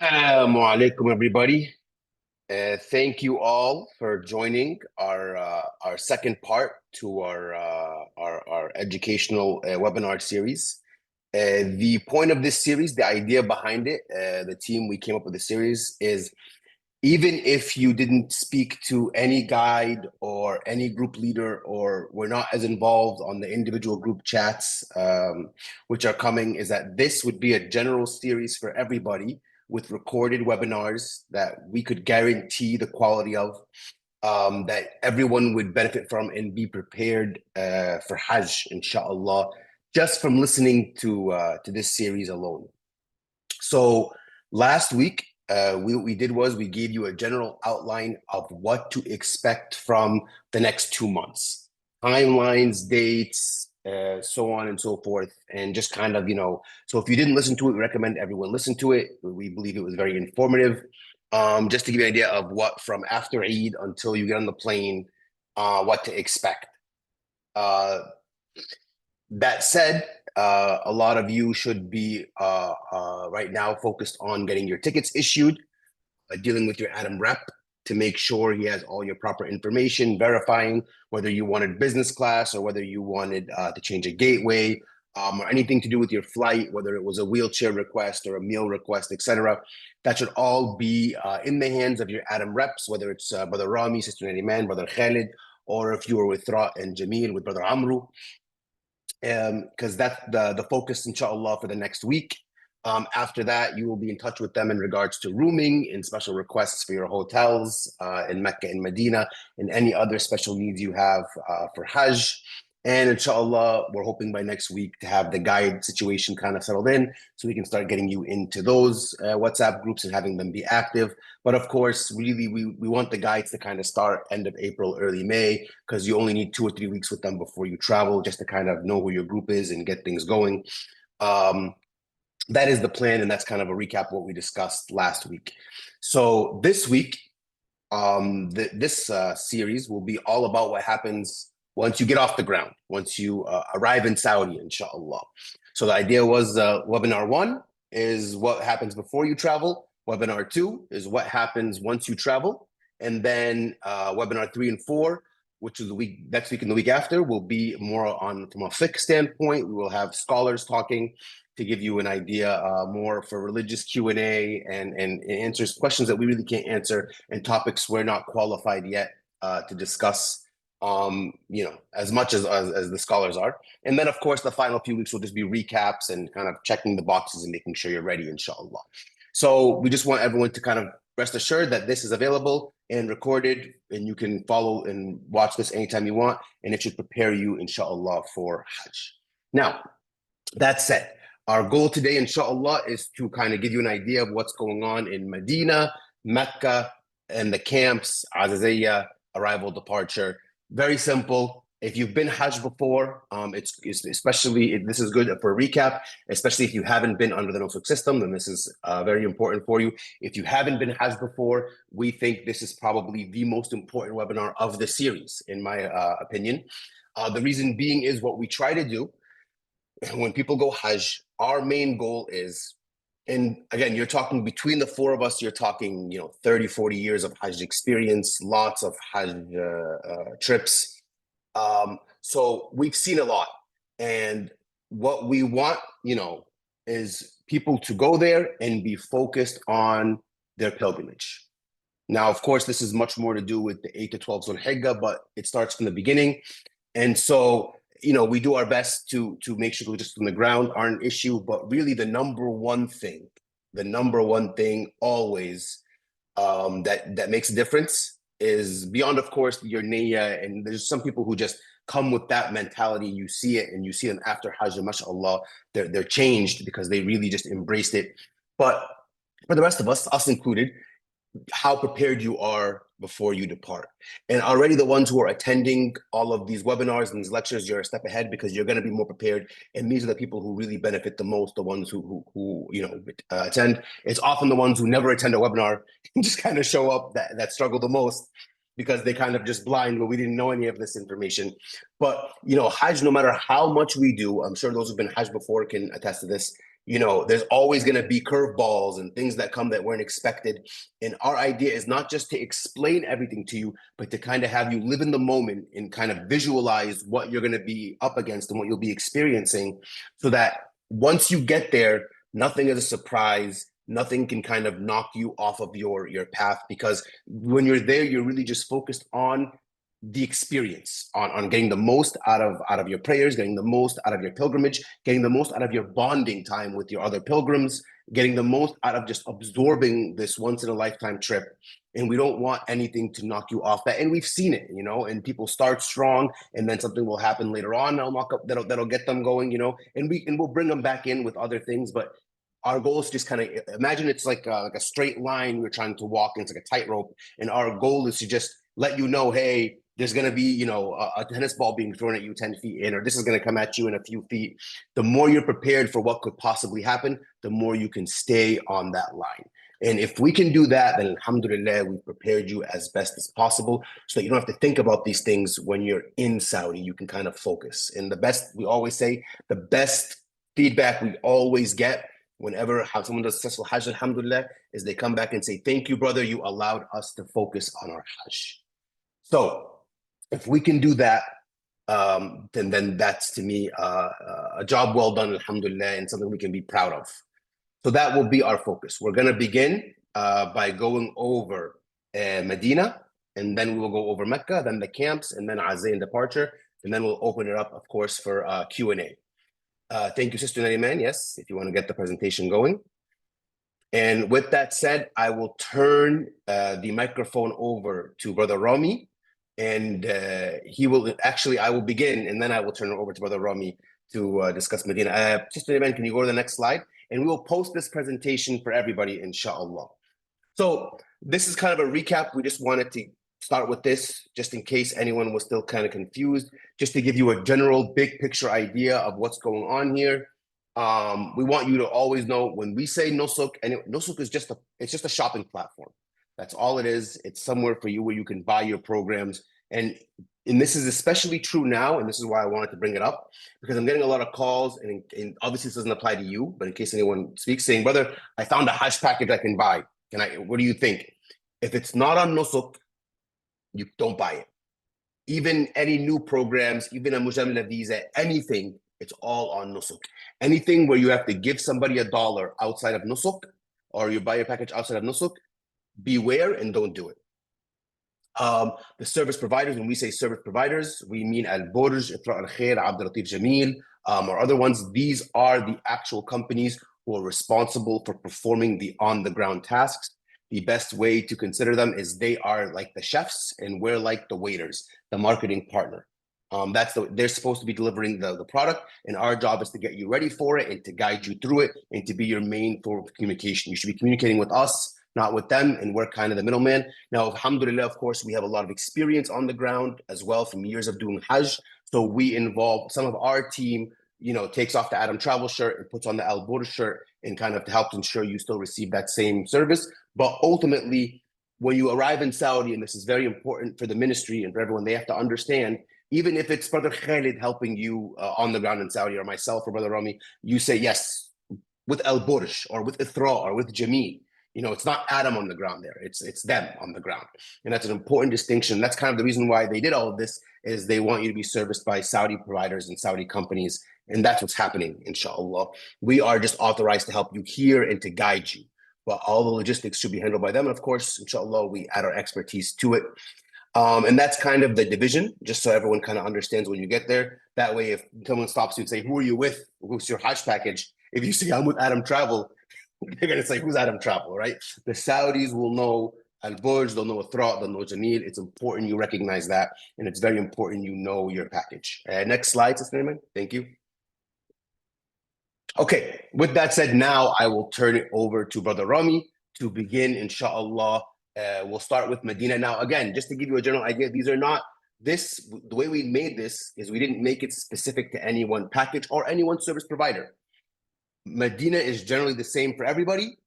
Assalamu alaikum, everybody. Thank you all for joining our second part to our educational webinar series. The point of this series, the idea behind it, the team we came up with the series is even if you didn't speak to any guide or any group leader or were not as involved on the individual group chats, which are coming, is that this would be a general series for everybody with recorded webinars that we could guarantee the quality of, that everyone would benefit from and be prepared for Hajj, inshallah, just from listening to this series alone. So last week, what we did was we gave you a general outline of what to expect from the next 2 months, timelines, dates, so on and so forth, and just kind of, so if you didn't listen to it, we recommend everyone listen to it. We believe it was very informative. Just to give you an idea of what from after Eid until you get on the plane, what to expect. That said, a lot of you should be right now focused on getting your tickets issued, dealing with your Adam rep to make sure he has all your proper information, verifying whether you wanted business class or whether you wanted to change a gateway, or anything to do with your flight, whether it was a wheelchair request or a meal request, etc. That should all be in the hands of your Adam reps, whether it's Brother Rami, Sister Nariman, Brother Khalid, or if you were with Ra and Jamil, with Brother Amru. Because that's the focus, inshallah, for the next week. After that, you will be in touch with them in regards to rooming and special requests for your hotels in Mecca and Medina and any other special needs you have for Hajj. And inshallah, we're hoping by next week to have the guide situation kind of settled in so we can start getting you into those WhatsApp groups and having them be active. But of course, really, we want the guides to kind of start end of April, early May, because you only need 2 or 3 weeks with them before you travel, just to kind of know who your group is and get things going. That is the plan, and that's kind of a recap of what we discussed last week. So this week, this series will be all about what happens once you get off the ground, once you arrive in Saudi, inshallah. So the idea was webinar 1 is what happens before you travel. Webinar 2 is what happens once you travel. And then webinar 3 and 4, which is the week next week and the week after, will be more on from a fiqh standpoint. We will have scholars talking to give you an idea more for religious Q&A and answers questions that we really can't answer and topics we're not qualified yet to discuss, as much as the scholars are. And then, of course, the final few weeks will just be recaps and kind of checking the boxes and making sure you're ready, inshallah. So we just want everyone to kind of rest assured that this is available and recorded, and you can follow and watch this anytime you want, and it should prepare you, inshallah, for Hajj. Now, that said, our goal today, inshallah, is to kind of give you an idea of what's going on in Medina, Mecca, and the camps, Azaziyah, arrival, departure. Very simple. If you've been Hajj before, it's especially, this is good for a recap, especially if you haven't been under the Nusuk system, then this is very important for you. If you haven't been Hajj before, we think this is probably the most important webinar of the series, in my opinion. The reason being is what we try to do when people go Hajj, our main goal is, and again, you're talking between the 4 of us, you're talking, 30, 40 years of Hajj experience, lots of Hajj trips. So we've seen a lot. And what we want, is people to go there and be focused on their pilgrimage. Now, of course, this is much more to do with the 8 to 12 Zulhijjah, but it starts from the beginning. And so, we do our best to make sure just on the ground aren't an issue, but really the number one thing always that makes a difference is beyond, of course, your niyyah. And there's some people who just come with that mentality. You see it, and you see them after Hajj, mashallah, they're changed because they really just embraced it. But for the rest of us included, how prepared you are before you depart. And already the ones who are attending all of these webinars and these lectures, you're a step ahead because you're going to be more prepared. And these are the people who really benefit the most, the ones who attend. It's often the ones who never attend a webinar and just kind of show up that struggle the most because they kind of just blind, but we didn't know any of this information. But, Hajj, no matter how much we do, I'm sure those who've been Hajj before can attest to this, There's always going to be curveballs and things that come that weren't expected. And our idea is not just to explain everything to you, but to kind of have you live in the moment and kind of visualize what you're going to be up against and what you'll be experiencing, so that once you get there, nothing is a surprise. Nothing can kind of knock you off of your path, because when you're there, you're really just focused on the experience, on getting the most out of your prayers, getting the most out of your pilgrimage, getting the most out of your bonding time with your other pilgrims, getting the most out of just absorbing this once in a lifetime trip. And we don't want anything to knock you off that. And we've seen it, and people start strong, and then something will happen later on that'll get them going, and we'll bring them back in with other things. But our goal is just kind of imagine it's like a straight line we're trying to walk, and it's like a tightrope. And our goal is to just let you know, hey, there's going to be, a tennis ball being thrown at you 10 feet in, or this is going to come at you in a few feet. The more you're prepared for what could possibly happen, the more you can stay on that line. And if we can do that, then alhamdulillah, we've prepared you as best as possible, so that you don't have to think about these things when you're in Saudi. You can kind of focus. And we always say, the best feedback we always get whenever someone does successful Hajj, alhamdulillah, is they come back and say, thank you, brother, you allowed us to focus on our Hajj. So if we can do that, then that's, to me, a job well done, alhamdulillah, and something we can be proud of. So that will be our focus. We're going to begin by going over Medina, and then we will go over Mecca, then the camps, and then Azay and departure, and then we'll open it up, of course, for Q&A. Thank you, Sister Nariman. Yes, if you want to get the presentation going. And with that said, I will turn the microphone over to Brother Rami, and I will begin, and then I will turn it over to Brother Rami to discuss Medina. Sister Nariman, can you go to the next slide? And we will post this presentation for everybody, inshallah. So this is kind of a recap. We just wanted to start with this, just in case anyone was still kind of confused, just to give you a general big picture idea of what's going on here. We want you to always know, when we say nusuk, and nusuk is just a shopping platform. That's all it is. It's somewhere for you where you can buy your programs. And this is especially true now, and this is why I wanted to bring it up, because I'm getting a lot of calls, and obviously this doesn't apply to you, but in case anyone speaks, saying, brother, I found a Hajj package I can buy. What do you think? If it's not on nusuk, you don't buy it. Even any new programs, even a Mujamila visa, anything, it's all on nusuk. Anything where you have to give somebody $1 outside of nusuk, or you buy a package outside of nusuk, beware and don't do it. The service providers, when we say service providers, we mean Al-Burj, Itra Al-Khair, Abdul Latif Jameel, or other ones. These are the actual companies who are responsible for performing the on-the-ground tasks. The best way to consider them is they are like the chefs, and we're like the waiters, the marketing partner. They're supposed to be delivering the product, and our job is to get you ready for it and to guide you through it and to be your main form of communication. You should be communicating with us, not with them, and we're kind of the middleman. Now, alhamdulillah, of course, we have a lot of experience on the ground as well from years of doing Hajj. So we involve some of our team, takes off the Adam Travel shirt and puts on the Al Burj shirt, and kind of to help ensure you still receive that same service. But ultimately, when you arrive in Saudi, and this is very important for the ministry and for everyone, they have to understand, even if it's Brother Khalid helping you on the ground in Saudi, or myself or Brother Rami, you say yes with Al Burj or with Ithra or with Jameel. It's not Adam on the ground there. It's them on the ground. And that's an important distinction. That's kind of the reason why they did all of this, is they want you to be serviced by Saudi providers and Saudi companies. And that's what's happening, inshallah. We are just authorized to help you here and to guide you. But all the logistics should be handled by them. And of course, inshallah, we add our expertise to it. And that's kind of the division, just so everyone kind of understands when you get there. That way, if someone stops you and say, who are you with? Who's your Hajj package? If you say, I'm with Adam Travel, they're going to say, who's Adam Travel, right? The Saudis will know Al-Burj, they'll know Ithra, they'll know Jameel. It's important you recognize that, and it's very important you know your package. Next slide, Sister Naiman. Thank you. Okay, with that said, now I will turn it over to Brother Rami to begin, inshallah. We'll start with Medina. Now, again, just to give you a general idea, these are not, the way we made this is we didn't make it specific to any one package or any one service provider. Medina is generally the same for everybody.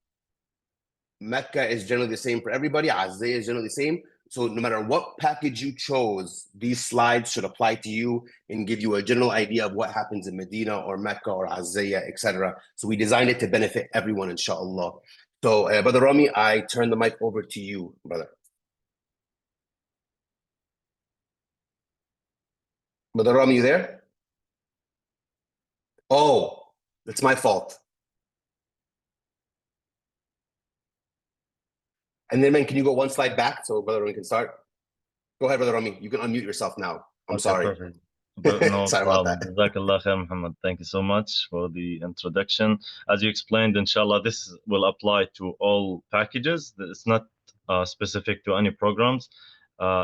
Mecca is generally the same for everybody. Azay is generally the same. So no matter what package you chose, these slides should apply to you and give you a general idea of what happens in Medina or Mecca or Aziyah, etc. So we designed it to benefit everyone, inshallah. So, Brother Rami, I turn the mic over to you, brother. Brother Rami, you there? Oh, it's my fault. And then, man, can you go one slide back so Brother Rami can start? Go ahead, Brother Rami. You can unmute yourself now. I'm Okay, sorry. perfect. But no Sorry about problem. that. Jazakallah khair, Muhammad. Thank you so much for the introduction. As you explained, inshallah, this will apply to all packages. It's not specific to any programs.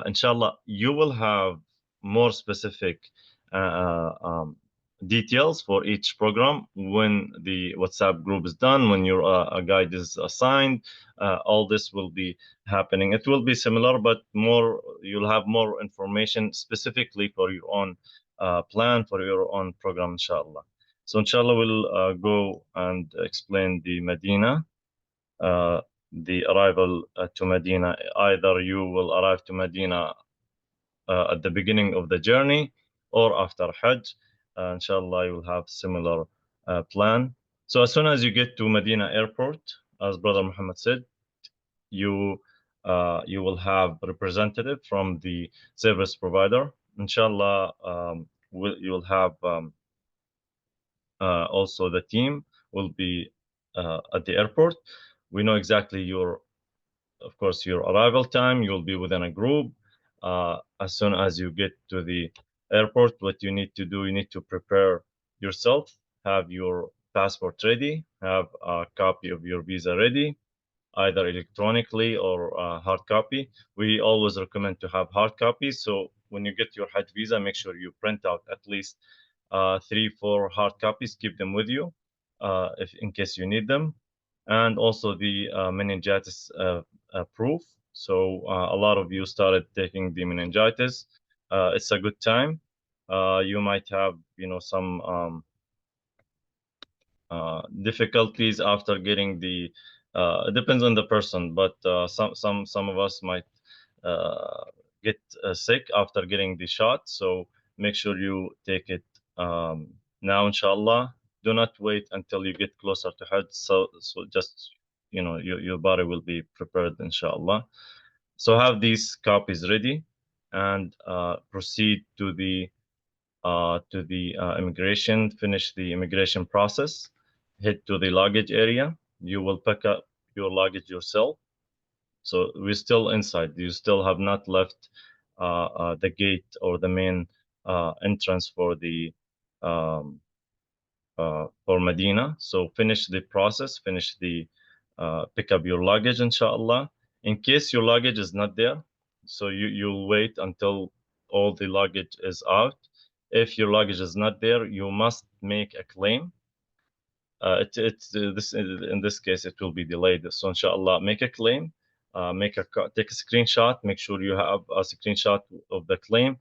Inshallah, you will have more specific details for each program when the WhatsApp group is done, when your a guide is assigned. All this will be happening. It will be similar, but more you'll have more information specifically for your own plan, for your own program, inshallah. So, inshallah, we'll go and explain the Medina, the arrival to Medina. Either you will arrive to Medina at the beginning of the journey or after Hajj. Inshallah, you will have similar plan. So, as soon as you get to Medina airport, as Brother Muhammad said, you will have a representative from the service provider. Inshallah, you will have also the team will be at the airport. We know exactly of course, your arrival time. You'll be within a group. As soon as you get to the airport, what you need to do, you need to prepare yourself, have your passport ready, have a copy of your visa ready, either electronically or hard copy. We always recommend to have hard copies. So when you get your Hajj visa, make sure you print out at least 3, 4 hard copies. Keep them with you, if in case you need them, and also the meningitis proof. So a lot of you started taking the meningitis. It's a good time. You might have, some difficulties after getting the it depends on the person, but some of us might uh, get sick after getting the shot. So make sure you take it now, inshallah. Do not wait until you get closer to Hajj. So just your body will be prepared, inshallah. So have these copies ready and proceed to the immigration, finish the immigration process, head to the luggage area. You will pick up your luggage yourself. So we're still inside. You still have not left the gate or the main entrance um, for Medina. So finish the process, finish the pick up your luggage, inshallah. In case your luggage is not there, so you'll wait until all the luggage is out. If your luggage is not there, you must make a claim. It's this in this case it will be delayed. So inshallah, make a claim, take a screenshot. Make sure you have a screenshot of the claim.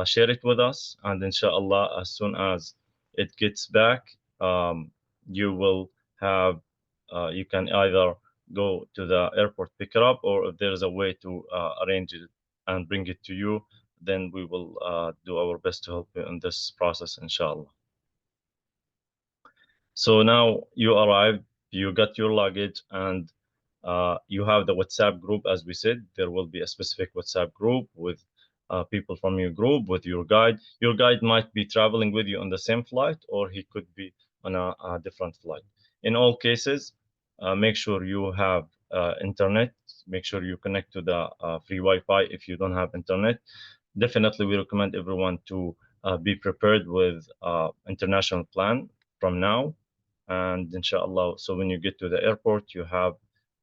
Share it with us, and inshallah, as soon as it gets back, you will have. You can either go to the airport, pick it up, or if there is a way to arrange it and bring it to you, then we will do our best to help you in this process, inshallah. So now you arrived, you got your luggage, and you have the WhatsApp group. As we said, there will be a specific WhatsApp group with people from your group, with your guide. Your guide might be traveling with you on the same flight, or he could be on a different flight. In all cases, make sure you have internet. Make sure you connect to the free Wi-Fi if you don't have internet. Definitely, we recommend everyone to be prepared with international plan from now, and inshallah, so when you get to the airport, you have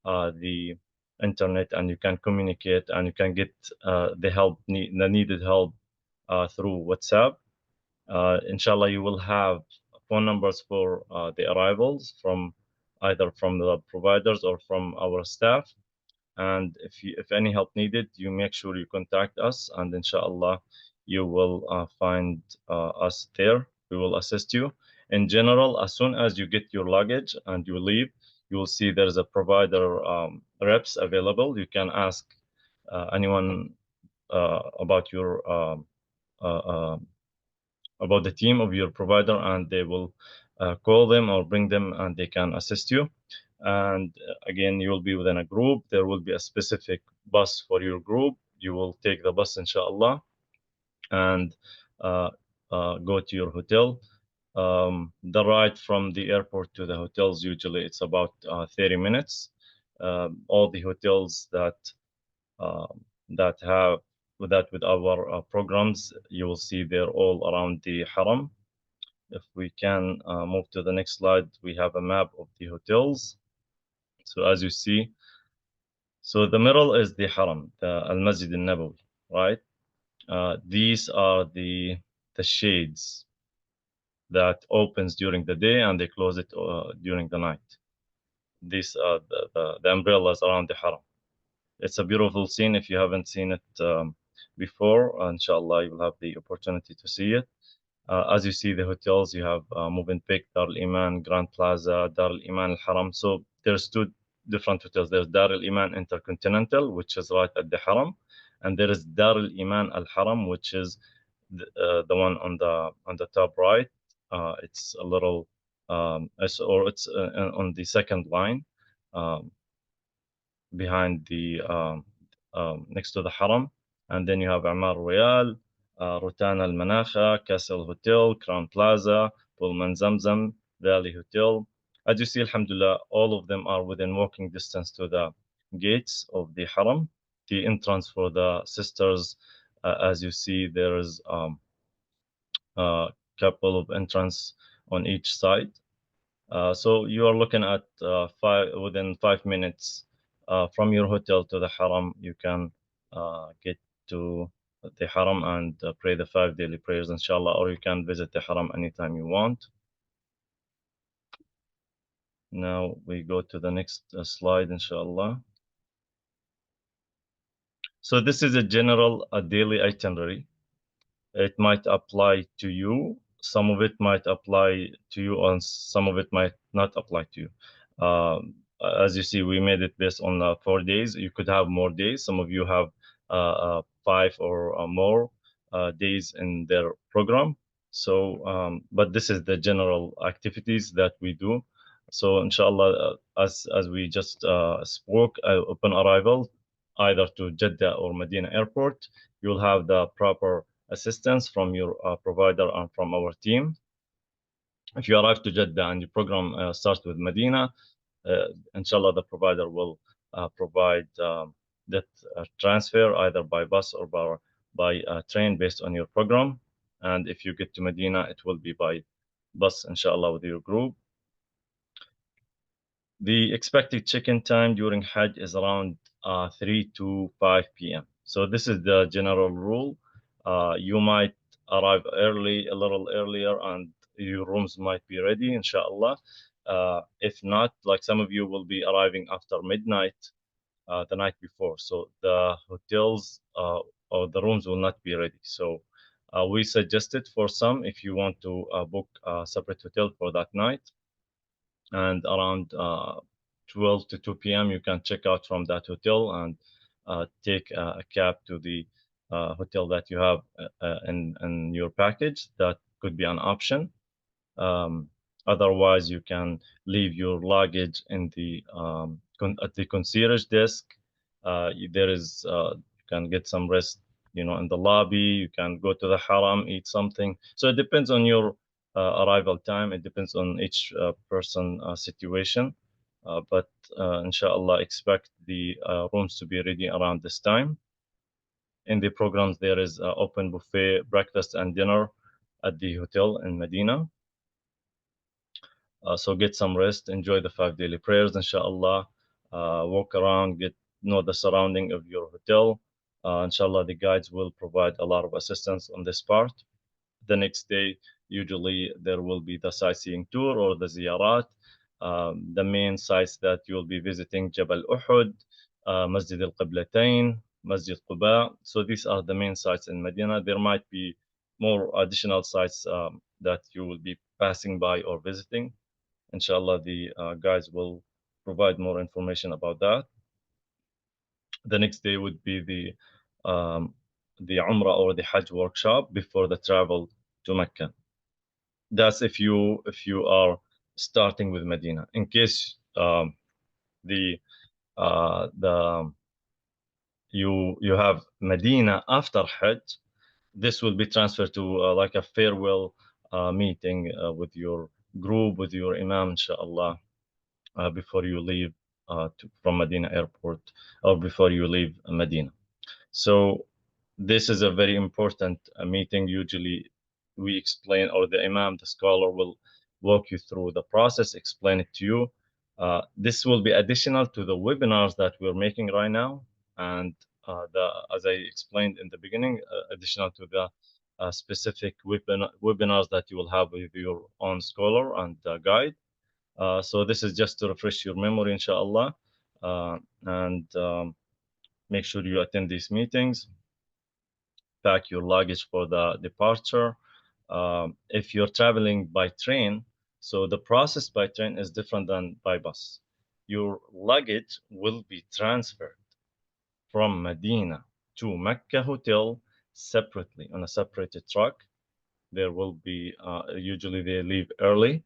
the internet and you can communicate and you can get the needed help through WhatsApp. Inshallah, you will have phone numbers for the arrivals from either from the providers or from our staff. And if any help needed, you make sure you contact us, and inshallah, you will find us there. We will assist you. In general, as soon as you get your luggage and you leave, you will see there's a provider reps available. You can ask anyone about your uh, uh, about the team of your provider, and they will call them or bring them, and they can assist you. And again, you will be within a group. There will be a specific bus for your group. You will take the bus, inshallah, and uh, go to your hotel. The ride from the airport to the hotels, usually it's about 30 minutes. All the hotels uh, that have with our programs, you will see they're all around the haram. If we can move to the next slide, we have a map of the hotels. So as you see, so the middle is the haram, the al-masjid al-nabawi, right? These are the shades that opens during the day and they close it during the night. These are the umbrellas around the haram. It's a beautiful scene. If you haven't seen it before, inshallah, you will have the opportunity to see it. As you see, the hotels, you have Movenpick, Dar al Iman, Grand Plaza, Dar al Iman Al Haram. So there's two different hotels. There's Dar al Iman Intercontinental, which is right at the Haram, and there is Dar al Iman Al Haram, which is the one on the top right. It's a little it's on the second line. Um, Behind the next to the Haram, and then you have Amar Royal, Rotana Al Manakha, Castle Hotel, Crown Plaza, Pullman Zamzam, Valley Hotel. As you see, Alhamdulillah, all of them are within walking distance to the gates of the Haram. The entrance for the sisters, as you see, there is a couple of entrance on each side. So you are looking at within 5 minutes from your hotel to the Haram. You can get to the Haram and pray the 5 daily prayers, inshallah, or you can visit the Haram anytime you want. Now we go to the next slide, inshallah. So this is a general daily itinerary. It might apply to you. Some of it might apply to you, and some of it might not apply to you. As you see, we made it based on 4 days. You could have more days. Some of you have 5 or more days in their program. So, but this is the general activities that we do. So, inshallah, as we just spoke, upon arrival, either to Jeddah or Medina Airport, you'll have the proper assistance from your provider and from our team. If you arrive to Jeddah and your program starts with Medina, inshallah, the provider will provide that transfer either by bus or by train based on your program. And if you get to Medina, it will be by bus, inshallah, with your group. The expected check-in time during Hajj is around 3 to 5 p.m. So this is the general rule. You might arrive early, a little earlier, and your rooms might be ready, inshallah. If not, like some of you will be arriving after midnight the night before. So the hotels or the rooms will not be ready. So we suggest it for some if you want to book a separate hotel for that night, and around 12 to 2 p.m. you can check out from that hotel and take a cab to the hotel that you have in your package. That could be an option. Um, Otherwise, you can leave your luggage in the at the concierge desk. There is you can get some rest, in the lobby. You can go to the haram, eat something. So it depends on your arrival time. It depends on each person situation. But inshallah, expect the rooms to be ready around this time. In the programs, there is open buffet breakfast and dinner at the hotel in Medina. So get some rest, enjoy the 5 daily prayers, inshallah. Walk around, get know the surrounding of your hotel. Inshallah, the guides will provide a lot of assistance on this part. The next day, usually there will be the sightseeing tour or the ziyarat. The main sites that you'll be visiting: Jabal Uhud, Masjid al-Qiblatain, Masjid Quba. So these are the main sites in Medina. There might be more additional sites that you will be passing by or visiting. Inshallah, the guys will provide more information about that. The next day would be the Umrah or the Hajj workshop before the travel to Mecca. That's if you are starting with Medina. In case the you have Medina after Hajj, this will be transferred to like a farewell meeting with your group, with your Imam, inshallah, before you leave from Medina airport, or before you leave Medina. So this is a very important meeting. Usually we explain, or the Imam, the scholar, will walk you through the process, explain it to you. This will be additional to the webinars that we're making right now, and as I explained in the beginning, additional to the specific webinars that you will have with your own scholar and guide. So this is just to refresh your memory, inshallah, and make sure you attend these meetings. Pack your luggage for the departure. If you're traveling by train, so the process by train is different than by bus. Your luggage will be transferred from Medina to Mecca hotel separately on a separated truck. There will be usually they leave early.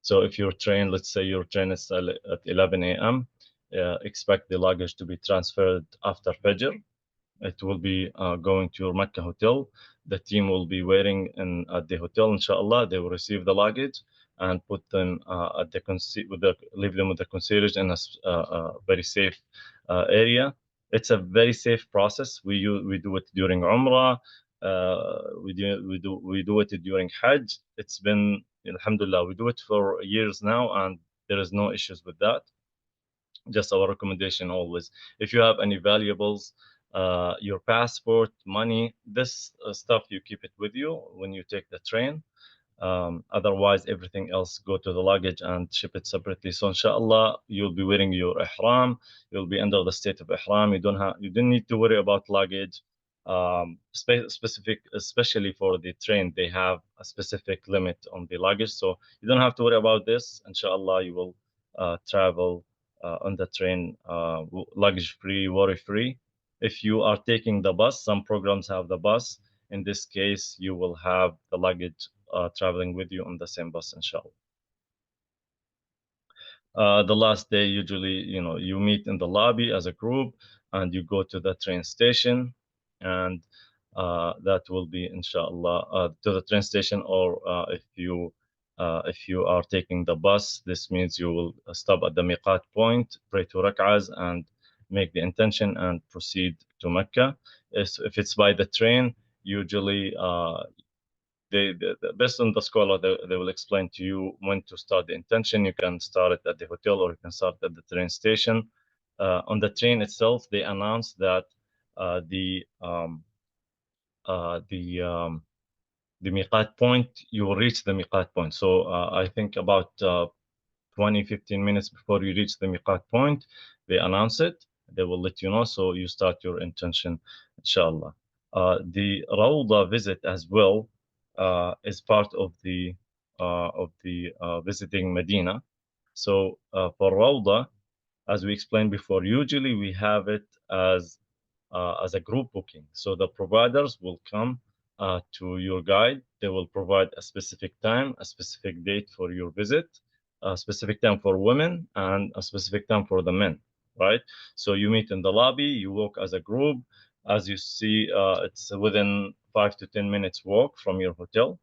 So if your train, let's say your train is at 11 a.m., expect the luggage to be transferred after Fajr. It will be going to your Mecca hotel. The team will be waiting at the hotel, inshallah. They will receive the luggage and put them at the leave them with the concierge in a very safe area. It's a very safe process. We do it during Umrah. We do it during Hajj. It's been, alhamdulillah, we do it for years now, and there is no issues with that. Just our recommendation always, if you have any valuables, your passport, money, this stuff, you keep it with you when you take the train. Otherwise, everything else go to the luggage and ship it separately. So inshallah, you'll be wearing your ihram. You'll be under the state of ihram. You don't need to worry about luggage. Specific, especially for the train, they have a specific limit on the luggage, so you don't have to worry about this. Inshallah, you will travel on the train luggage free, worry free. If you are taking the bus, some programs have the bus. In this case, you will have the luggage traveling with you on the same bus, inshallah. The last day, usually, you meet in the lobby as a group, and you go to the train station, and that will be, inshallah, to the train station. Or if you are taking the bus, this means you will stop at the miqat point, pray 2 rak'ahs, and make the intention and proceed to Mecca. If it's by the train, usually based on the scholar, they will explain to you when to start the intention. You can start it at the hotel, or you can start at the train station. On the train itself, they announce that the miqat point, you will reach the miqat point. So I think about 15 minutes before you reach the miqat point, they announce it. They will let you know, so you start your intention, inshallah. The Rawda visit as well is part of the visiting Medina. So for Rawda, as we explained before, usually we have it as a group booking. So the providers will come to your guide. They will provide a specific time, a specific date for your visit, a specific time for women, and a specific time for the men, right? So you meet in the lobby, you walk as a group. As you see, it's within 5 to 10 minutes walk from your hotel.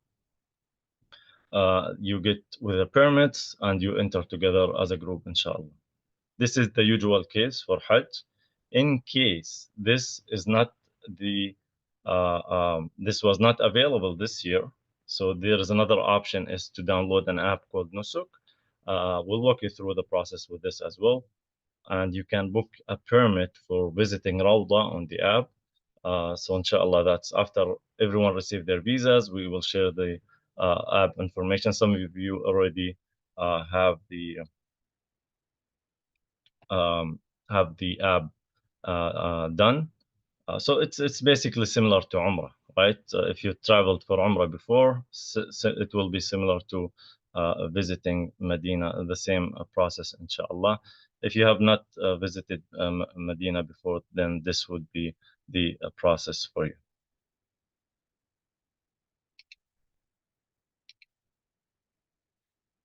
You get with the permits, and you enter together as a group, inshallah. This is the usual case for Hajj. In case this was not available this year, so there is another option, is to download an app called Nusuk. We'll walk you through the process with this as well, and you can book a permit for visiting Rawda on the app. So inshallah, that's after everyone received their visas. We will share the app information. Some of you already have the app done. So it's basically similar to Umrah, right? If you traveled for Umrah before, it will be similar to visiting Medina, the same process, inshallah. If you have not visited Medina before, then this would be the process for you.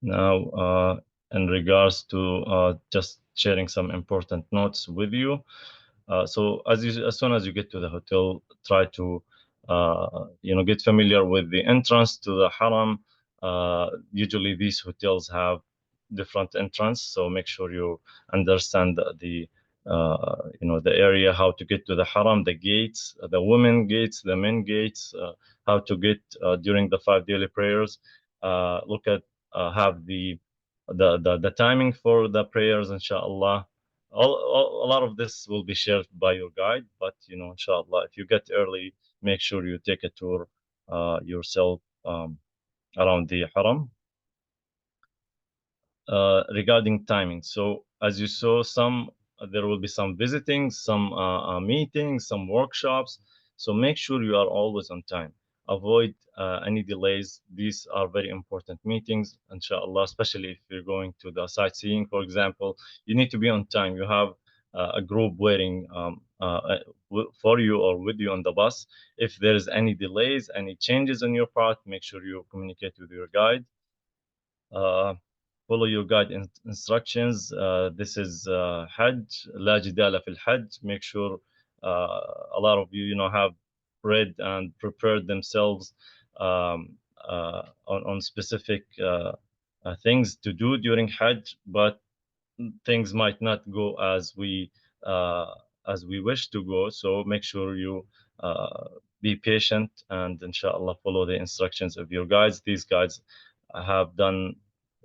Now, in regards to just sharing some important notes with you. So as soon as you get to the hotel, try to get familiar with the entrance to the haram. Usually these hotels have different entrance, so make sure you understand the area, how to get to the haram, the gates, the women gates, the men gates, how to get during the 5 daily prayers. Look at have the timing for the prayers, inshallah. A lot of this will be shared by your guide, but inshallah, if you get early, make sure you take a tour yourself around the haram. Regarding timing, so as you saw, there will be some visiting, some meetings, some workshops, so make sure you are always on time. Avoid any delays. These are very important meetings, inshallah, especially if you're going to the sightseeing, for example. You need to be on time. You have a group waiting for you or with you on the bus. If there is any delays, any changes on your part, make sure you communicate with your guide. Follow your guide instructions. This is Hajj, La Jidala fil Hajj. Make sure a lot of you have read and prepared themselves on specific things to do during Hajj, but things might not go uh, as we wish to go. So make sure you be patient and inshallah follow the instructions of your guides. These guides have done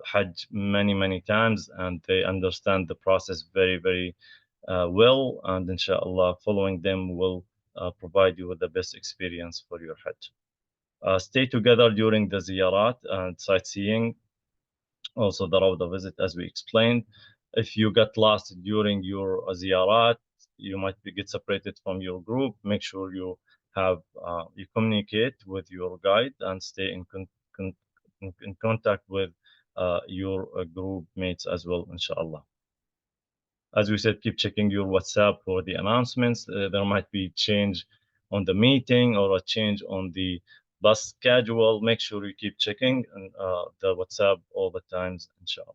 Hajj many times and they understand the process very well, and inshallah following them will provide you with the best experience for your Hajj. Stay together during the ziyarat and sightseeing, also the Rawda visit, as we explained. If you get lost during your ziyarat, you might get separated from your group. Make sure you communicate with your guide and stay in contact with your group mates as well, inshallah. As we said, keep checking your WhatsApp for the announcements. There might be change on the meeting or a change on the bus schedule. Make sure you keep checking the WhatsApp all the times, inshallah.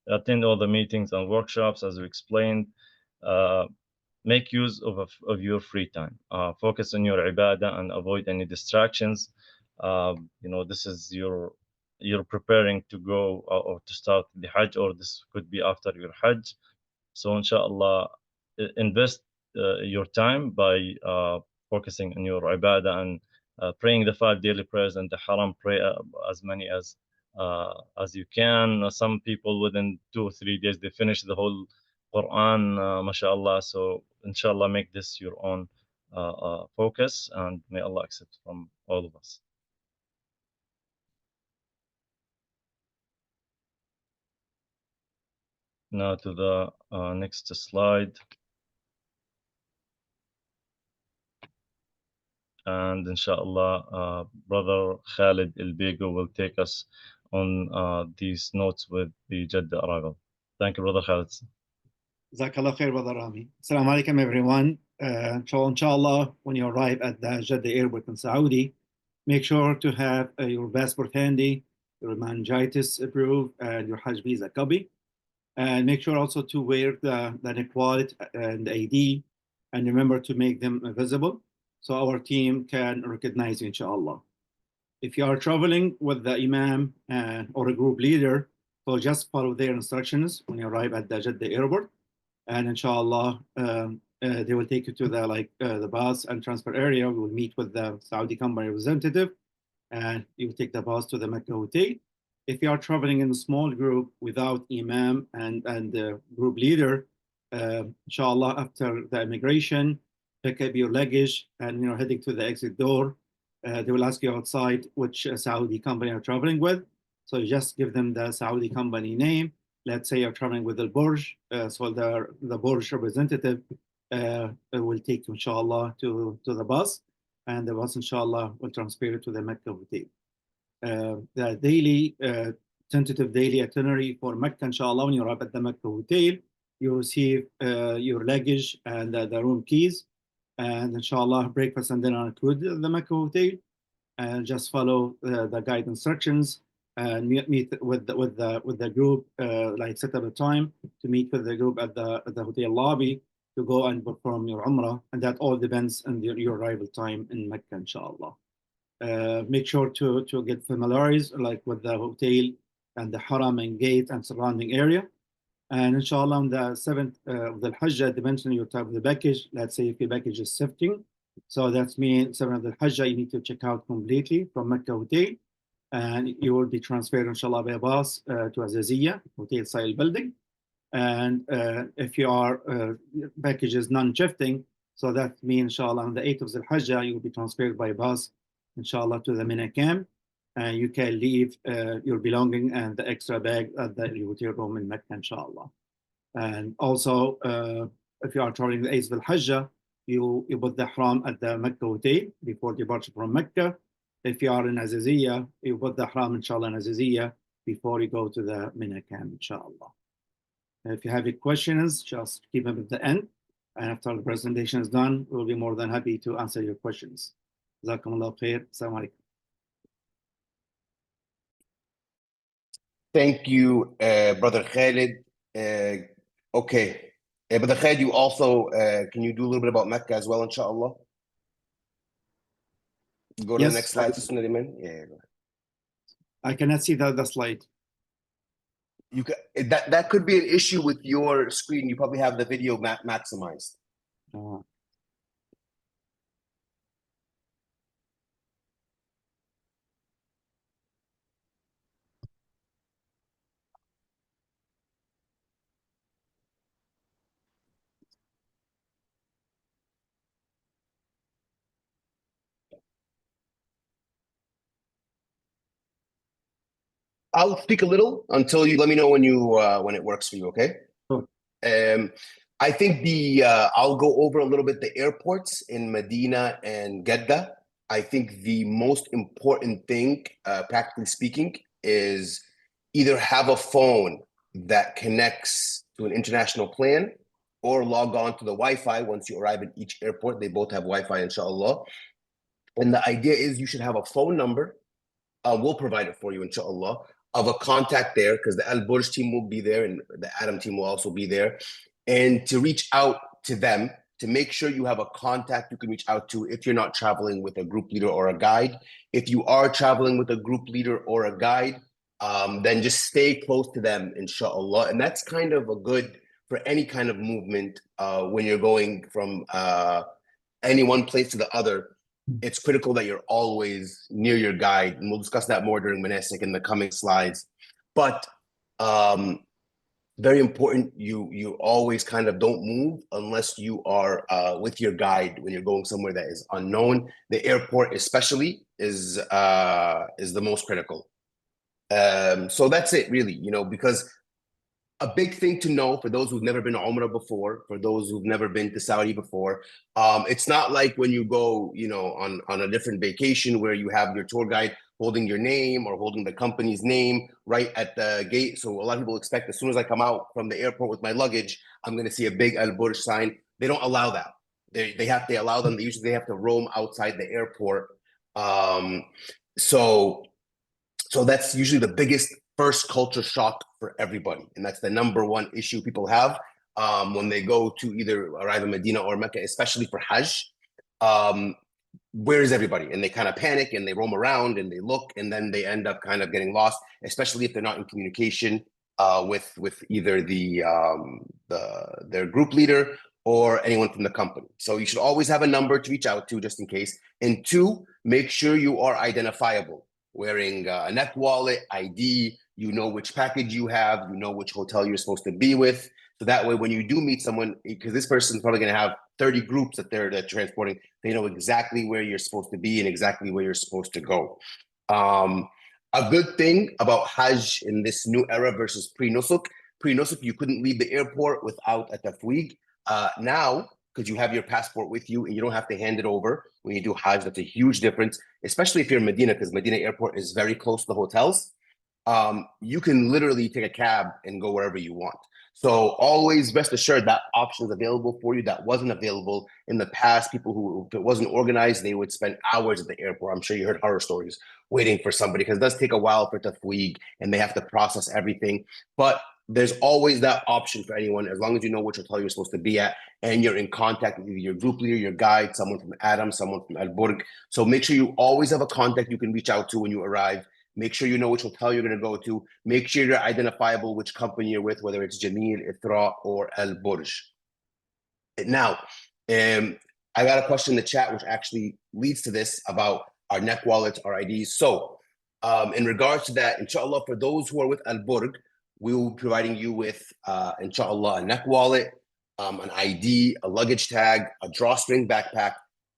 Attend all the meetings and workshops as we explained. Make use of your free time. Focus on your ibadah and avoid any distractions. This is you're preparing to go or to start the Hajj, or this could be after your Hajj. So inshallah, invest your time by focusing on your ibadah and praying the 5 daily prayers and the haram. Pray as many as you can. Some people within 2 or 3 days they finish the whole Quran, mashallah. So inshallah, make this your own focus, and may Allah accept from all of us. Now to the next slide. And inshallah, brother Khalid Ilbego will take us on these notes with the Jeddah arrival. Thank you, brother Khalid. Jazakallah khair, Brother Rami. Assalamu alaikum, everyone. So, inshallah, when you arrive at the Jeddah airport in Saudi, make sure to have your passport handy, your meningitis proof, and your Hajj visa copy. And make sure also to wear the neck wallet and ID, and remember to make them visible so our team can recognize you, inshallah. If you are traveling with the imam or a group leader, so just follow their instructions when you arrive at the Jeddah airport, and inshallah they will take you to the bus and transfer area. We will meet with the Saudi company representative, and you will take the bus to the Mecca hotel. If you are traveling in a small group without imam and group leader, inshallah, after the immigration, pick up your luggage and heading to the exit door. They will ask you outside which Saudi company you're traveling with. So you just give them the Saudi company name. Let's say you're traveling with the Burj, so the Burj representative will take you, inshallah, to the bus, and the bus, inshallah, will transfer you to the Mecca hotel. The daily tentative daily itinerary for Mecca, inshallah. When you arrive at the Mecca hotel, you receive your luggage and the room keys, and inshallah, breakfast and dinner included at the Mecca hotel. And just follow the guide instructions and meet with the group, like set up a time to meet with the group at the hotel lobby to go and perform your Umrah, and that all depends on your arrival time in Mecca, inshallah. Make sure to get familiarized like with the hotel and the Haram and gate and surrounding area. And inshallah, on the 7th of the Hajj, depends on your type of the package. Let's say if your package is shifting, so that means 7th of the Hajj, you need to check out completely from Mecca hotel, and you will be transferred, inshallah, by a bus to Azaziyah hotel style building. And if your package is non-shifting, so that means, inshallah, on the 8th of the Hajj, you will be transferred by bus, inshallah, to the Mina camp. And you can leave your belonging and the extra bag at the hotel room in Mecca, inshallah. And also, if you are traveling the 8th of Hajj, you put the Ihram at the Mecca hotel before departure from Mecca. If you are in Azaziyah, you put the Ihram, inshallah, in Azaziyah before you go to the Mina camp, inshallah. If you have any questions, just keep them at the end. And after the presentation is done, we'll be more than happy to answer your questions. Jazakumullah khair. Assalamu alaikum. Thank you, Brother Khalid. Okay. Brother Khalid, you also, can you do a little bit about Mecca as well, inshallah? Go to Yes, the next slide, Sister Nadiman. Yeah, go ahead. I cannot see the slide. You can, that could be an issue with your screen. You probably have the video maximized. I'll speak a little until you let me know when it works for you, okay? Sure. I think I'll go over a little bit the airports in Medina and Jeddah. I think the most important thing, practically speaking, is either have a phone that connects to an international plan or log on to the Wi-Fi once you arrive at each airport. They both have Wi-Fi, inshallah. And the idea is you should have a phone number. We'll provide it for you, inshallah, of a contact there, because the Al Burj team will be there and the Adam team will also be there. And to reach out to them, to make sure you have a contact you can reach out to if you're not traveling with a group leader or a guide. If you are traveling with a group leader or a guide, then just stay close to them, inshallah. And that's kind of a good for any kind of movement when you're going from any one place to the other. It's critical that you're always near your guide, and we'll discuss that more during Manasik in the coming slides. But very important, you always kind of don't move unless you are with your guide when you're going somewhere that is unknown. The airport especially is the most critical. So that's it really, because a big thing to know for those who've never been to Umrah before, for those who've never been to Saudi before, it's not like when you go, on a different vacation where you have your tour guide holding your name or holding the company's name right at the gate. So a lot of people expect as soon as I come out from the airport with my luggage, I'm going to see a big Al Burj sign. They don't allow that. They allow them. They have to roam outside the airport. So that's usually the biggest first culture shock for everybody. And that's the number one issue people have when they go to either arrive in Medina or Mecca, especially for Hajj. Where is everybody? And they kind of panic and they roam around and they look, and then they end up kind of getting lost, especially if they're not in communication with either their group leader or anyone from the company. So you should always have a number to reach out to just in case. And two, make sure you are identifiable, wearing a neck wallet, ID, you know which package you have, you know which hotel you're supposed to be with. So that way, when you do meet someone, because this person's probably going to have 30 groups that they're transporting, they know exactly where you're supposed to be and exactly where you're supposed to go. A good thing about Hajj in this new era versus pre-Nusuk, you couldn't leave the airport without a tafweeg. Now, because you have your passport with you and you don't have to hand it over when you do Hajj, that's a huge difference, especially if you're in Medina, because Medina airport is very close to the hotels. you can literally take a cab and go wherever you want. So always rest assured that option is available for you. That wasn't available in the past. People who, if it wasn't organized, they would spend hours at the airport. I'm sure you heard horror stories waiting for somebody, because it does take a while for tafweeg and they have to process everything. But there's always that option for anyone, as long as you know which hotel you're supposed to be at and you're in contact with either your group leader, your guide, someone from Adam, someone from Al Burg. So make sure you always have a contact you can reach out to when you arrive. Make sure you know which hotel you're going to go to. Make sure you're identifiable which company you're with, whether it's Jameel, Ithra, or Al Burj. Now, I got a question in the chat which actually leads to this about our neck wallets, our IDs. So in regards to that, inshallah, for those who are with Al Burg, we will be providing you with, inshallah, a neck wallet, an ID, a luggage tag, a drawstring backpack,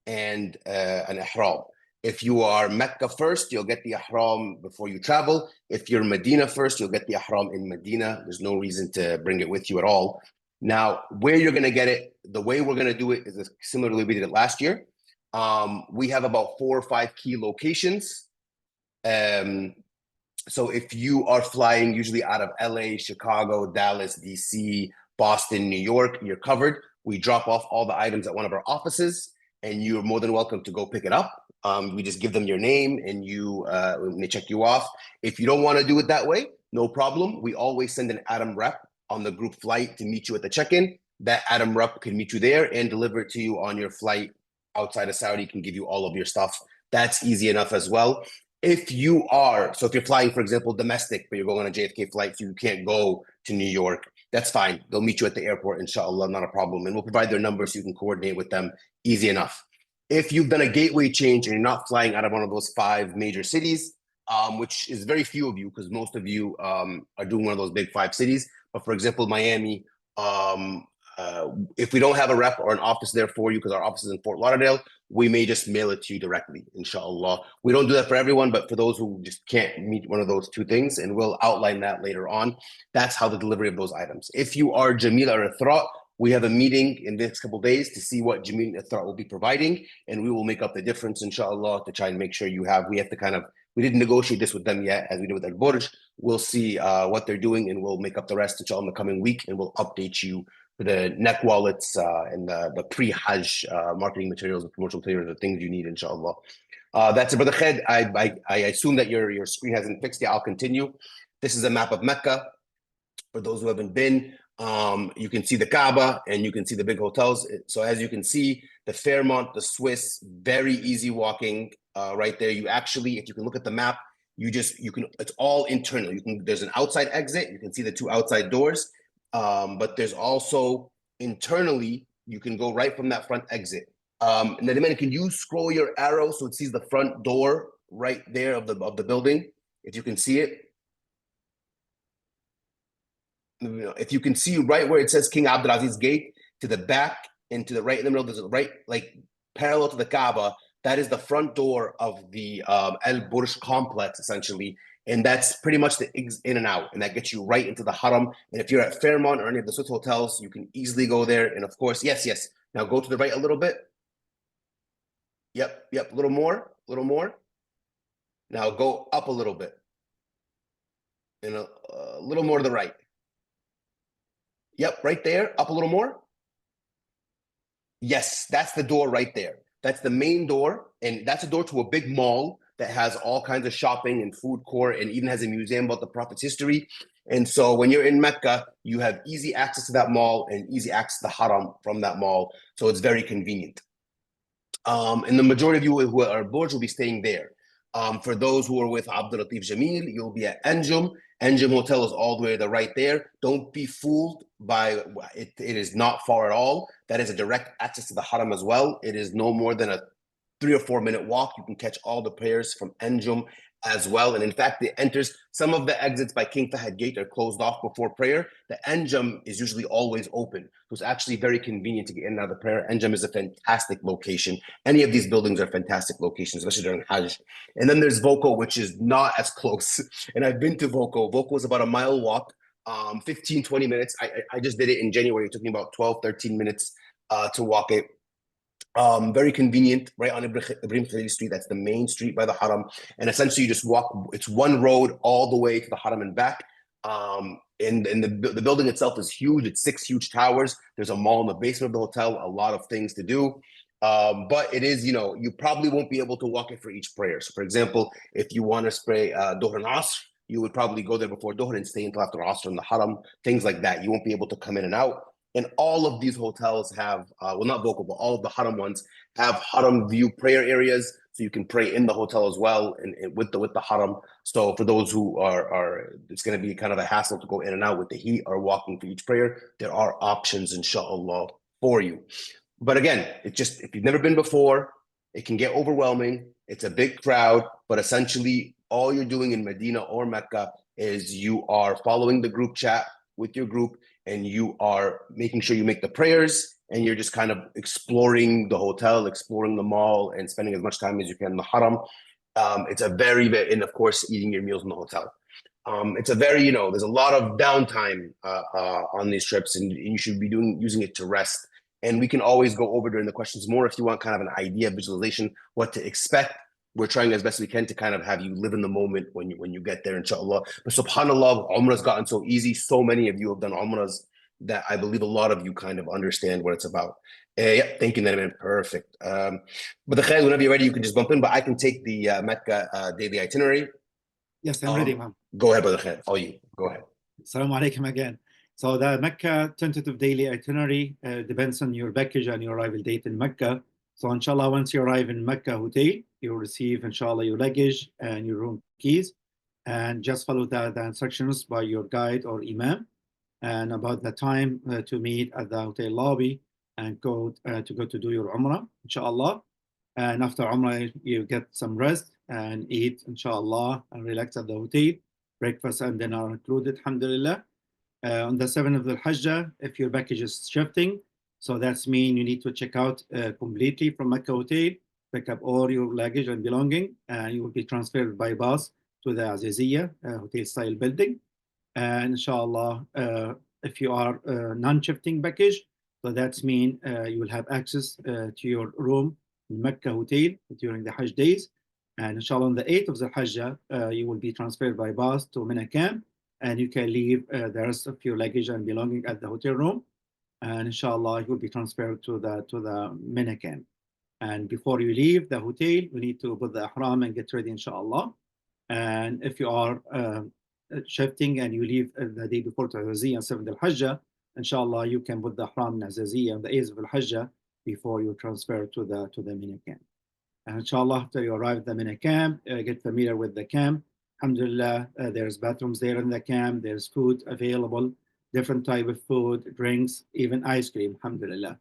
and an ihram. If you are Mecca first, you'll get the ihram before you travel. If you're Medina first, you'll get the ihram in Medina. There's no reason to bring it with you at all. Now, where you're going to get it, the way we're going to do it is similar to the way we did it last year. We have about 4 or 5 key locations. So if you are flying usually out of LA, Chicago, Dallas, DC, Boston, New York, you're covered. We drop off all the items at one of our offices, and you're more than welcome to go pick it up. We just give them your name, and they check you off. If you don't want to do it that way, no problem. We always send an Adam rep on the group flight to meet you at the check-in. That Adam rep can meet you there and deliver it to you on your flight outside of Saudi, can give you all of your stuff. That's easy enough as well. If you're flying, for example, domestic, but you're going on a JFK flight, so you can't go to New York, that's fine. They'll meet you at the airport, inshallah, not a problem. And we'll provide their number so you can coordinate with them. Easy enough. If you've done a gateway change and you're not flying out of one of those 5 major cities, which is very few of you, because most of you are doing one of those big 5 cities. But for example, Miami, if we don't have a rep or an office there for you, because our office is in Fort Lauderdale, we may just mail it to you directly, inshallah. We don't do that for everyone, but for those who just can't meet one of those 2 things, and we'll outline that later on, that's how the delivery of those items. If you are Jamila or Ithra, we have a meeting in the next couple of days to see what Jamil and Ithra will be providing, and we will make up the difference, inshallah, to try and make sure you have. We didn't negotiate this with them yet, as we did with Al Burj. We'll see what they're doing, and we'll make up the rest, inshallah, in the coming week, and we'll update you for the neck wallets and the pre-Hajj marketing materials, the promotional materials, the things you need, inshallah. That's it, Brother Khed. I assume that your screen hasn't fixed yet. I'll continue. This is a map of Mecca. For those who haven't been, you can see the Kaaba and you can see the big hotels. So as you can see, the Fairmont, the Swiss, very easy walking right there. You actually, if you can look at the map, it's all internal. There's an outside exit. You can see the 2 outside doors. But there's also internally, you can go right from that front exit. Nadiman, can you scroll your arrow so it sees the front door right there of the building? If you can see it. If you can see right where it says King Abdulaziz Gate, to the back and to the right in the middle, there's a right, like parallel to the Kaaba. That is the front door of the Al Burj complex, essentially. And that's pretty much the in and out. And that gets you right into the Haram. And if you're at Fairmont or any of the Swiss hotels, you can easily go there. And of course, yes. Now go to the right a little bit. Yep, a little more. Now go up a little bit. And a little more to the right. Yep, right there, up a little more. Yes, that's the door right there. That's the main door, and that's a door to a big mall that has all kinds of shopping and food court, and even has a museum about the Prophet's history. And so when you're in Mecca, you have easy access to that mall and easy access to the Haram from that mall. So it's very convenient. And the majority of you who are Burj will be staying there. For those who are with Abdul Latif Jamil, you'll be at Anjum. Anjum Hotel is all the way to the right there. Don't be fooled by it. It is not far at all. That is a direct access to the Haram as well. It is no more than a 3 or 4 minute walk. You can catch all the prayers from Anjum as well. And in fact, some of the exits by King Fahad Gate are closed off before prayer. The Anjum is usually always open. So it's actually very convenient to get in and out of the prayer. Anjum is a fantastic location. Any of these buildings are fantastic locations, especially during Hajj. And then there's Voco, which is not as close. And I've been to Voco. Voco is about a mile walk, 15, 20 minutes. I just did it in January. It took me about 12, 13 minutes to walk it. Very convenient, right on Ibrahim Khalil Street. That's the main street by the Haram. And essentially, you just walk, it's one road all the way to the Haram and back. And the building itself is huge. It's 6 huge towers. There's a mall in the basement of the hotel, a lot of things to do. But it is, you probably won't be able to walk it for each prayer. So, for example, if you want to pray Dhuhr and Asr, you would probably go there before Dhuhr and stay until after Asr in the Haram, things like that. You won't be able to come in and out. And all of these hotels have, well, not vocal, but all of the Haram ones have Haram view prayer areas, so you can pray in the hotel as well, and with the Haram. So for those who are, it's going to be kind of a hassle to go in and out with the heat or walking for each prayer. There are options, inshallah, for you. But again, it's just if you've never been before, it can get overwhelming. It's a big crowd, but essentially all you're doing in Medina or Mecca is you are following the group chat with your group, and you are making sure you make the prayers, and you're just kind of exploring the hotel, exploring the mall, and spending as much time as you can in the Haram. It's a very, and of course, eating your meals in the hotel. It's a very, there's a lot of downtime on these trips, and you should be using it to rest. And we can always go over during the questions more if you want kind of an idea, visualization, what to expect. We're trying as best we can to kind of have you live in the moment when you get there, inshallah. But subhanallah, Umrah's gotten so easy. So many of you have done Umrahs that I believe a lot of you kind of understand what it's about. Yeah, thank you, Nariman. Perfect. But the Khair, whenever you're ready, you can just bump in, but I can take the Mecca daily itinerary. Yes, I'm ready, ma'am. Go ahead, Brother Khair. All you. Go ahead. Assalamu alaikum again. So the Mecca tentative daily itinerary depends on your package and your arrival date in Mecca. So inshallah, once you arrive in Mecca hotel, you'll receive inshallah your luggage and your room keys, and just follow the instructions by your guide or imam, and about the time to meet at the hotel lobby and go to do your Umrah, inshallah. And after Umrah, you get some rest and eat, inshallah, and relax at the hotel. Breakfast and dinner are included, alhamdulillah. On the 7th of the Hajj, if your package is shifting, so that's mean you need to check out completely from Mecca hotel, pick up all your luggage and belonging, and you will be transferred by bus to the Aziziyah hotel style building. And inshallah, if you are non-shifting package, so that's mean you will have access to your room in Mecca hotel during the Hajj days. And inshallah, on the 8th of the Hajj, you will be transferred by bus to Mina camp, and you can leave the rest of your luggage and belonging at the hotel room. And inshallah, you will be transferred to the Mina camp. And before you leave the hotel, you need to put the ihram and get ready, inshallah. And if you are shifting and you leave the day before to Azaziyah and 7th al-Hajj, inshallah, you can put the ihram in Azaziyah and the 8th of al-Hajj before you transfer to the Mina camp. And inshallah, after you arrive at the Mina camp, get familiar with the camp. Alhamdulillah, there's bathrooms there in the camp, there's food available, different type of food, drinks, even ice cream, alhamdulillah.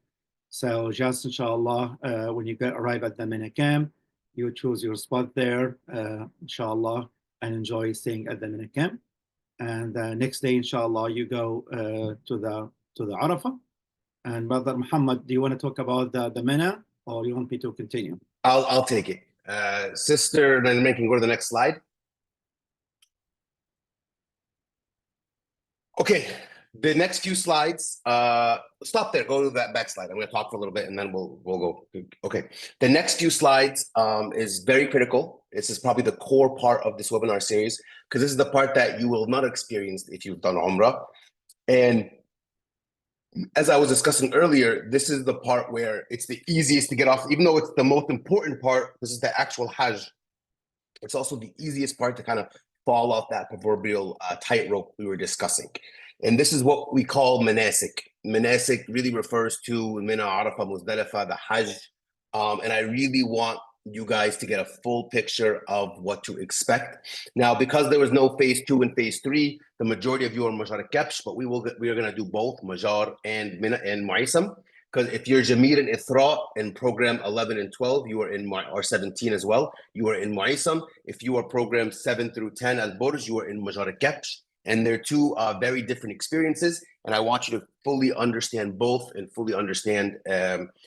So just inshallah, when you arrive at the Mina camp, you choose your spot there, inshallah, and enjoy staying at the Mina camp. And the next day, inshallah, you go to the Arafah. And Brother Muhammad, do you want to talk about the Mina, or you want me to continue? I'll take it. Sister, then making go to the next slide. Okay, the next few slides, stop there, go to that back slide. I'm going to talk for a little bit and then we'll go. Okay, the next few slides is very critical. This is probably the core part of this webinar series, because this is the part that you will not experience if you've done Umrah. And as I was discussing earlier, this is the part where it's the easiest to get off, even though it's the most important part. This is the actual Hajj. It's also the easiest part to kind of fall off that proverbial tightrope we were discussing. And this is what we call manasik. Manasik really refers to Mina, Arafah, Muzdalifah, the Hajj. And I really want you guys to get a full picture of what to expect. Now, because there was no phase 2 and phase 3, the majority of you are Majar Kepsh, but we are going to do both Majar and Mina and Mu'aysam. Because if you're Jamir and Ithra in program 11 and 12, you are in or 17 as well, you are in Mu'aysam. If you are program 7 through 10 Al Burj, you are in Majar Kepsh. And they're two very different experiences. And I want you to fully understand both and fully understand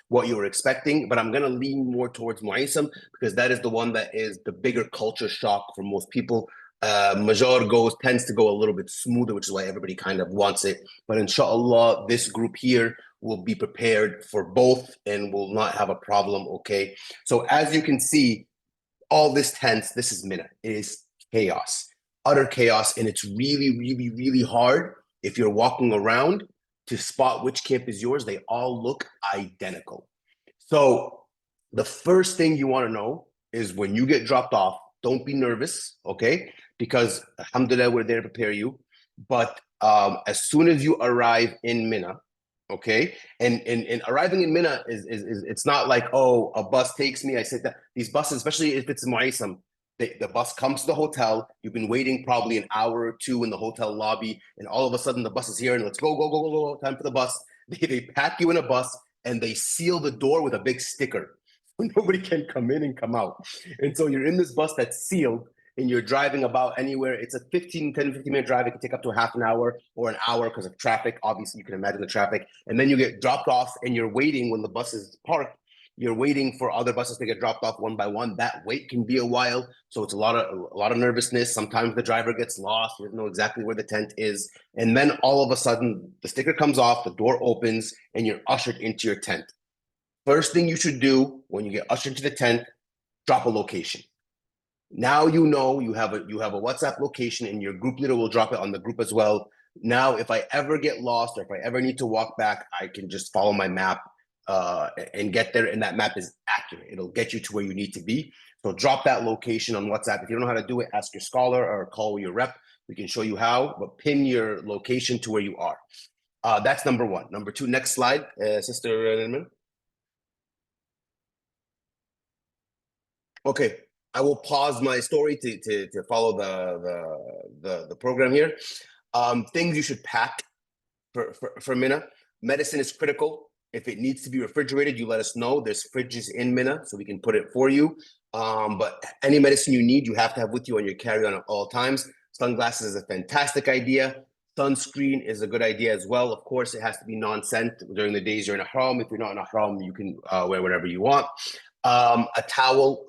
what you were expecting. But I'm going to lean more towards Mu'aysam because that is the one that is the bigger culture shock for most people. Majar tends to go a little bit smoother, which is why everybody kind of wants it. But inshallah, this group here will be prepared for both and will not have a problem, okay? So as you can see, all this tents, this is Mina. It is chaos, utter chaos, and it's really, really, really hard if you're walking around to spot which camp is yours. They all look identical. So the first thing you want to know is when you get dropped off, don't be nervous, okay? Because alhamdulillah, we're there to prepare you. But as soon as you arrive in Mina, okay, and arriving in Mina is it's not like, oh, a bus takes me, I sit down. These buses, especially if it's Muaysam, the bus comes to the hotel. You've been waiting probably an hour or two in the hotel lobby, and all of a sudden the bus is here, and let's go, go, go, go, go, time for the bus. They pack you in a bus, and they seal the door with a big sticker. Nobody can come in and come out. And so you're in this bus that's sealed, and you're driving about anywhere. It's a 10, 15-minute drive. It can take up to half an hour or an hour because of traffic. Obviously, you can imagine the traffic. And then you get dropped off, and you're waiting when the bus is parked. You're waiting for other buses to get dropped off one by one. That wait can be a while. So it's a lot of nervousness. Sometimes the driver gets lost. You don't know exactly where the tent is. And then all of a sudden, the sticker comes off, the door opens, and you're ushered into your tent. First thing you should do when you get ushered into the tent, drop a location. Now you know you have a WhatsApp location, and your group leader will drop it on the group as well. Now, if I ever get lost or if I ever need to walk back, I can just follow my map and get there, and that map is accurate. It'll get you to where you need to be. So drop that location on WhatsApp. If you don't know how to do it, ask your scholar or call your rep. We can show you how, but pin your location to where you are. That's number one. Number two, next slide, Sister Nermin. Okay, I will pause my story to follow the program here. Things you should pack for Mina. Medicine is critical. If it needs to be refrigerated, you let us know. There's fridges in Mina, so we can put it for you. But any medicine you need, you have to have with you on your carry-on at all times. Sunglasses is a fantastic idea. Sunscreen is a good idea as well. Of course, it has to be non-scent during the days you're in Ihram. If you're not in Ihram, you can wear whatever you want. A towel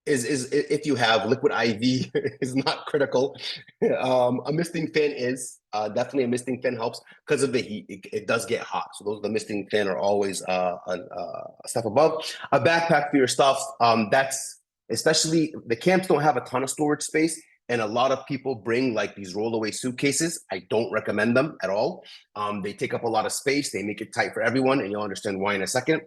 is if you have liquid IV is not critical. A misting fan is definitely a misting fan helps because of the heat. It does get hot, so those the misting fan are always a step above. A backpack for your stuff. That's especially the camps don't have a ton of storage space, and a lot of people bring like these rollaway suitcases. I don't recommend them at all. They take up a lot of space. They make it tight for everyone, and you'll understand why in a second.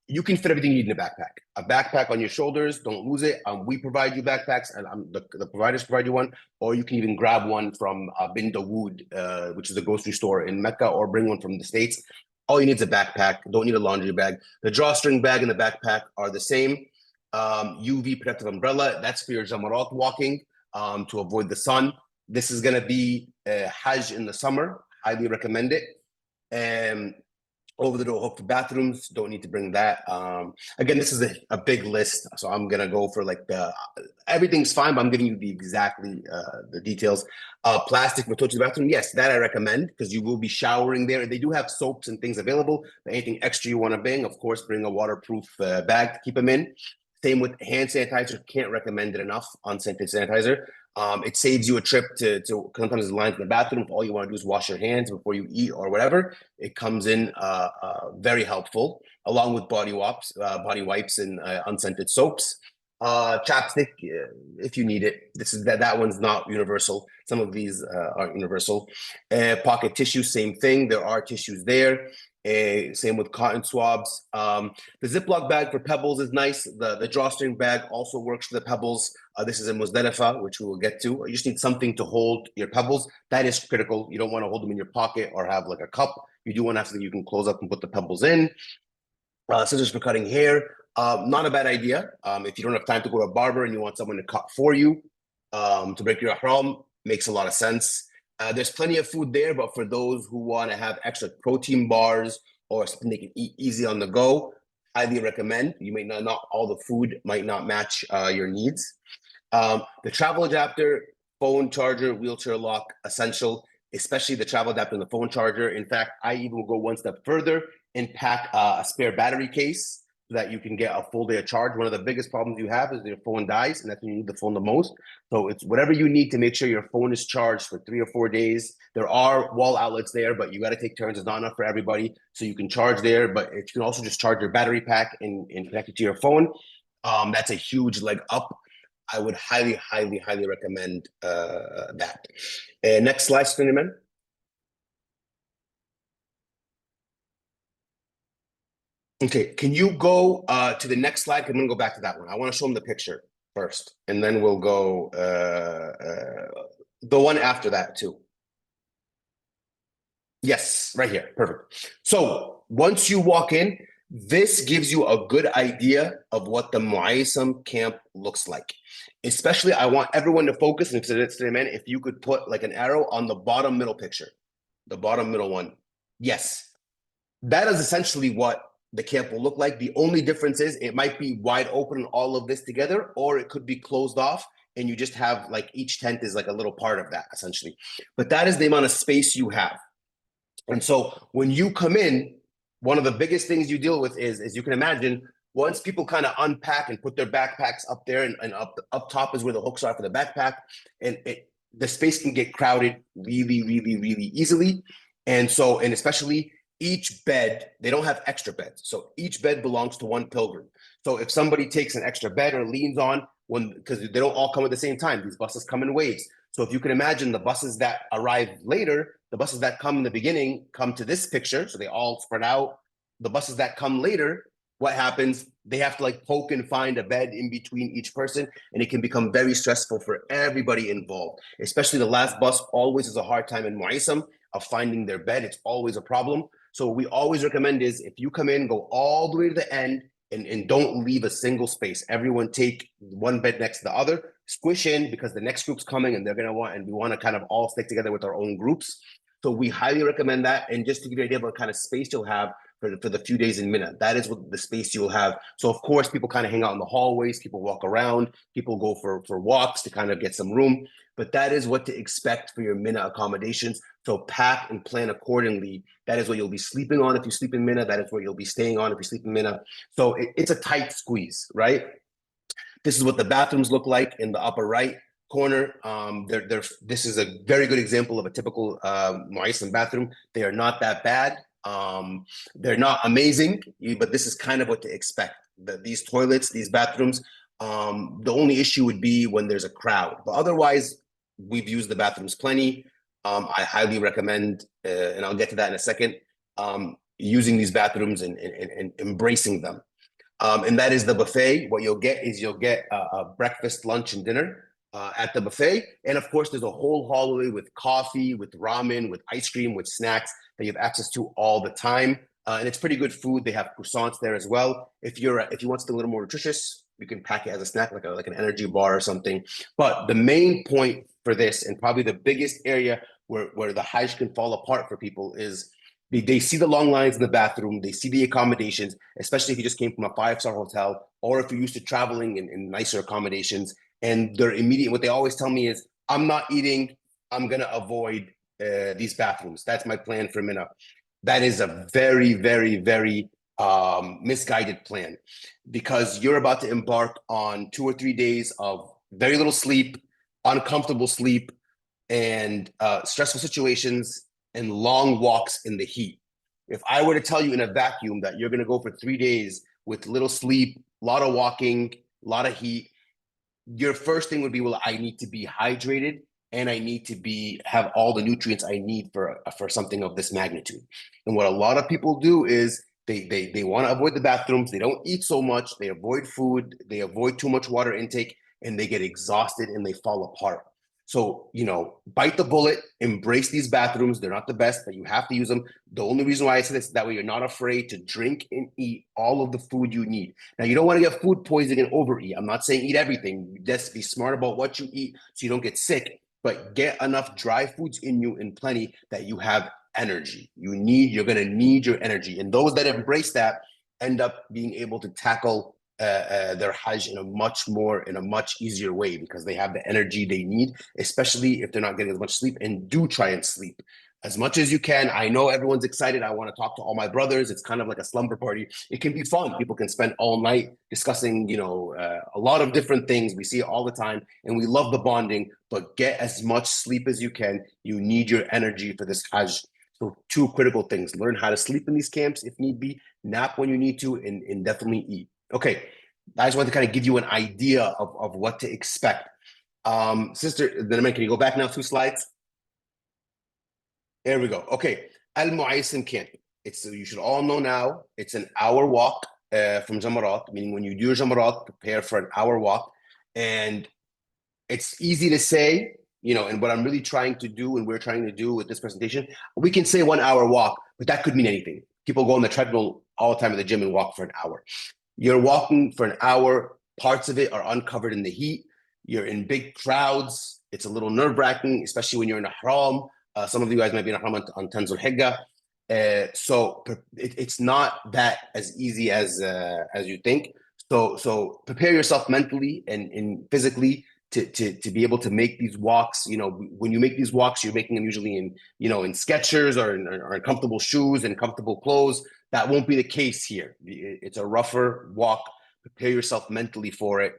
You can fit everything you need in a backpack. A backpack on your shoulders, don't lose it. We provide you backpacks, and the providers provide you one, or you can even grab one from Bin Dawood, which is a grocery store in Mecca, or bring one from the States. All you need is a backpack. Don't need a laundry bag. The drawstring bag and the backpack are the same. UV protective umbrella, that's for your Jamarat walking to avoid the sun. This is going to be Hajj in the summer. Highly recommend it. And over the door hook for bathrooms, don't need to bring that. Again, this is a big list, so I'm gonna go for like everything's fine, but I'm giving you the details. Plastic for touching the bathroom, yes, that I recommend because you will be showering there. They do have soaps and things available, but anything extra you want to bring, of course, bring a waterproof bag to keep them in. Same with hand sanitizer, can't recommend it enough, unscented sanitizer. It saves you a trip to sometimes the lines in the bathroom. If all you want to do is wash your hands before you eat or whatever, it comes in very helpful, along with body wipes and unscented soaps. Chapstick, if you need it. That one's not universal. Some of these aren't universal. Pocket tissue, same thing. There are tissues there. Same with cotton swabs. The Ziploc bag for pebbles is nice. The drawstring bag also works for the pebbles. This is in Muzdalifah, which we will get to. You just need something to hold your pebbles. That is critical. You don't want to hold them in your pocket or have like a cup. You do want to have something you can close up and put the pebbles in. Scissors for cutting hair. Not a bad idea. If you don't have time to go to a barber and you want someone to cut for you to break your ihram, makes a lot of sense. There's plenty of food there, but for those who want to have extra protein bars or something they can eat easy on the go, highly recommend. You may not all the food might not match your needs. The travel adapter, phone charger, wheelchair lock, essential, especially the travel adapter and the phone charger. In fact, I even will go one step further and pack a spare battery case so that you can get a full day of charge. One of the biggest problems you have is your phone dies, and that's when you need the phone the most. So it's whatever you need to make sure your phone is charged for 3 or 4 days. There are wall outlets there, but you got to take turns. It's not enough for everybody. So you can charge there, but if you can also just charge your battery pack and connect it to your phone, that's a huge leg up. I would highly, highly, highly recommend that. Next slide, Spencerman. Okay, can you go to the next slide? I'm gonna go back to that one. I want to show them the picture first, and then we'll go the one after that too. Yes, right here, perfect. So once you walk in, this gives you a good idea of what the Muaysam camp looks like. Especially, I want everyone to focus, and if you could put like an arrow on the bottom middle picture, the bottom middle one. Yes, that is essentially what the camp will look like. The only difference is it might be wide open all of this together, or it could be closed off and you just have like each tent is like a little part of that essentially. But that is the amount of space you have. And so when you come in, one of the biggest things you deal with is, as you can imagine, once people kind of unpack and put their backpacks up there, and up top is where the hooks are for the backpack, and the space can get crowded really, really, really easily. And so, and especially each bed, they don't have extra beds. So each bed belongs to one pilgrim. So if somebody takes an extra bed or leans on because they don't all come at the same time, these buses come in waves. So if you can imagine the buses that arrive later, the buses that come in the beginning come to this picture. So they all spread out. The buses that come later, what happens? They have to like poke and find a bed in between each person, and it can become very stressful for everybody involved. Especially the last bus always is a hard time in Muaysam of finding their bed. It's always a problem. So what we always recommend is if you come in, go all the way to the end and don't leave a single space. Everyone take one bed next to the other, squish in because the next group's coming and they're going to want, and we want to kind of all stick together with our own groups. So we highly recommend that. And just to give you an idea of what kind of space you'll have for the few days in Mina, that is what the space you'll have. So of course, people kind of hang out in the hallways, people walk around, people go for walks to kind of get some room. But that is what to expect for your Mina accommodations. So pack and plan accordingly. That is what you'll be sleeping on if you sleep in Mina. That is what you'll be staying on if you sleep in Mina. So it's a tight squeeze, right? This is what the bathrooms look like in the upper right corner. This is a very good example of a typical Muaysam bathroom. They are not that bad. They're not amazing, but this is kind of what to expect. These toilets, these bathrooms, the only issue would be when there's a crowd. But otherwise, we've used the bathrooms plenty. I highly recommend, and I'll get to that in a second, using these bathrooms and embracing them. And that is the buffet. What you'll get is a breakfast, lunch, and dinner at the buffet. And of course, there's a whole hallway with coffee, with ramen, with ice cream, with snacks that you have access to all the time. And it's pretty good food. They have croissants there as well. If you want something a little more nutritious, you can pack it as a snack, like an energy bar or something. But the main point for this, and probably the biggest area where the Hajj can fall apart for people, is they see the long lines in the bathroom, they see the accommodations, especially if you just came from a 5-star hotel, or if you're used to traveling in nicer accommodations. And what they always tell me is, I'm not eating, I'm gonna avoid these bathrooms. That's my plan for Mina. That is a very, very, very misguided plan, because you're about to embark on 2 or 3 days of very little sleep, uncomfortable sleep, and stressful situations and long walks in the heat. If I were to tell you in a vacuum that you're going to go for 3 days with little sleep, a lot of walking, a lot of heat, your first thing would be, well, I need to be hydrated and I need to have all the nutrients I need for something of this magnitude. And what a lot of people do is they want to avoid the bathrooms. They don't eat so much. They avoid food. They avoid too much water intake, and they get exhausted and they fall apart. So, bite the bullet, embrace these bathrooms. They're not the best, but you have to use them. The only reason why I say this is that way you're not afraid to drink and eat all of the food you need. Now, you don't want to get food poisoning and overeat. I'm not saying eat everything. Just be smart about what you eat so you don't get sick, but get enough dry foods in you in plenty that you have energy. You're going to need your energy. And those that embrace that end up being able to tackle their Hajj in a much easier way, because they have the energy they need, especially if they're not getting as much sleep, and do try and sleep. as much as you can. I know everyone's excited. I want to talk to all my brothers. It's kind of like a slumber party. It can be fun. People can spend all night discussing, a lot of different things. We see it all the time, and we love the bonding. But get as much sleep as you can. You need your energy for this Hajj. So two critical things: learn how to sleep in these camps if need be, nap when you need to, and definitely eat. Okay, I just want to kind of give you an idea of what to expect. Sister, can you go back now 2 slides? There we go. Okay, Al Mu'aysim camp. You should all know now, it's an hour walk from Jamarat, meaning when you do your Jamarat, prepare for an hour walk. And it's easy to say, and what I'm really trying to do and we're trying to do with this presentation, we can say 1 hour walk, but that could mean anything. People go on the treadmill all the time at the gym and walk for an hour. You're walking for an hour. Parts of it are uncovered in the heat. You're in big crowds. It's a little nerve-wracking, especially when you're in a haram. Some of you guys might be in a haram on Tanzul Hijjah. So it's not that as easy as you think. So prepare yourself mentally and physically to be able to make these walks. When you make these walks, you're making them usually in Skechers or in comfortable shoes and comfortable clothes. That won't be the case here. It's a rougher walk. Prepare yourself mentally for it.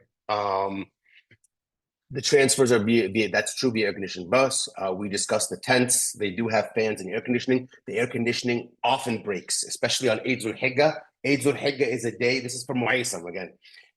The transfers are that's true via air conditioned bus. We discussed the tents. They do have fans and air conditioning. The air conditioning often breaks, especially on Eid Zul-Hijjah. Eid Zul-Hijjah is a day, this is from Mu'aysam again.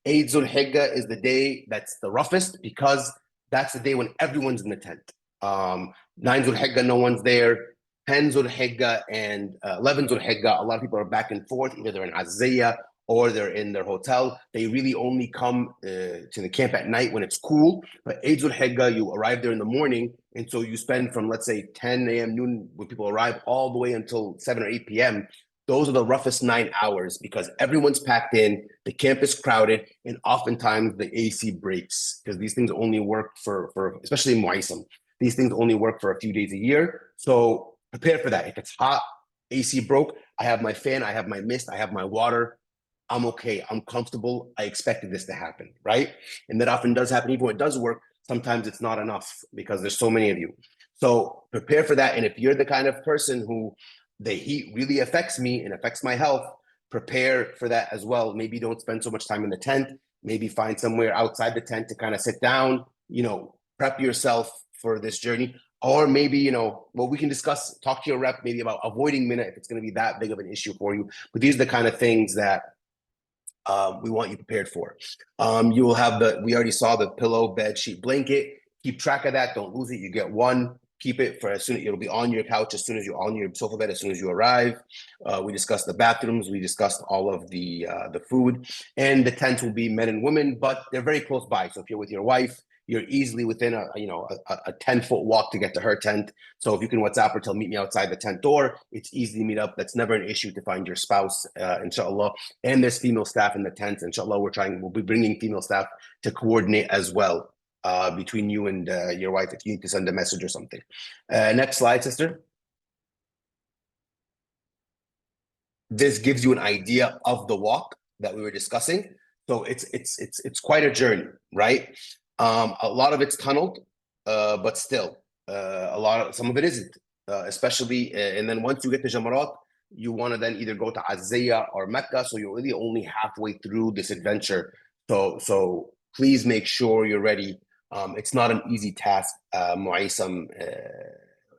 Eid Zul-Hijjah is the day that's the roughest because that's the day when everyone's in the tent. 9 Zul-Hijjah, no one's there. 10 Zul-Hijjah and 11 Zul-Hijjah, a lot of people are back and forth. Either they're in Azziya or they're in their hotel. They really only come to the camp at night when it's cool. But Eid Zul-Hijjah, you arrive there in the morning, and so you spend from, let's say, 10 a.m. noon when people arrive all the way until 7 or 8 p.m. Those are the roughest 9 hours because everyone's packed in, the camp is crowded, and oftentimes the AC breaks because these things only work for especially in Mu'aysam, these things only work for a few days a year. So prepare for that. If it's hot, AC broke, I have my fan, I have my mist, I have my water. I'm okay. I'm comfortable. I expected this to happen, right? And that often does happen. Even when it does work, sometimes it's not enough because there's so many of you. So prepare for that. And if you're the kind of person who the heat really affects me and affects my health, prepare for that as well. Maybe don't spend so much time in the tent. Maybe find somewhere outside the tent to kind of sit down, prep yourself for this journey. Or maybe, we can discuss, talk to your rep maybe about avoiding Mina if it's going to be that big of an issue for you. But these are the kind of things that we want you prepared for. You will have we already saw the pillow, bed, sheet, blanket. Keep track of that. Don't lose it. You get one. Keep it for it'll be on your couch as soon as you're on your sofa bed, as soon as you arrive. We discussed the bathrooms. We discussed all of the food, and the tents will be men and women, but they're very close by. So if you're with your wife, you're easily within a 10-foot walk to get to her tent. So if you can WhatsApp her, meet me outside the tent door, it's easy to meet up. That's never an issue to find your spouse, inshallah. And there's female staff in the tent. Inshallah, we'll be bringing female staff to coordinate as well between you and your wife if you need to send a message or something. Next slide, sister. This gives you an idea of the walk that we were discussing. So it's quite a journey, right? A lot of it's tunneled, but still, some of it isn't, especially. And then once you get to Jamarat, you want to then either go to Azziya or Mecca. So you're really only halfway through this adventure. So please make sure you're ready. It's not an easy task, Mu'aysam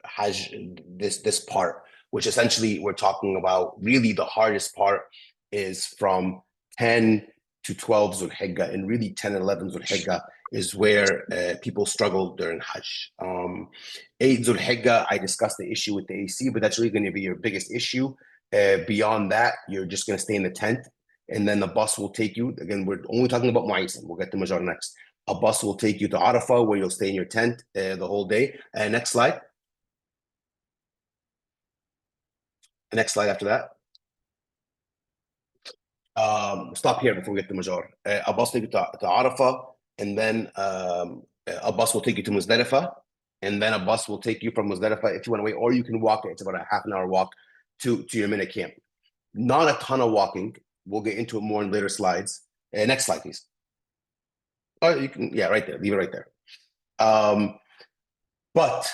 Hajj, this part, which essentially we're talking about. Really, the hardest part is from 10 to 12 Zul-Hijjah, and really 10 and 11 Zul-Hijjah is where people struggle during Hajj. 8 Zul-Hijjah, I discussed the issue with the AC, but that's really going to be your biggest issue. Beyond that, you're just going to stay in the tent, and then the bus will take you. Again, we're only talking about Mu'aysam. We'll get to Majar next. A bus will take you to Arafah, where you'll stay in your tent the whole day. Next slide. Next slide after that. Stop here before we get to Majar. A bus will take you to Arafah, and then a bus will take you to Muzdalifah, and then a bus will take you from Muzdalifah if you want to wait, or you can walk it. It's about a half an hour walk to your Mina camp. Not a ton of walking. We'll get into it more in later slides. Next slide, please. Oh, you can, yeah, right there. Leave it right there. But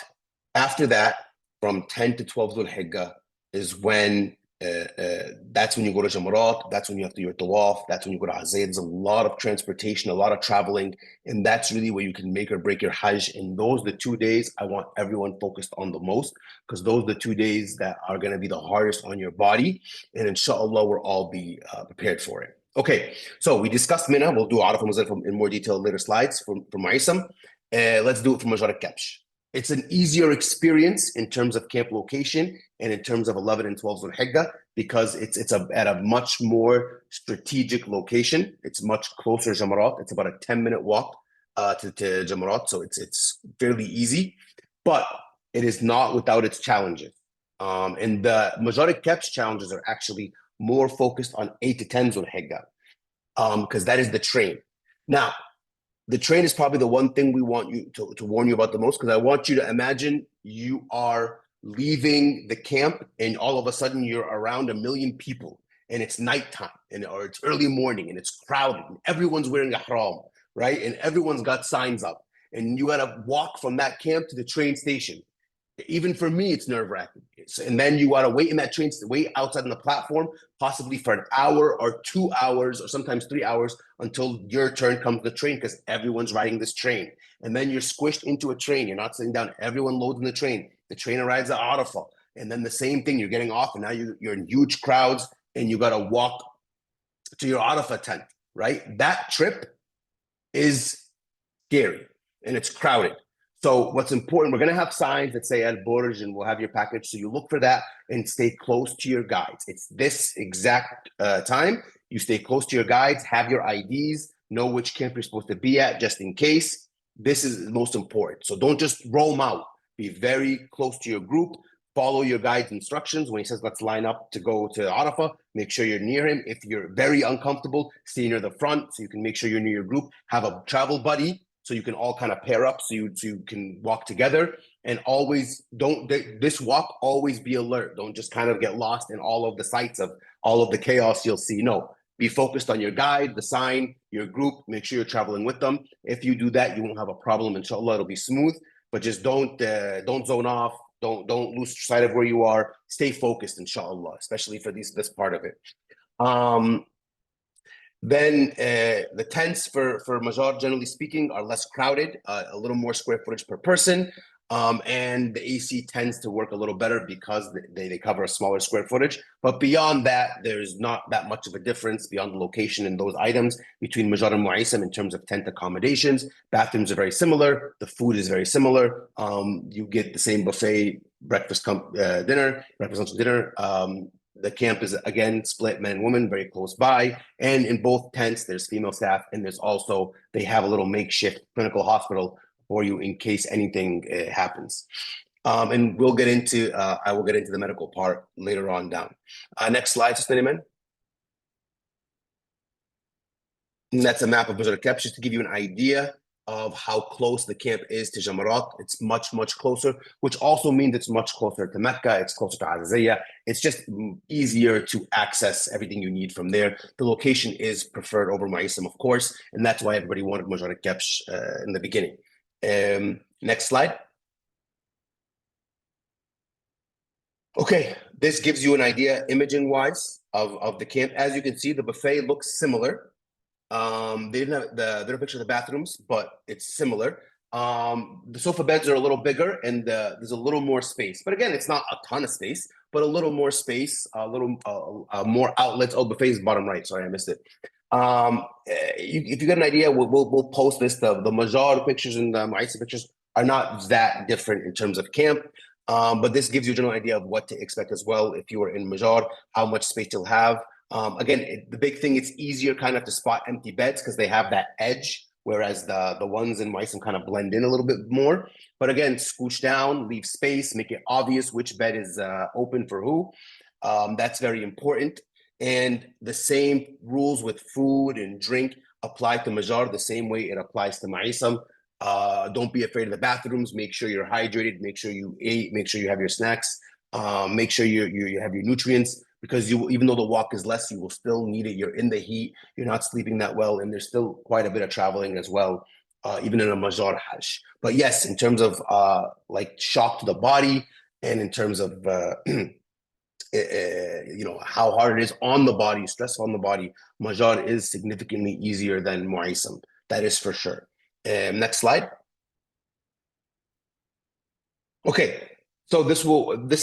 after that, from 10 to 12 Dhul Hijjah is when that's when you go to Jamarat, that's when you have to do your tawaf, that's when you go to Azay. There's a lot of transportation, a lot of traveling, and that's really where you can make or break your Hajj. And those are the 2 days I want everyone focused on the most, because those are the 2 days that are going to be the hardest on your body, and inshallah we'll all be prepared for it. Okay, so we discussed Mina. We'll do Arafah Muzdalifah in more detail later slides for Ma'isam. Let's do it for Majar al-Kabsh. It's an easier experience in terms of camp location and in terms of 11 and 12 Dhul Hijjah, because it's at a much more strategic location. It's much closer to Jamarat. It's about a 10-minute walk to Jamarat, so it's fairly easy, but it is not without its challenges. And the Majar al-Kabsh challenges are actually more focused on 8 to 10 Dhul Hijjah, because that is the train. Now, the train is probably the one thing we want you to warn you about the most, because I want you to imagine you are leaving the camp and all of a sudden you're around 1 million people and it's nighttime or it's early morning and it's crowded and everyone's wearing a ihram, right? And everyone's got signs up and you got to walk from that camp to the train station. Even for me, it's nerve-wracking. And then you got to wait in that train, wait outside on the platform, possibly for an hour or 2 hours or sometimes 3 hours until your turn comes to the train, because everyone's riding this train. And then you're squished into a train. You're not sitting down. Everyone loads in the train. The train arrives at Arafah. And then the same thing, you're getting off and now you're in huge crowds and you got to walk to your Arafah tent, right? That trip is scary and it's crowded. So what's important, we're going to have signs that say Al Burj and we'll have your package. So you look for that and stay close to your guides. It's this exact time. You stay close to your guides, have your IDs, know which camp you're supposed to be at just in case. This is the most important. So don't just roam out. Be very close to your group. Follow your guide's instructions. When he says, let's line up to go to Arafah, make sure you're near him. If you're very uncomfortable, stay near the front so you can make sure you're near your group. Have a travel buddy so you can all kind of pair up so you can walk together. And always this walk, always be alert. Don't just kind of get lost in all of the sights of all of the chaos you'll see. No, be focused on your guide, the sign, your group. Make sure you're traveling with them. If you do that, you won't have a problem. Inshallah, it'll be smooth. But just don't zone off. Don't lose sight of where you are. Stay focused, inshallah, especially for this part of it. Then the tents for Majar, generally speaking, are less crowded, a little more square footage per person. And the AC tends to work a little better because they cover a smaller square footage. But beyond that, there's not that much of a difference beyond the location and those items between Majar and Mu'aysam in terms of tent accommodations. Bathrooms are very similar. The food is very similar. You get the same buffet, breakfast, dinner, breakfast, lunch, dinner. The camp is, again, split men and women, very close by. And in both tents, there's female staff, and there's also, they have a little makeshift clinical hospital for you in case anything happens. And we'll get into, I will get into the medical part later on down. Next slide, Sister Iman. And that's a map of Majar al-Kabsh, just to give you an idea of how close the camp is to Jamarat. It's much, much closer, which also means it's much closer to Mecca. It's closer to Azaziyah. It's just easier to access everything you need from there. The location is preferred over Mu'aysam, of course, and that's why everybody wanted Majar al-Kabsh in the beginning. Next slide. Okay, this gives you an idea imaging-wise of the camp. As you can see, the buffet looks similar. They didn't have the picture of the bathrooms, but it's similar. The sofa beds are a little bigger and there's a little more space. But again, it's not a ton of space, but a little more space, a little more outlets. Oh, buffet is bottom right. Sorry, I missed it. If you get an idea, we'll post this. The Majar pictures and the Mu'aysam pictures are not that different in terms of camp. But this gives you a general idea of what to expect as well if you are in Majar, how much space you'll have. Again, the big thing, it's easier kind of to spot empty beds because they have that edge, whereas the ones in Mu'aysam kind of blend in a little bit more. But again, scooch down, leave space, make it obvious which bed is open for who. That's very important. And the same rules with food and drink apply to Majar the same way it applies to Mu'aysam. Don't be afraid of the bathrooms. Make sure you're hydrated. Make sure you ate. Make sure you have your snacks. Make sure you have your nutrients, because even though the walk is less, you will still need it. You're in the heat. You're not sleeping that well, and there's still quite a bit of traveling as well, even in a Majar Hajj. But yes, in terms of like shock to the body and in terms of how hard it is on the body, stress on the body, Majar is significantly easier than Muaysam. That is for sure. Next slide. Okay, so this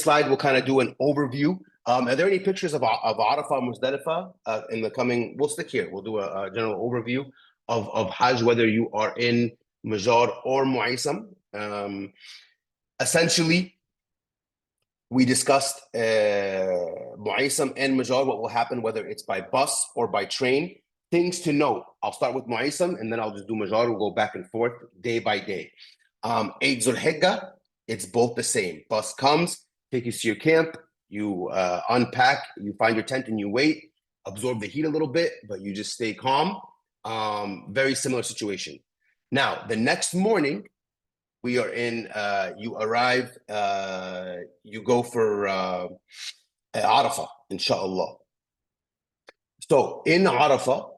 slide will kind of do an overview. Are there any pictures of Arafah, Muzdalifah in the coming? We'll stick here. We'll do a general overview of Hajj, whether you are in Majar or Muaysam. Essentially, we discussed Muaysam and Majar, what will happen, whether it's by bus or by train. Things to note. I'll start with Muaysam, and then I'll just do Majar. We'll go back and forth day by day. Eid Zulhijjah, it's both the same. Bus comes, take you to your camp, you unpack, you find your tent and you wait, absorb the heat a little bit, but you just stay calm. Very similar situation. Now, the next morning, we are in, you arrive, you go for Arafah, inshallah. So in Arafah,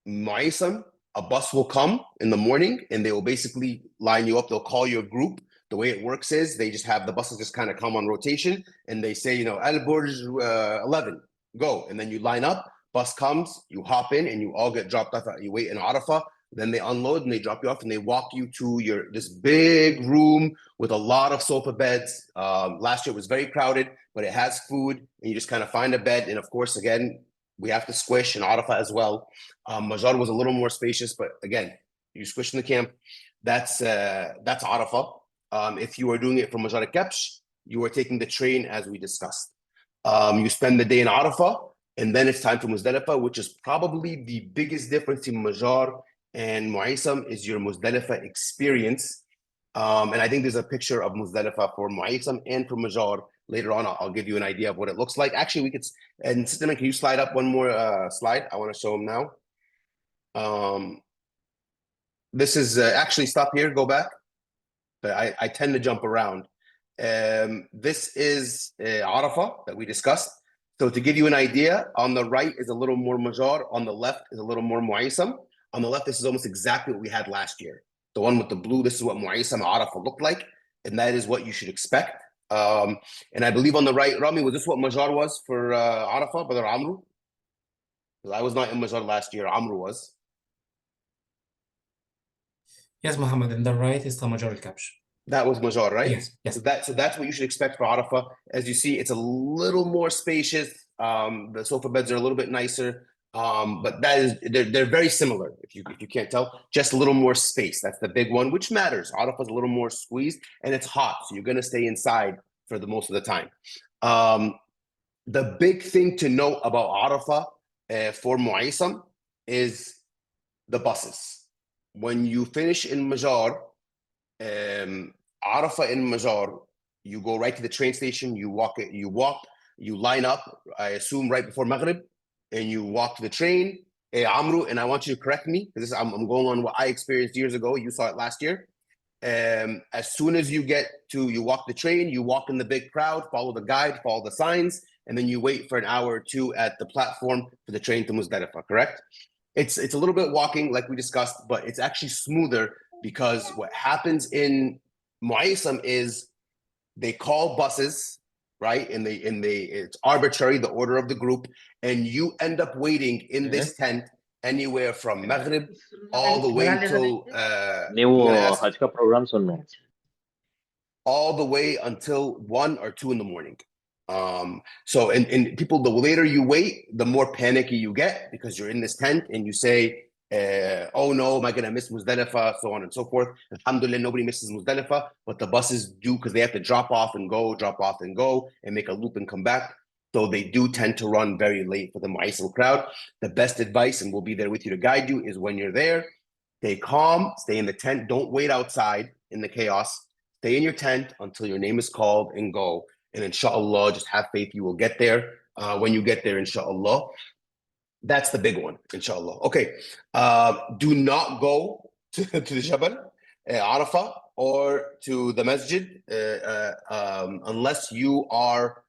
Muaysam, a bus will come in the morning and they will basically line you up. They'll call you a group. The way it works is they just have the buses just kind of come on rotation and they say, Al Burj 11, go. And then you line up, bus comes, you hop in and you all get dropped off. You wait in Arafah. Then they unload and they drop you off and they walk you to this big room with a lot of sofa beds. Last year it was very crowded, but it has food and you just kind of find a bed. And of course, again, we have to squish in Arafah as well. Majar was a little more spacious, but again, you squish in the camp. That's Arafah. If you are doing it from Majar al-Kabsh, you are taking the train as we discussed. You spend the day in Arafah, and then it's time for Muzdalifah, which is probably the biggest difference in Majar and Muaysam is your Muzdalifah experience. And I think there's a picture of Muzdalifah for Muaysam and for Majar. Later on, I'll give you an idea of what it looks like. Actually, we could, and Sisteman, can you slide up one more slide? I want to show them now. This is, actually stop here, go back. But I tend to jump around. This is Arafah that we discussed. So to give you an idea, on the right is a little more Majar, on the left is a little more Muaysam. On the left, this is almost exactly what we had last year. The one with the blue, this is what Muaysam Arafah looked like, and that is what you should expect. And I believe on the right, Rami, was this what Majar was for Arafah, Brother Amru? Because I was not in Majar last year, Amru was. Yes, Muhammad, and the right is the Majar al-Kabsh. That was Majar, right? Yes, yes. So that's what you should expect for Arafah. As you see, it's a little more spacious. The sofa beds are a little bit nicer. But they're very similar, if you can't tell, just a little more space. That's the big one, which matters. Arafah is a little more squeezed and it's hot, so you're going to stay inside for the most of the time. The big thing to know about Arafah for Muaysam is the buses. When you finish in Majar, Arafah in Majar, you go right to the train station, you line up, I assume right before Maghrib, and you walk to the train. Hey, Amru, and I want you to correct me, because I'm going on what I experienced years ago. You saw it last year. As soon as you walk the train, you walk in the big crowd, follow the guide, follow the signs, and then you wait for an hour or two at the platform for the train to Muzdalifah, correct? It's a little bit walking, like we discussed, but it's actually smoother because what happens in Muaysam is they call buses, right? And it's arbitrary, the order of the group, and you end up waiting in this tent anywhere from Maghrib all the way till Hajj ka program sunna. all the way until 1 or 2 in the morning. So and people, the later you wait, the more panicky you get because you're in this tent and you say, oh no, am I gonna miss Muzdalifah, so on and so forth. Alhamdulillah, nobody misses Muzdalifah, but the buses do, because they have to drop off and go and make a loop and come back. So they do tend to run very late for the Muaysam crowd. The best advice, and we'll be there with you to guide you, is when you're there, stay calm, stay in the tent, don't wait outside in the chaos. Stay in your tent until your name is called and go. And inshallah, just have faith, you will get there. When you get there, inshallah. That's the big one, inshallah. Okay, do not go to the Jabal, Arafah, or to the masjid unless you are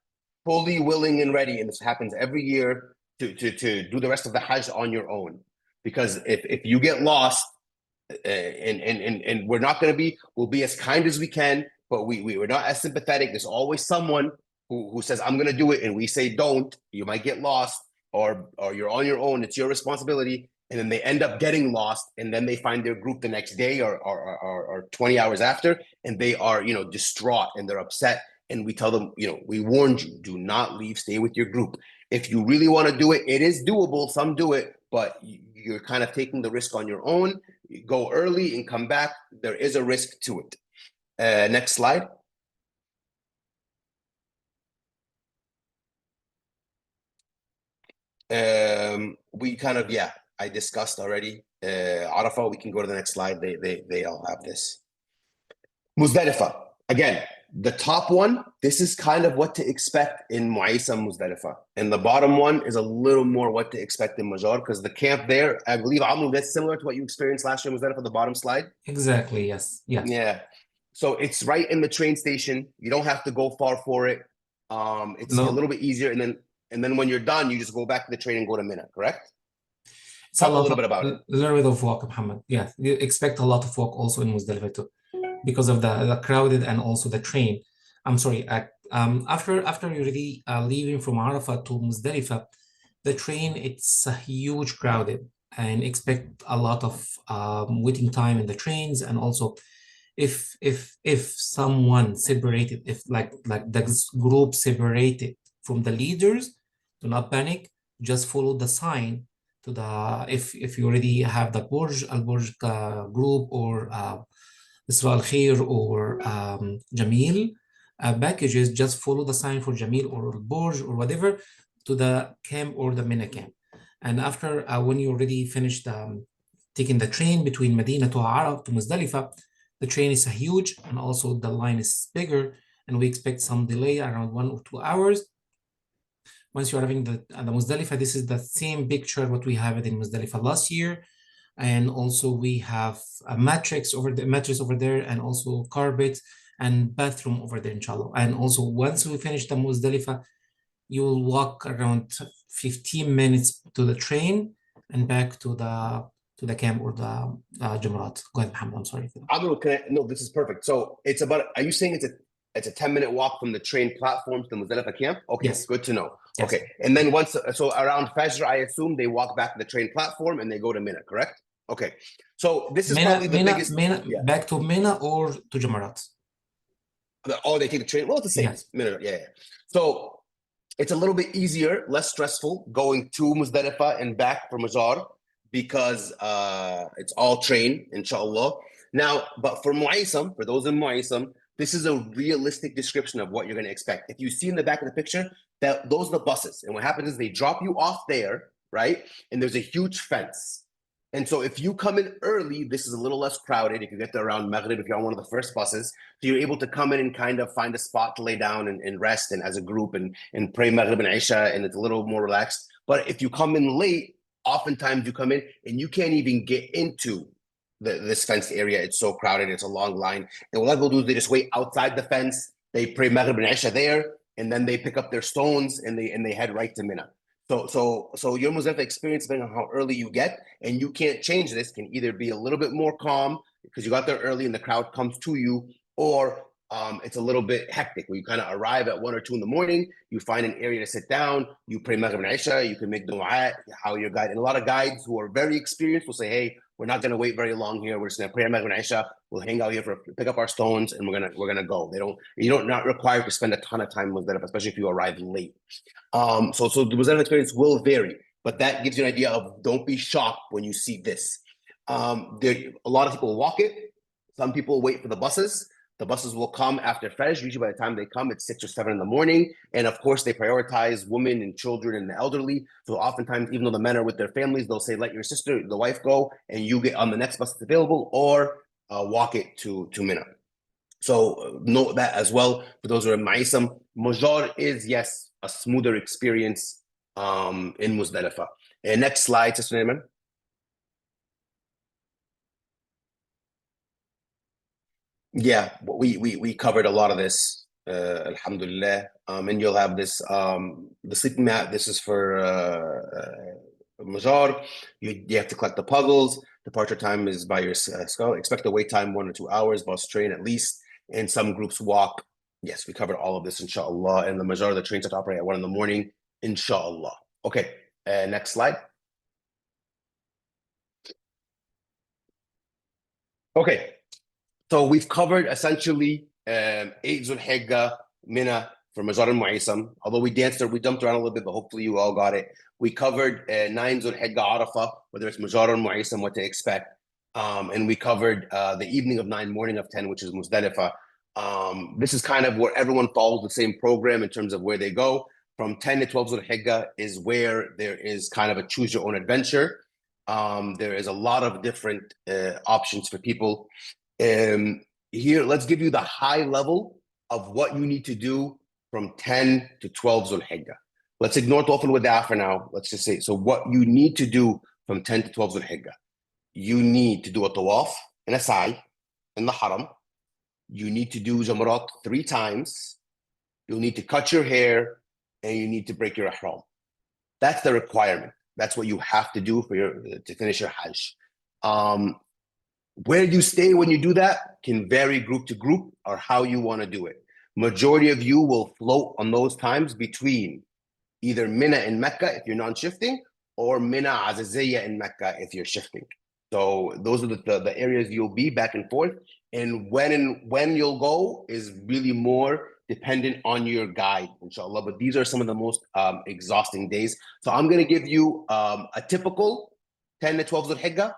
fully willing and ready, and this happens every year, to do the rest of the Hajj on your own. Because if you get lost, and we're not going to we'll be as kind as we can. but we're not as sympathetic. There's always someone who says, I'm going to do it. And we say, don't, you might get lost, or you're on your own. It's your responsibility. And then they end up getting lost. And then they find their group the next day or 20 hours after, and they are, distraught and they're upset. And we tell them, we warned you, do not leave, stay with your group. If you really want to do it, it is doable. Some do it, but you're kind of taking the risk on your own. You go early and come back. There is a risk to it. Next slide. We kind of, I discussed already. Arafah, we can go to the next slide. They all have this. Muzdalifah. Again, the top one, this is kind of what to expect in Mu'aysam Muzdalifah. And the bottom one is a little more what to expect in Major, because the camp there, I believe, Amru, that's similar to what you experienced last year in Muzdalifah, the bottom slide. Exactly, yes. Yeah. Yeah. So it's right in the train station. You don't have to go far for it. It's a little bit easier. And then when you're done, you just go back to the train and go to Mina, correct? It's Talk a little bit about it. A little bit of walk, Muhammad. Yeah, you expect a lot of walk also in Muzdalifah too, because of the crowded and also the train. I'm sorry. After you're really leaving from Arafah to Muzdalifah, the train, it's a huge crowded, and expect a lot of waiting time in the trains. And also, if someone separated, if like the group separated from the leaders, do not panic. Just follow the sign to the, if you already have the Al Burj group or Isra al Khair or Jamil packages, just follow the sign for Jamil or Al Burj or whatever to the camp or the Mina camp. And after when you already finished taking the train between Medina to Arab to Muzdalifah, the train is huge and also the line is bigger, and we expect some delay around 1 or 2 hours. Once you're having the Muzdalifah, this is the same picture what we have it in Muzdalifah last year. And also we have a mattress over there, and also carpet and bathroom over there, inshallah. And also once we finish the Muzdalifah, you will walk around 15 minutes to the train and back to the camp or the Jamarat. Go ahead, Muhammad. I'm sorry. No, this is perfect. So it's about, are you saying it's a 10-minute walk from the train platform to the Muzdalifah camp? Okay, yes. Good to know. Yes. Okay, and then so around Fajr, I assume they walk back to the train platform and they go to Mina, correct? Okay, so this is probably the biggest. Back to Mina or to Jamarat? They take the train. Well, it's the same. Yes. Mina, yeah. So it's a little bit easier, less stressful going to Muzdalifah and back from Mazar, because it's all train, inshallah. Now, but for Mu'aysam, for those in Mu'aysam, this is a realistic description of what you're going to expect. If you see in the back of the picture, those are the buses. And what happens is they drop you off there, right? And there's a huge fence. And so if you come in early, this is a little less crowded. If you get there around Maghrib, if you're on one of the first buses, so you're able to come in and kind of find a spot to lay down and rest, and as a group and pray Maghrib and Isha, and it's a little more relaxed. But if you come in late, oftentimes you come in and you can't even get into this fenced area. It's so crowded. It's a long line. And what they'll do is they just wait outside the fence. They pray Maghrib and Isha there, and then they pick up their stones and they head right to Mina. So your Muzdalifah experience, depending on how early you get, and you can't change this, can either be a little bit more calm because you got there early and the crowd comes to you, or it's a little bit hectic where you kind of arrive at 1 or 2 in the morning, you find an area to sit down, you pray Maghrib and Isha, you can make dua, how your guide, and a lot of guides who are very experienced will say, hey, we're not going to wait very long here. We're just going to pray Maghrib and Isha. We'll hang out here pick up our stones, and we're gonna go. You're not required to spend a ton of time with Muzdalifah, especially if you arrive late. So the Muzdalifah experience will vary, but that gives you an idea of, don't be shocked when you see this. A lot of people walk it. Some people wait for the buses. The buses will come after Fajr. Usually by the time they come, it's 6 or 7 in the morning. And of course, they prioritize women and children and the elderly. So oftentimes, even though the men are with their families, they'll say, let your sister, the wife, go, and you get on the next bus that's available, or walk it to Mina. So note that as well for those who are in Mu'aysam. Major is, yes, a smoother experience in Muzdalifah. And next slide, Sister Naiman. Yeah, we covered a lot of this, alhamdulillah. And you'll have this, the sleeping mat. This is for Major. You have to collect the puzzles. Departure time is by your skull. Expect a wait time 1 or 2 hours, bus train at least. and some groups walk. Yes, we covered all of this, inshallah, and the majority of the trains have to operate at 1 in the morning, inshallah. Okay, next slide. Okay, so we've covered essentially 8 Zulhijjah, Mina for Mazar and Mu'aysam. Although we jumped around a little bit, but hopefully you all got it. We covered 9 Zulhijjah, Arafah, whether it's Mazar or Mu'aysam, what to expect. And we covered the evening of 9, morning of 10, which is Muzdalifah. This is kind of where everyone follows the same program in terms of where they go. From 10 to 12 Zulhijjah is where there is kind of a choose your own adventure. There is a lot of different options for people. Here, let's give you the high level of what you need to do from 10 to 12 Zulhijjah. Let's ignore Tawaf al-Wada for now. Let's just say, so what you need to do from 10 to 12 Zulhijjah. You need to do a Tawaf and a Sa'i in the Haram. You need to do Jamarat 3 times. You'll need to cut your hair and you need to break your Ihram. That's the requirement. That's what you have to do to finish your Hajj. Where you stay when you do that can vary group to group or how you want to do it. Majority of you will float on those times between either Mina and Mecca if you're non-shifting, or Mina Azaziyah in Mecca if you're shifting. So those are the areas you'll be back and forth. And when you'll go is really more dependent on your guide, inshallah. But these are some of the most exhausting days. So I'm going to give you a typical 10 to 12 Zulhijjah,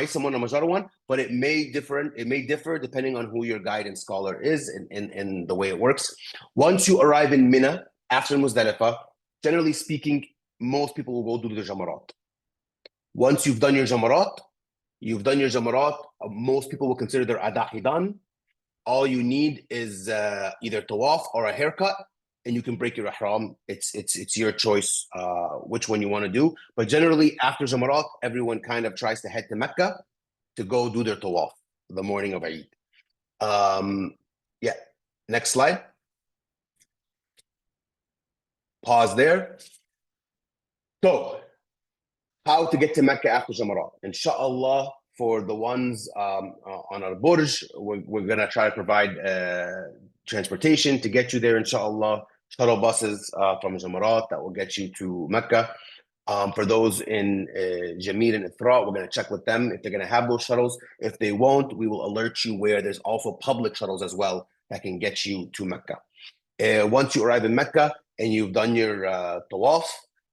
someone a Majara one, but it may differ depending on who your guide and scholar is and the way it works. Once you arrive in Mina after Muzdalifah, generally speaking, most people will go do the Jamarat. Once you've done your Jamarat, most people will consider their Adahi done. All you need is either Tawaf or a haircut, and you can break your Ihram. It's your choice which one you want to do. But generally, after Jamarat, everyone kind of tries to head to Mecca to go do their Tawaf the morning of Eid. Yeah, next slide. Pause there. So, how to get to Mecca after Jamarat? Inshallah, for the ones on our Burj, we're going to try to provide transportation to get you there, inshallah. Shuttle buses from Jamarat that will get you to Mecca. For those in Jamil and Ithra, we're going to check with them if they're going to have those shuttles. If they won't, we will alert you where there's also public shuttles as well that can get you to Mecca. Once you arrive in Mecca and you've done your Tawaf,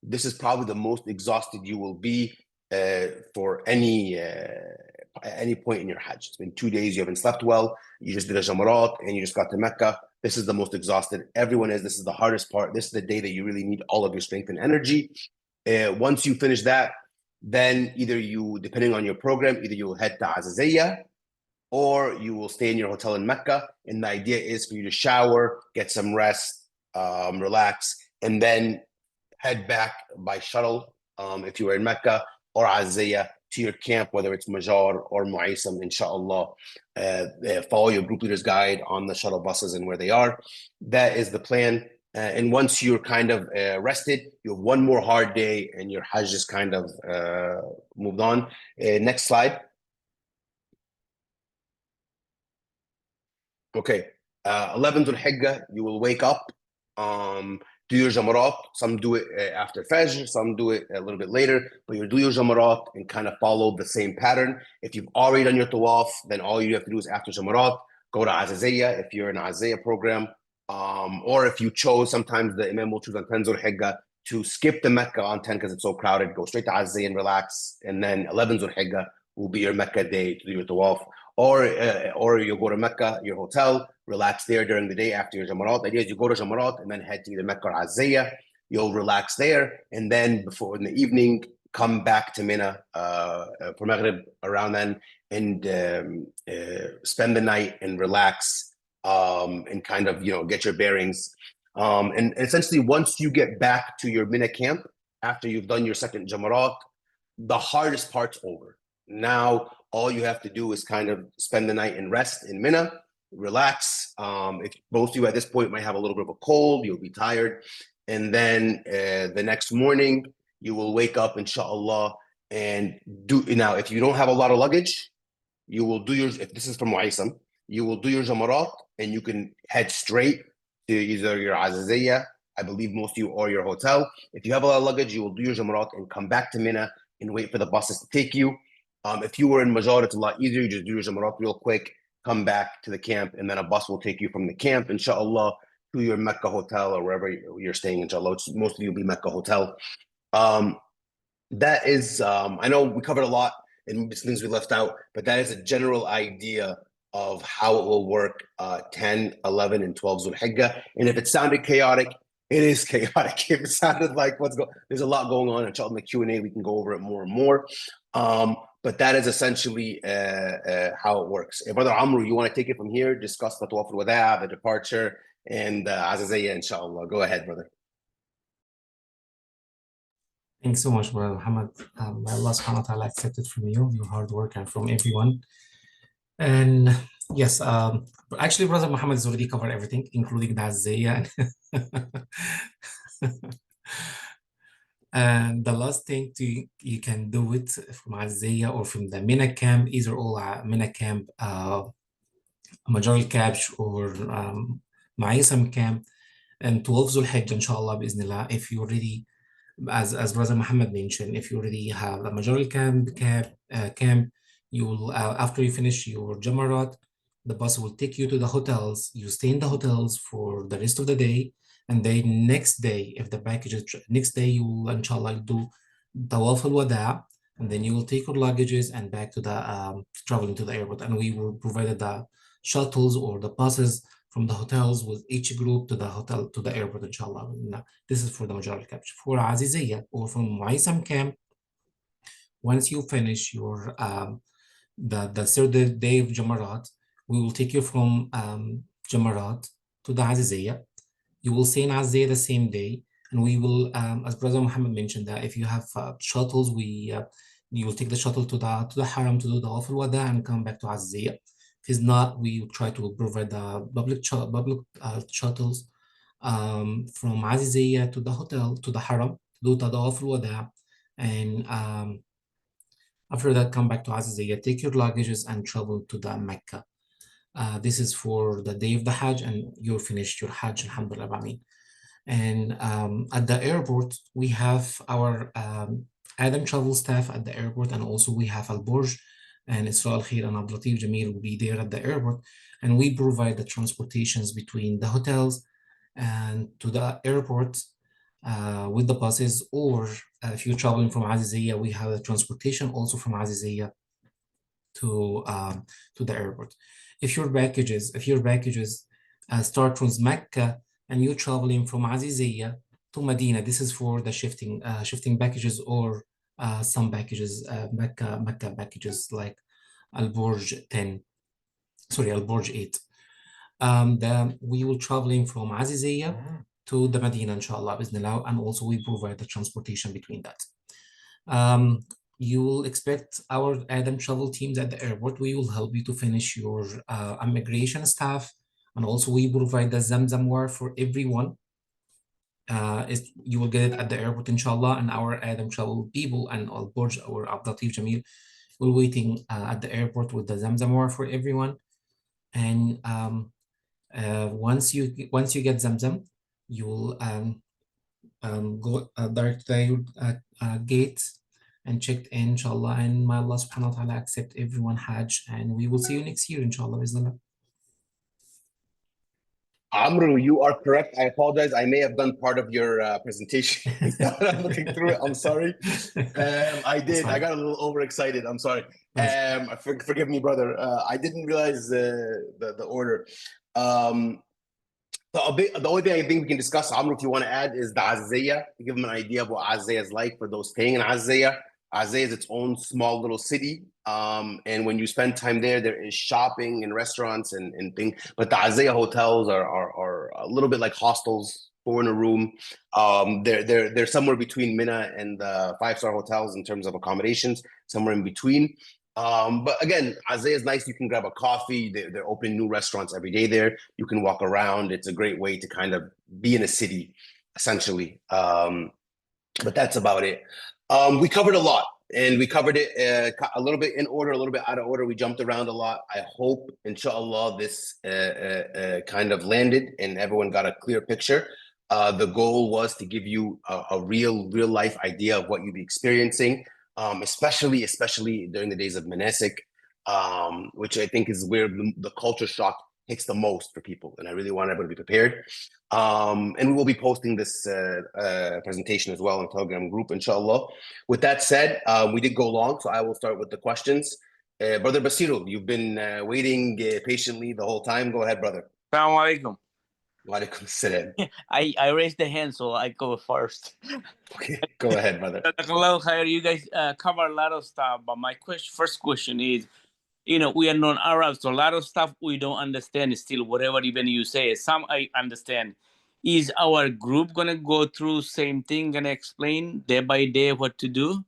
this is probably the most exhausted you will be for any point in your Hajj. It's been 2 days, you haven't slept well, you just did a Jamarat and you just got to Mecca. This is the most exhausted. Everyone is. This is the hardest part. This is the day that you really need all of your strength and energy. Once you finish that, then either you, depending on your program, either you'll head to Azaziyah or you will stay in your hotel in Mecca. And the idea is for you to shower, get some rest, relax, and then head back by shuttle if you are in Mecca or Azaziyah to your camp, whether it's Majar or Mu'aysam, inshallah. Follow your group leader's guide on the shuttle buses and where they are. That is the plan. And once you're kind of rested, you have one more hard day and your Hajj is kind of moved on. Next slide. Okay, 11 Dhul Hijjah, you will wake up, do your Jamarat. Some do it after Fajr, some do it a little bit later, but you do your Jamarat and kind of follow the same pattern. If you've already done your Tawaf, then all you have to do is after Jamarat, go to Azaziyah if you're in an Azaziyah program, or if you chose, sometimes the Imam will choose on 10 Dhul Hijjah to skip the Mecca on 10 because it's so crowded, go straight to Azaziyah and relax, and then 11 Dhul Hijjah will be your Mecca day to do your Tawaf. Or you go to Mecca, your hotel, relax there during the day after your Jamarat. The idea is you go to Jamarat and then head to either Mecca or Azaziyah. You'll relax there, and then before in the evening, come back to Mina for Maghrib around then, and spend the night and relax and kind of get your bearings. And essentially, once you get back to your Mina camp after you've done your second Jamarat, the hardest part's over. Now, all you have to do is kind of spend the night and rest in Mina, relax. If most of you at this point might have a little bit of a cold, you'll be tired. And then the next morning, you will wake up, inshallah, and do. Now, if you don't have a lot of luggage, you will do if this is from Mu'aysam, you will do your Jamarat, and you can head straight to either your Aziziyah, I believe most of you, or your hotel. If you have a lot of luggage, you will do your Jamarat and come back to Mina and wait for the buses to take you. If you were in Majar, it's a lot easier. You just do your Jamarat real quick, come back to the camp, and then a bus will take you from the camp, inshallah, to your Mecca hotel or wherever you're staying, inshallah. Mostly you'll be Mecca hotel. That is, I know we covered a lot and things we left out, but that is a general idea of how it will work 10, 11, and 12 Zulhijjah. And if it sounded chaotic, it is chaotic. If it sounded like there's a lot going on, inshallah, in the Q&A, we can go over it more and more. But that is essentially how it works. Brother Amru, you want to take it from here, discuss the Tawaf al-Wada', the departure, and Aziziyah, inshallah. Go ahead, brother. Thanks so much, Brother Muhammad. May Allah subhanahu wa ta'ala accept it from you, your hard work, and from everyone. And yes, actually, Brother Muhammad has already covered everything, including the Aziziyah. And the last thing you can do it from Aziziyah or from the Mina camp, either all Mina camp, Majority Kabsh, or Ma'isam camp, and 12 Zulhijjah, inshallah, bi'Iznillah, if you already, as Brother Muhammad mentioned, if you already have a Majority camp, you will, after you finish your Jamarat, the bus will take you to the hotels. You stay in the hotels for the rest of the day. And then next day, if the package is, next day you will, inshallah, do Tawaf al-Wada', and then you will take your luggages and back to the, traveling to the airport. And we will provide the shuttles or the buses from the hotels with each group to the hotel, to the airport, inshallah. This is for the Majority capture. For Aziziyah or from Ma'isam camp, once you finish your, the third day of Jamarat, we will take you from Jamarat to the Aziziyah. You will stay in Aziziyah the same day, and we will, as Brother Muhammad mentioned, that if you have shuttles, you will take the shuttle to the Haram to do the Tawaf al-Wada' and come back to Aziziyah. If it's not, we will try to provide the public shuttles from Aziziyah to the hotel, to the Haram, to do the Tawaf al-Wada', and after that, come back to Aziziyah, take your luggages and travel to the Mecca. This is for the day of the Hajj, and you're finished your Hajj, alhamdulillah. And at the airport, we have our Adam travel staff at the airport, and also we have Al Burj and Israel Khair and Abdul Latif Jamil will be there at the airport, and we provide the transportations between the hotels and to the airport with the buses, or if you're traveling from Aziziyah, we have a transportation also from Aziziyah to the airport. If your packages start from Mecca and you're traveling from Aziziyah to Medina, this is for the shifting packages, or some packages, Mecca packages like Al Burj 8. We will traveling from Aziziyah to the Medina, inshallah, bismillah, and also we provide the transportation between that. You will expect our Adam travel teams at the airport. We will help you to finish your immigration staff, and also we provide the Zamzam water for everyone. You will get it at the airport, inshallah, and our Adam travel people and Al Burj or Abdul Latif Jamil will waiting at the airport with the Zamzam water for everyone. And once you get Zamzam, you will go direct to your gate and checked in, inshallah, and may Allah subhanahu wa ta'ala accept everyone Hajj, and we will see you next year, inshallah, bismillah. Amru, you are correct. I apologize. I may have done part of your presentation. I'm looking through it. I'm sorry. I did. I got a little overexcited. I'm sorry. Forgive me, brother. I didn't realize the order. The only thing I think we can discuss, Amr, if you want to add, is the Aziziyah, to give them an idea of what Aziziyah is like for those staying in Aziziyah. Aziziyah is its own small little city. And when you spend time there, there is shopping and restaurants and things. But the Aziziyah hotels are a little bit like hostels, 4 in a room. They're somewhere between Mina and the 5-star hotels in terms of accommodations, somewhere in between. But again, Aziziyah is nice. You can grab a coffee. They're opening new restaurants every day there. You can walk around. It's a great way to kind of be in a city, essentially. But that's about it. We covered a lot. And we covered it a little bit in order, a little bit out of order. We jumped around a lot. I hope, inshallah, this kind of landed and everyone got a clear picture. The goal was to give you a real life idea of what you'd be experiencing, especially during the days of manasik, which I think is where the culture shock hits the most for people. And I really want everyone to be prepared. And we will be posting this presentation as well in Telegram group, inshallah. With that said, we did go long, so I will start with the questions. Brother Basiru, you've been waiting patiently the whole time. Go ahead, brother. Assalamu alaikum. Wa alaikum salam. I raised the hand, so I go first. Okay, go ahead, brother. Jazakallahu khair. You guys cover a lot of stuff, but my first question is, we are non-Arabs, so a lot of stuff we don't understand still, whatever even you say. Some I understand. Is our group going to go through same thing, going to explain day by day what to do?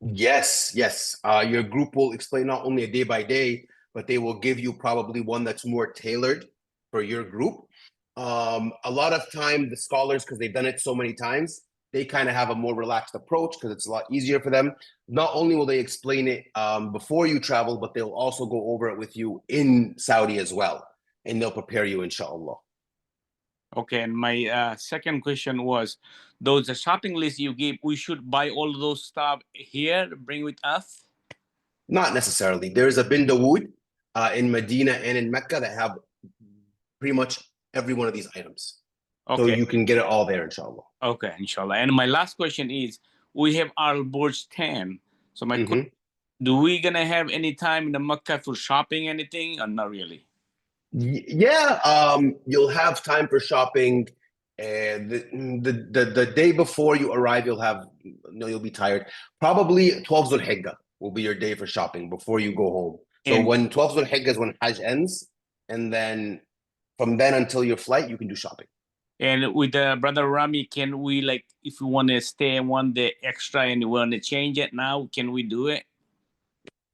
Yes. Your group will explain not only a day by day, but they will give you probably one that's more tailored for your group. A lot of time, the scholars, because they've done it so many times, they kind of have a more relaxed approach because it's a lot easier for them. Not only will they explain it before you travel, but they'll also go over it with you in Saudi as well. And they'll prepare you, inshallah. Okay, and my second question was, those shopping lists you give, we should buy all those stuff here, bring with us? Not necessarily. There's a bin Dawood in Medina and in Mecca that have pretty much every one of these items. Okay. So you can get it all there, inshallah. Okay, inshallah. And my last question is, we have Al Burj 10. So my question, do we gonna have any time in the Mecca for shopping anything or not really? Yeah, you'll have time for shopping. The day before you arrive, you'll be tired. Probably 12 Dhul Hijjah will be your day for shopping before you go home. So when 12 Dhul Hijjah is when Hajj ends, and then from then until your flight, you can do shopping. And with Brother Rami, can we, like, if we want to stay one day extra and we want to change it now, can we do it?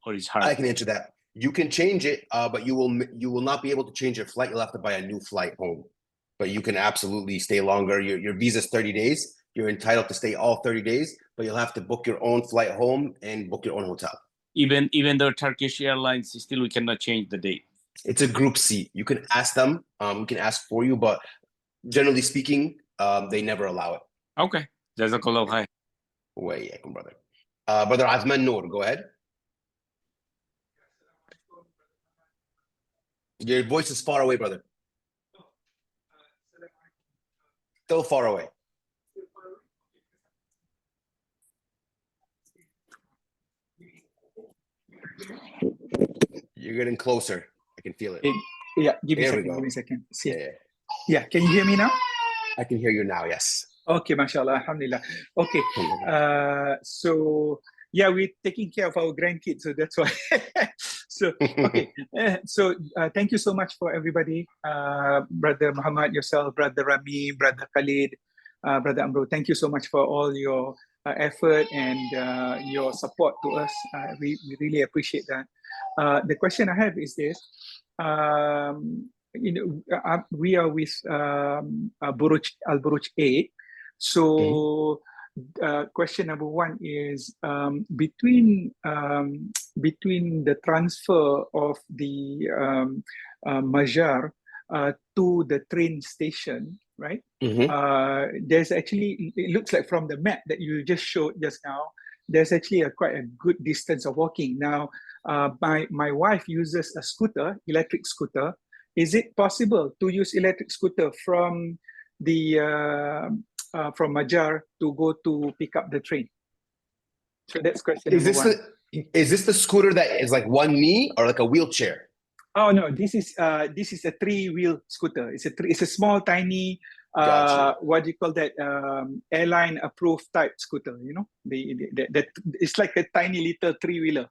Or it's hard? I can answer that. You can change it, but you will not be able to change your flight. You'll have to buy a new flight home. But you can absolutely stay longer. Your visa's 30 days. You're entitled to stay all 30 days, but you'll have to book your own flight home and book your own hotel. Even though Turkish Airlines, still we cannot change the date. It's a group seat. You can ask them. We can ask for you, but generally speaking, they never allow it. Okay. Jazakallah khair. Way, brother. Brother Azman Noor, go ahead. Your voice is far away, brother. Still far away. You're getting closer. I can feel it. Yeah, give me There we a second. go. See. Yeah. Yeah, can you hear me now? I can hear you now, yes. Okay, mashallah, alhamdulillah. Okay, so yeah, we're taking care of our grandkids, so that's why. So, okay, so thank you so much for everybody. Brother Muhammad, yourself, Brother Rami, Brother Khalid, Brother Amro, thank you so much for all your effort and your support to us. We really appreciate that. The question I have is this. We are with Al Buruj 8. So question number one is between the transfer of the Majar to the train station, right? There's actually, it looks like from the map that you just showed just now, there's actually quite a good distance of walking. Now, my wife uses a scooter, electric scooter. Is it possible to use electric scooter from the from Majar to go to pick up the train? So that's question number one. Is this the scooter that is like one knee or like a wheelchair? Oh no, this is a 3-wheel scooter. It's a small, tiny, Gotcha. what do you call that? Airline approved type scooter. You know, it's like a tiny little 3-wheeler.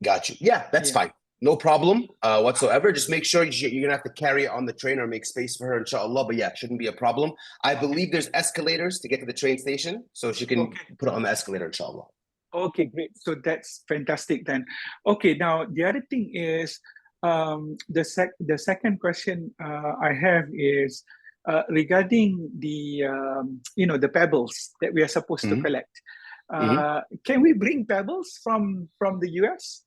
Got you. Yeah, that's fine. No problem whatsoever. Just make sure you're going to have to carry it on the train or make space for her, inshallah. But yeah, shouldn't be a problem. I believe there's escalators to get to the train station. So she can put it on the escalator, inshallah. Okay, great. So that's fantastic then. Okay, now the other thing is, the second question I have is regarding the, the pebbles that we are supposed to collect. Can we bring pebbles from the US?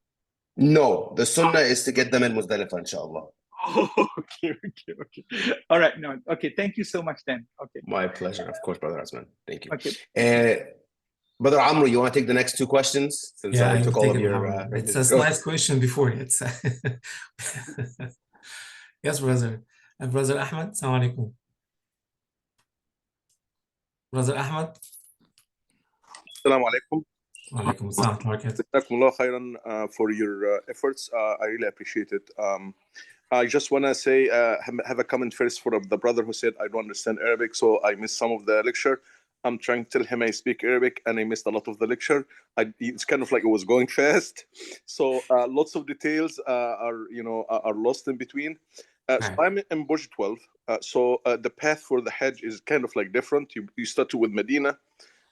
No, the sunnah is to get them in Muzdalifah, inshallah. Oh, okay. All right, no, okay. Thank you so much then. Okay. My pleasure, of course, Brother Asman. Thank you. Okay. Brother Amru, you want to take the next two questions? Since Yeah, I I took will all take of it, your. Muhammad. It's a nice question before it. Yes, brother. Brother Ahmed, Assalamu alaikum. Brother Ahmed. Assalamu alaikum. Wa alaikum assalam wa barakatuh. Jazakumullah khairan for your efforts. I really appreciate it. I just want to say, have a comment first for the brother who said, I don't understand Arabic, so I missed some of the lecture. I'm trying to tell him I speak Arabic and I missed a lot of the lecture. It's kind of like it was going fast. So lots of details are lost in between. So I'm in Burj 12. So the path for the Hajj is kind of like different. You started with Medina,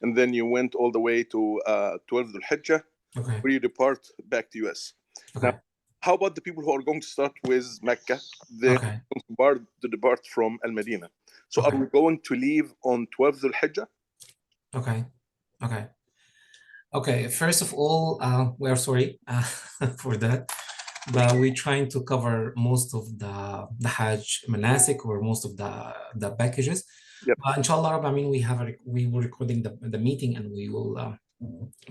and then you went all the way to 12th al-Hijjah, where you depart back to US. Now, how about the people who are going to start with Mecca? They're going to depart from Al-Medina. So are we going to leave on 12th al-Hijjah? Okay. First of all, we are sorry for that, but we're trying to cover most of the Hajj manasik or most of the packages. Inshallah, I mean, we were recording the meeting and we will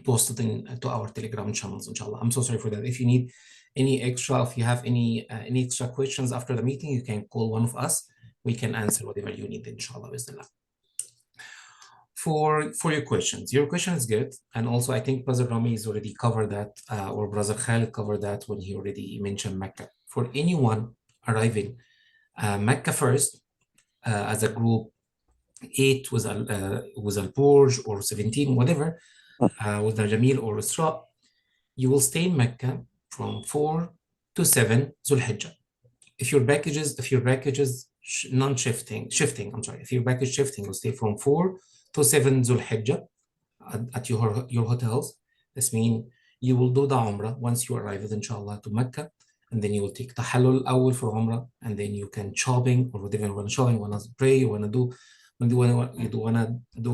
post it to our Telegram channels, inshallah. I'm so sorry for that. If you need any extra, if you have any extra questions after the meeting, you can call one of us. We can answer whatever you need, inshallah. Bismillah. For your questions, your question is good, and also I think Brother Rami has already covered that, or Brother Khalid covered that when he already mentioned Mecca. For anyone arriving Mecca first as a group, 8 was Al-Burj or 17, whatever, with the Jamil or Isra, you will stay in Mecca from 4 to 7 Zulhijjah. If your package is non-shifting, if your package shifting, you'll stay from 4 to 7 Zulhijjah at your hotels. This means you will do the Umrah once you arrive, inshallah, to Mecca, and then you will take Tahallul Awal for Umrah, and then you can shopping or whatever you want to shopping, you want to pray, you want to do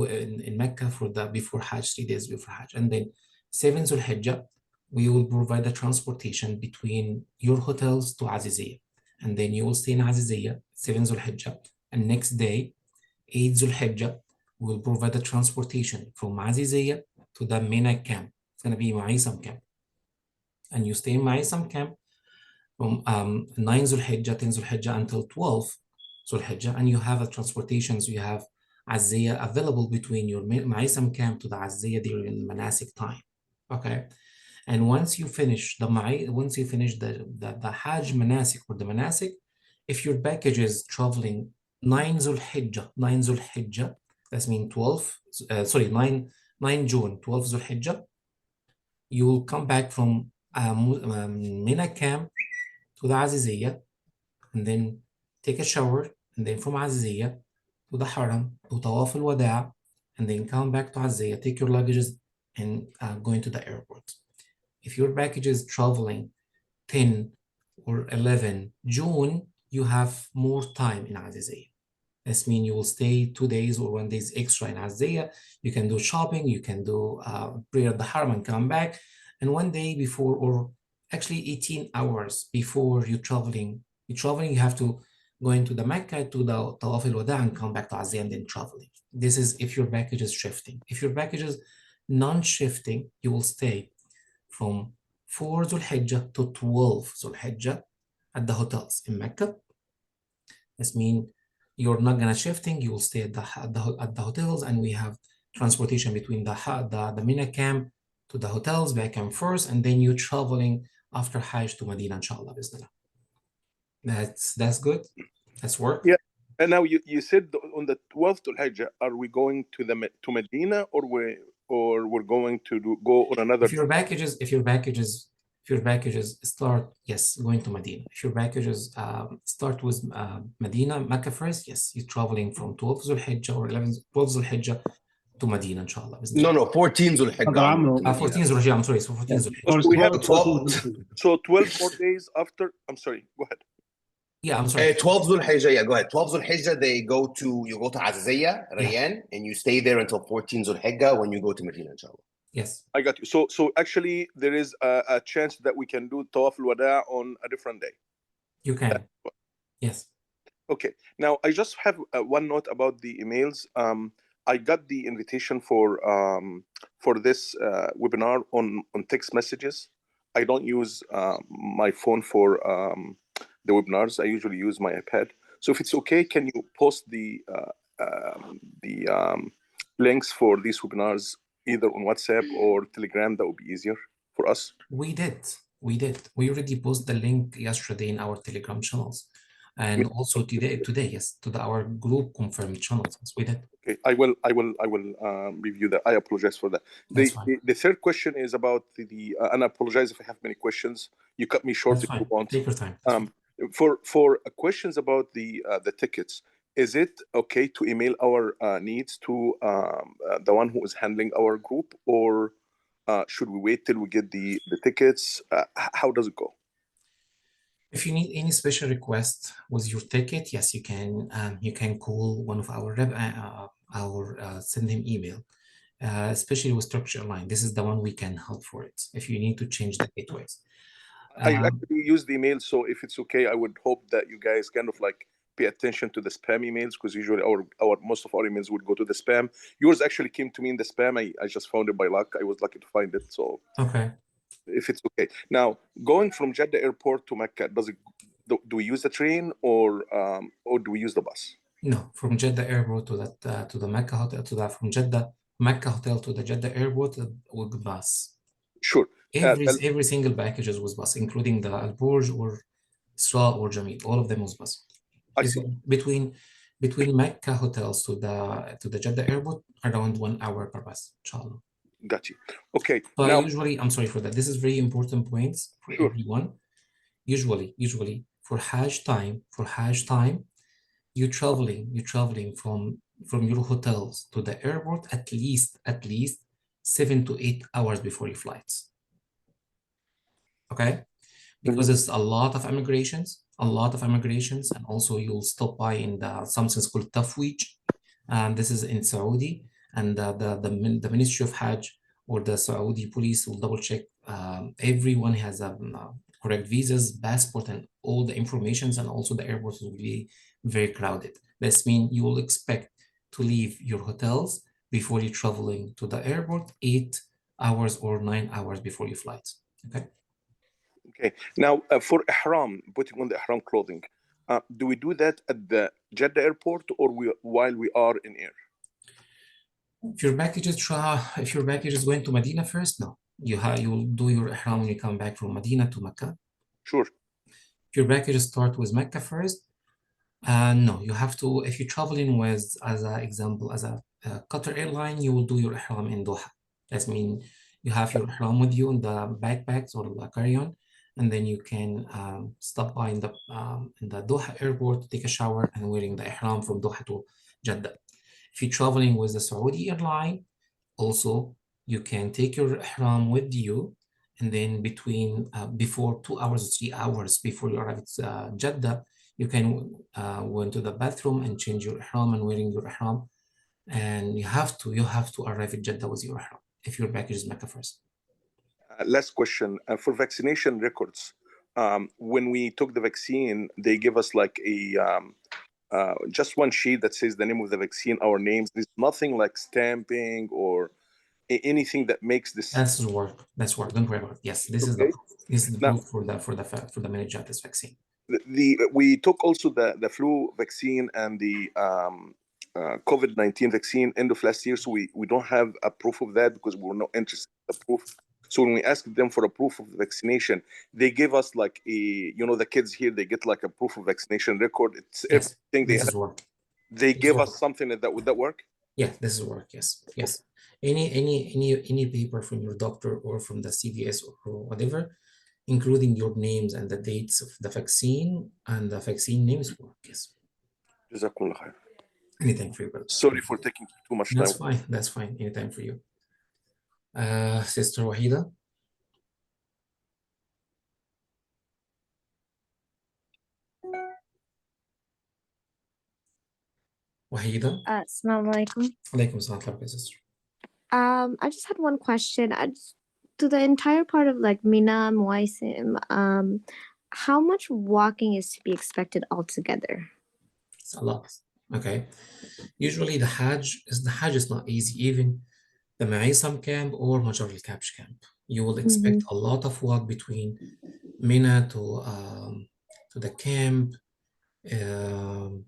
in Mecca for the before Hajj, 3 days before Hajj, and then 7 Zulhijjah, we will provide the transportation between your hotels to Aziziyah, and then you will stay in Aziziyah 7 Zulhijjah, and next day 8 Zulhijjah we will provide the transportation from Aziziyah to the Mina camp. It's going to be Ma'isam camp, and you stay in Ma'isam camp from 9 Zulhijjah, 10 Zulhijjah until 12 Zulhijjah, and you have a transportation, so you have Aziziyah available between your Ma'isam camp to the Aziziyah during the Manasik time. Okay, and once you finish the Hajj Manasik or the Manasik, if your package is traveling 9 Zulhijjah, that means 9 June, 12 Zulhijjah, you will come back from Mina camp to the Aziziyah, and then take a shower, and then from Aziziyah to the Haram, to Tawaf al-Wada', and then come back to Aziziyah, take your luggages, and go into the airport. If your package is traveling 10 or 11 June, you have more time in Aziziyah. This means you will stay 2 days or 1 day extra in Aziziyah. You can do shopping, you can do prayer at the Haram and come back. And 1 day before, or actually 18 hours before you're traveling, you have to go into the Mecca to the Tawaf al-Wada' and come back to Aziziyah and then traveling. This is if your package is shifting. If your package is non-shifting, you will stay from 4 Zulhijjah to 12 Zulhijjah at the hotels in Mecca. This means you're not gonna shifting, you will stay at the hotels, and we have transportation between the Mina camp to the hotels, back and forth, and then you're traveling after Hajj to Medina, inshallah, bismillah. That's good. That's work. Yeah. And now you said on the 12th al-Hijjah, are we going to Medina, or we're going to go on another? If your packages start, yes, going to Medina. If your packages start with Medina, Mecca first, yes, you're traveling from 12 Zulhijjah or 12 Zulhijjah to Medina, inshallah. No, 14 Zulhijjah. 14 Zulhijjah, I'm sorry, so 14 Zulhijjah. So we have 12 more days after. I'm sorry, go ahead. Yeah, I'm sorry. 12 Zulhijjah, yeah, go ahead. 12 Zulhijjah, you go to Aziziyah, Rayyan, and you stay there until 14 Zulhijjah when you go to Medina, inshallah. Yes, I got you. So actually, there is a chance that we can do Tawaf al-Wada on a different day. you can. Yes. Okay. Now, I just have one note about the emails. I got the invitation for this webinar on text messages. I don't use my phone for the webinars. I usually use my iPad. So if it's okay, can you post the links for these webinars either on WhatsApp or Telegram? That would be easier for us. We did. We already posted the link yesterday in our Telegram channels, and also today, yes, to our group confirmed channels. Yes, we did. Okay, I will review that. I apologize for that. That's fine. The third question is about the and I apologize if I have many questions. You cut me short That's if fine. you want. Take your time. That's fine. For questions about the tickets, is it okay to email our needs to the one who is handling our group, or should we wait till we get the tickets? How does it go? If you need any special request with your ticket, yes, you can. You can call one of our rep, send him email, especially with Turkish Airlines. This is the one we can help for it. If you need to change the gateways, I actually use the email, so if it's okay, I would hope that you guys kind of like pay attention to the spam emails, because usually our most of our emails would go to the spam. Yours actually came to me in the spam. I just found it by luck. I was lucky to find it. So okay. if it's okay. Now, going from Jeddah airport to Mecca, do we use the train or do we use the bus? No, from Jeddah airport to the Mecca hotel from Jeddah Mecca hotel to the Jeddah airport with bus. Sure. Every single package is with bus, including the Al Burj or Isra or Jamil. All of them was bus. Between Mecca hotels to the Jeddah airport, around 1 hour per bus, inshallah. Got you. Okay. So now, usually, I'm sorry for that. This is very important points for sure. everyone. Usually for Hajj time, you're traveling from your hotels to the airport at least 7 to 8 hours before your flights. Okay? Because there's a lot of immigrations, and also you'll stop by in something called Tafwij, and this is in Saudi, and the Ministry of Hajj or the Saudi police will double check everyone has a correct visas, passport, and all the informations, and also the airports will be very crowded. This means you will expect to leave your hotels before you're traveling to the airport 8 hours or 9 hours before your flights. Okay. Okay. Now, for ihram, putting on the ihram clothing, do we do that at the Jeddah airport or while we are in air? If your package is going to Medina first, no. You will do your ihram when you come back from Medina to Mecca. Sure. If your package start with Mecca first, no, you have to. If you're traveling with, as an example, as a Qatar airline, you will do your ihram in Doha. That means you have your ihram with you in the backpacks or the carry-on, and then you can stop by in the Doha airport, take a shower, and wearing the ihram from Doha to Jeddah. If you're traveling with the Saudi airline, also you can take your ihram with you, and then before 2 hours or 3 hours before you arrive at Jeddah, you can go into the bathroom and change your ihram and wearing your ihram, and you have to arrive at Jeddah with your ihram if your package is Mecca first. Last question for vaccination records. When we took the vaccine, they give us like a just one sheet that says the name of the vaccine, our names. There's nothing like stamping or anything that makes this. That's work. Don't worry about it. Yes, this is the proof. This is the proof for the meningitis vaccine. We took also the flu vaccine and the COVID-19 vaccine end of last year, so we don't have a proof of that because we were not interested in the proof. So when we asked them for a proof of vaccination, they give us like the kids here, they get like a proof of vaccination record. It's yes, everything they have. Work. They give us something would that work? Yeah, this is work. Yes. Any paper from your doctor or from the CVS or whatever, including your names and the dates of the vaccine and the vaccine names work. Yes. Jazakumullah khair. Anything for you, brother. Sorry for taking too much time. That's fine. Anytime for you. Sister Wahida. Wahida. Assalamu alaikum. Alaikum salam, sister. I just had one question. To the entire part of like Mina, Muaisim, how much walking is to be expected altogether? It's a lot. Okay. Usually the Hajj is not easy, even the Ma'isam camp or Major al-Kabsh camp. You will expect a lot of walk between Mina to the camp, um,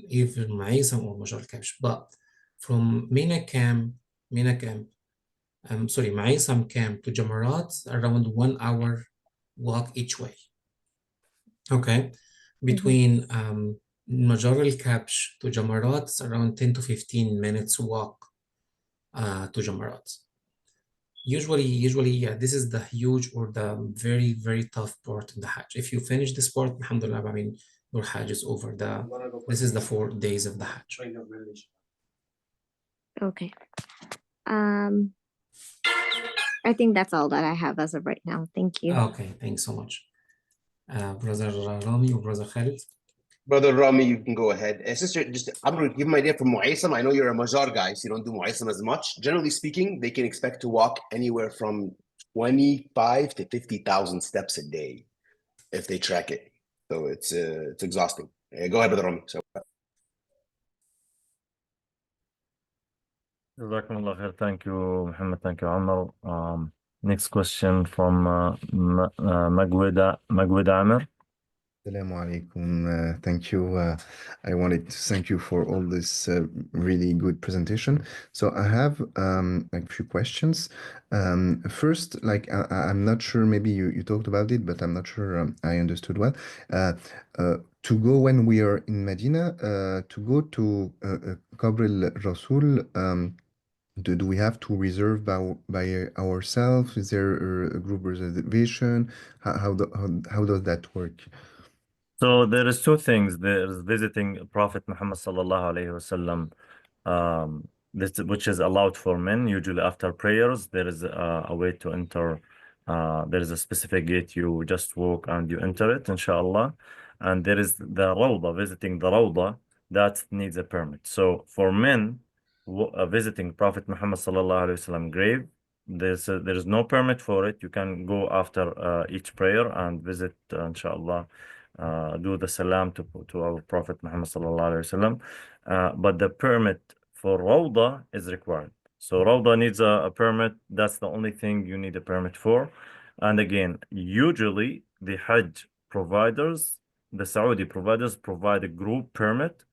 even Ma'isam or Major al-Kabsh. But from Mina camp, Ma'isam camp to Jamarat, around 1 hour walk each way. Okay. Between Major al-Kabsh to Jamarat, it's around 10 to 15 minutes walk to Jamarat. Usually, yeah, this is the huge or the very, very tough part in the Hajj. If you finish this part, alhamdulillah, I mean, your Hajj is over. This is the 4 days of the Hajj. Okay. I think that's all that I have as of right now. Thank you. Okay, thanks so much. Brother Rami or Brother Khalid? Brother Rami, you can go ahead. Sister, I'm going to give my idea from Mu'aysam. I know you're a Majar guy, so you don't do Mu'aysam as much. Generally speaking, they can expect to walk anywhere from 25 to 50,000 steps a day if they track it. So it's exhausting. Go ahead, Brother Rami. So. Jazakumullah khair. Thank you, Muhammad. Thank you, Amr. Next question from Magwida Amir. Assalamu alaikum. Thank you. I wanted to thank you for all this really good presentation. So I have like a few questions. First, like I'm not sure, maybe you talked about it, but I'm not sure I understood well. To go when we are in Medina, to go to Qabr al-Rasul, do we have to reserve by ourselves? Is there a group reservation? How does that work? So there is two things. There is visiting Prophet Muhammad sallallahu alaihi wasallam, which is allowed for men. Usually after prayers, there is a way to enter. There is a specific gate. You just walk and you enter it, inshallah. And there is the Rawda, visiting the Rawda, that needs a permit. So for men visiting Prophet Muhammad sallallahu alaihi wasallam grave, there is no permit for it. You can go after each prayer and visit, inshallah. Do the salam to our Prophet Muhammad sallallahu alaihi wasallam, but the permit for Rawda is required. So Rawda needs a permit. That's the only thing you need a permit for. And again, usually the Hajj providers, the Saudi providers, provide a group permit.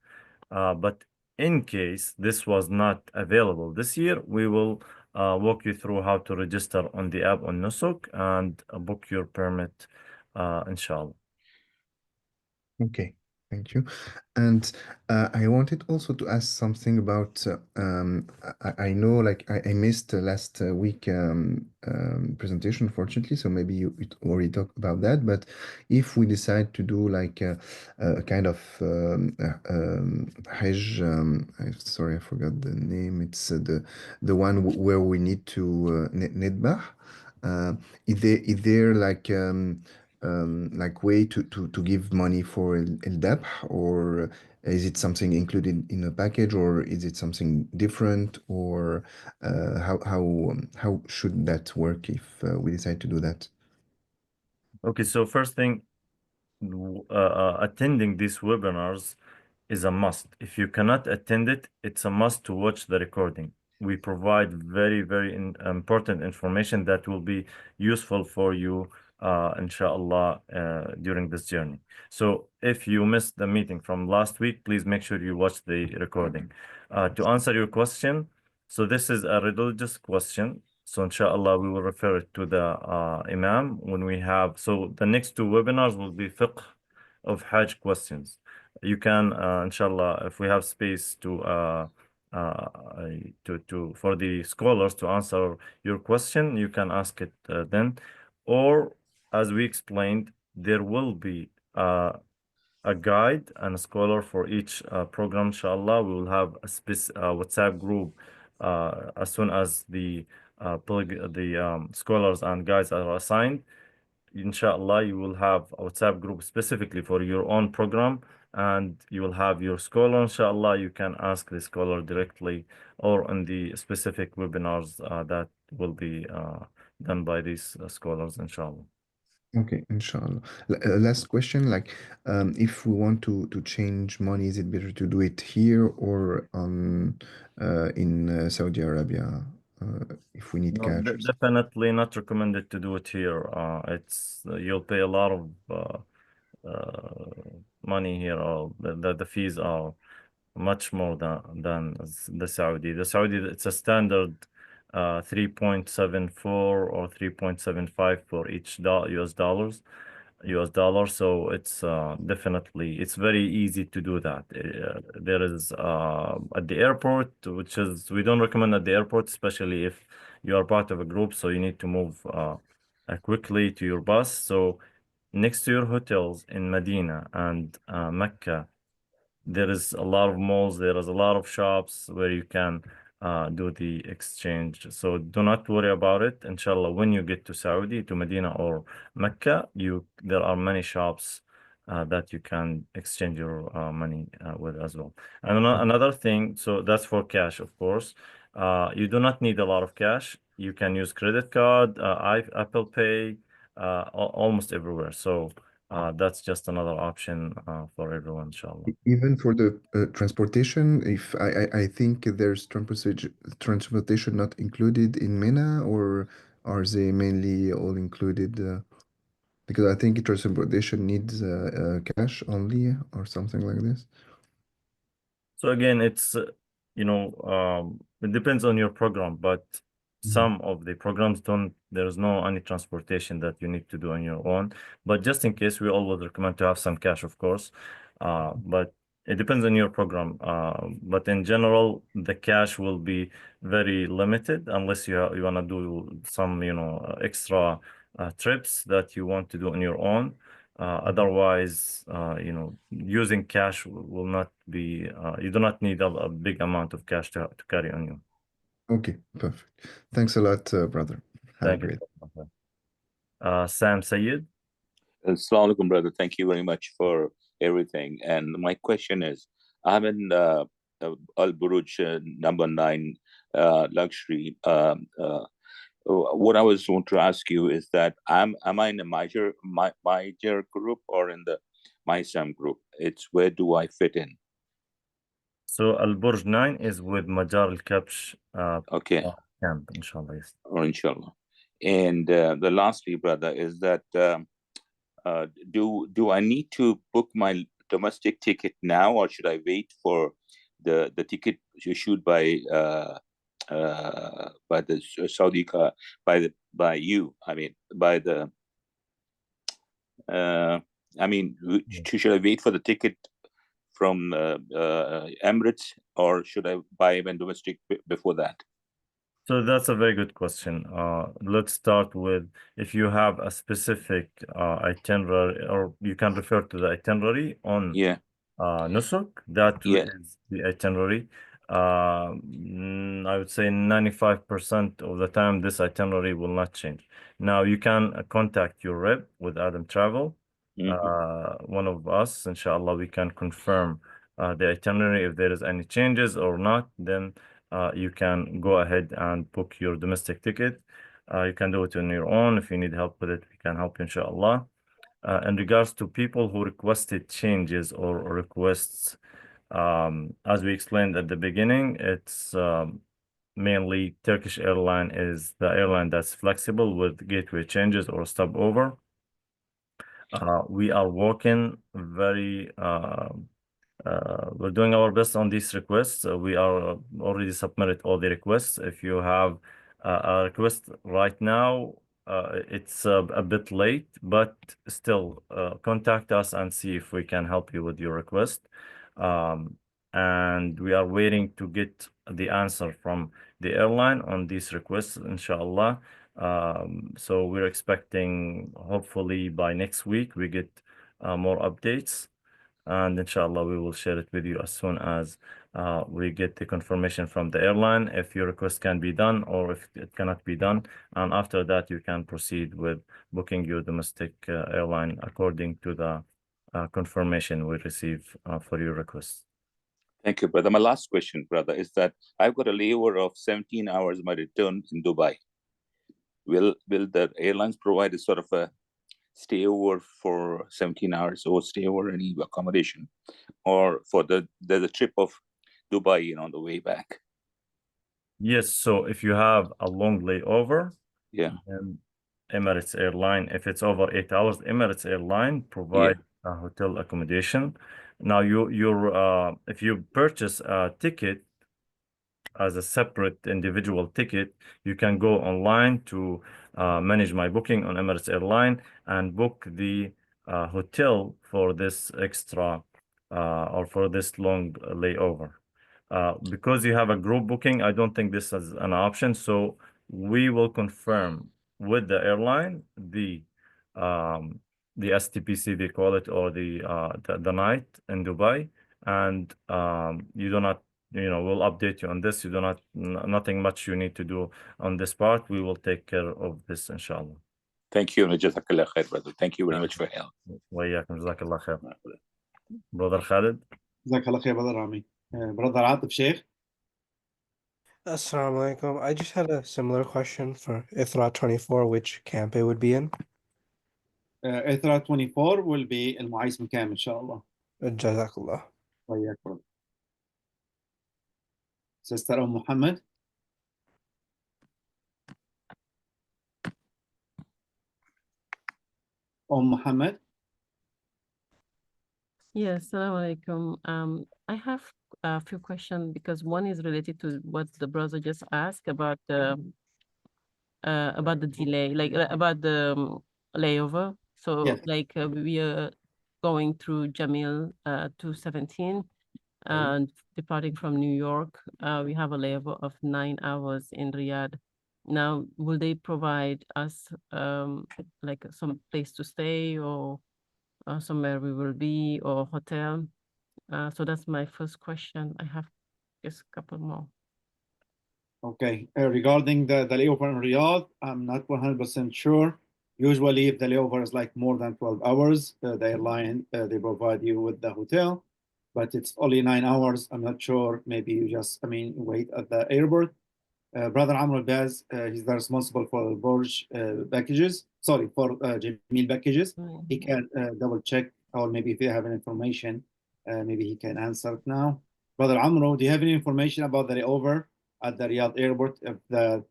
But in case this was not available this year, we will walk you through how to register on the app on Nusuk and book your permit, inshallah. Okay, thank you. And I wanted also to ask something about, I know like I missed last week presentation, fortunately, so maybe you already talked about that, but if we decide to do like a kind of Hajj, sorry, I forgot the name, it's the one where we need to Nedbah. Is there like way to give money for el-Dabh, or is it something included in a package, or is it something different, or how should that work if we decide to do that? Okay, so first thing, attending these webinars is a must. If you cannot attend it, it's a must to watch the recording. We provide very, very important information that will be useful for you, inshallah, during this journey. So if you missed the meeting from last week, please make sure you watch the recording. To answer your question, so this is a religious question. So inshallah, we will refer it to the Imam when we have, so the next two webinars will be fiqh of Hajj questions. You can, inshallah, if we have space for the scholars to answer your question, you can ask it then. Or, as we explained, there will be a guide and a scholar for each program, inshallah. We will have a WhatsApp group as soon as the scholars and guides are assigned. Inshallah, you will have a WhatsApp group specifically for your own program, and you will have your scholar, inshallah. You can ask the scholar directly or in the specific webinars that will be done by these scholars, inshallah. Okay, inshallah. Last question, like, if we want to change money, is it better to do it here or in Saudi Arabia, if we need No, cash or something? definitely not recommended to do it here. It's you'll pay a lot of money here, or the fees are much more than the Saudi. The Saudi, it's a standard 3.74 or 3.75 for each US dollar. So it's definitely, it's very easy to do that. There is at the airport, which is, we don't recommend at the airport, especially if you are part of a group, so you need to move quickly to your bus. So next to your hotels in Medina and Mecca, there is a lot of malls, there is a lot of shops where you can do the exchange. So do not worry about it. Inshallah, when you get to Saudi, to Medina or Mecca, there are many shops that you can exchange your money with as well. And another thing, so that's for cash, of course. You do not need a lot of cash. You can use credit card, Apple Pay, almost everywhere. So that's just another option for everyone, inshallah. Even for the transportation, if I think there's transportation not included in MENA, or are they mainly all included? Because I think transportation needs cash only or something like this. So again, it's it depends on your program, but some of the programs don't. There's no any transportation that you need to do on your own. But just in case, we always recommend to have some cash, of course. But it depends on your program. But in general, the cash will be very limited unless you want to do some extra trips that you want to do on your own. Otherwise, using cash will not be, you do not need a big amount of cash to carry on you. Okay, perfect. Thanks a lot, brother. Have a Thank you. great. Sam Sayed. Assalamu alaikum, brother. Thank you very much for everything. And my question is, I'm in Al Buruj number 9 luxury. What I was want to ask you is that am I in a major group or in the MySam group? It's where do I fit in? So Al Burj 9 is with Majar Al Kabsh Okay. camp, inshallah. Yes. Or inshallah. And the lastly, brother, is that do I need to book my domestic ticket now, or should I wait for the ticket issued by the Saudi by you? I mean, by the should I wait for the ticket from Emirates, or should I buy even domestic before that? So that's a very good question. Let's start with, if you have a specific itinerary, or you can refer to the itinerary on Nusuk, that is the itinerary. I would say 95% of the time this itinerary will not change. Now you can contact your rep with Adam Travel, one of us, inshallah, we can confirm the itinerary. If there is any changes or not, then you can go ahead and book your domestic ticket. You can do it on your own. If you need help with it, we can help you, inshallah. In regards to people who requested changes or requests, as we explained at the beginning, it's mainly Turkish airline is the airline that's flexible with gateway changes or stopover. We are working very we're doing our best on these requests. We are already submitted all the requests. If you have a request right now, it's a bit late, but still contact us and see if we can help you with your request. And we are waiting to get the answer from the airline on these requests, inshallah. So we're expecting, hopefully by next week, we get more updates. And inshallah, we will share it with you as soon as we get the confirmation from the airline if your request can be done or if it cannot be done. And after that, you can proceed with booking your domestic airline according to the confirmation we receive for your request. Thank you, brother. My last question, brother, is that I've got a layover of 17 hours my return in Dubai. Will the airlines provide a sort of a stayover for 17 hours or stayover any accommodation, or for the trip of Dubai on the way back? Yes, so if you have a long layover, yeah, then Emirates Airline, if it's over 8 hours, Emirates Airline provide a hotel accommodation. Now if you purchase a ticket as a separate individual ticket, you can go online to manage my booking on Emirates Airline and book the hotel for this extra or for this long layover. Because you have a group booking, I don't think this is an option. So we will confirm with the airline the STPC they call it, or the night in Dubai, and you do not, we'll update you on this. You do not, nothing much you need to do on this part. We will take care of this, inshallah. Thank you. Jazakallah khair, brother. Thank you very much for your help. وإياكم جزاك الله خير. Brother Khalid. جزاك الله خير, Brother Rami. Brother Atif Sheikh. Assalamu alaikum. I just had a similar question for Ithra 24, which camp it would be in. Ithra 24 will be in Mu'aysim camp, inshallah. Jazakallah. وإياك, brother. Sister Muhammad. Muhammad. Yes, assalamu alaikum. I have a few questions, because one is related to what the brother just asked about the delay, like about the layover. So Yes. like we are going through Jamil 217 and departing from New York. We have a layover of 9 hours in Riyadh. Now, will they provide us like some place to stay, or somewhere we will be, or hotel? So that's my first question. I have just a couple more. Okay. Regarding the layover in Riyadh, I'm not 100% sure. Usually, if the layover is like more than 12 hours, the airline, they provide you with the hotel, but it's only 9 hours. I'm not sure. Maybe you just, wait at the airport. Brother Amr Baz, he's the responsible for Burj packages. Sorry, for Jamil packages. He can double check, or maybe if you have any information, maybe he can answer it now. Brother Amro, do you have any information about the layover at the Riyadh airport? If the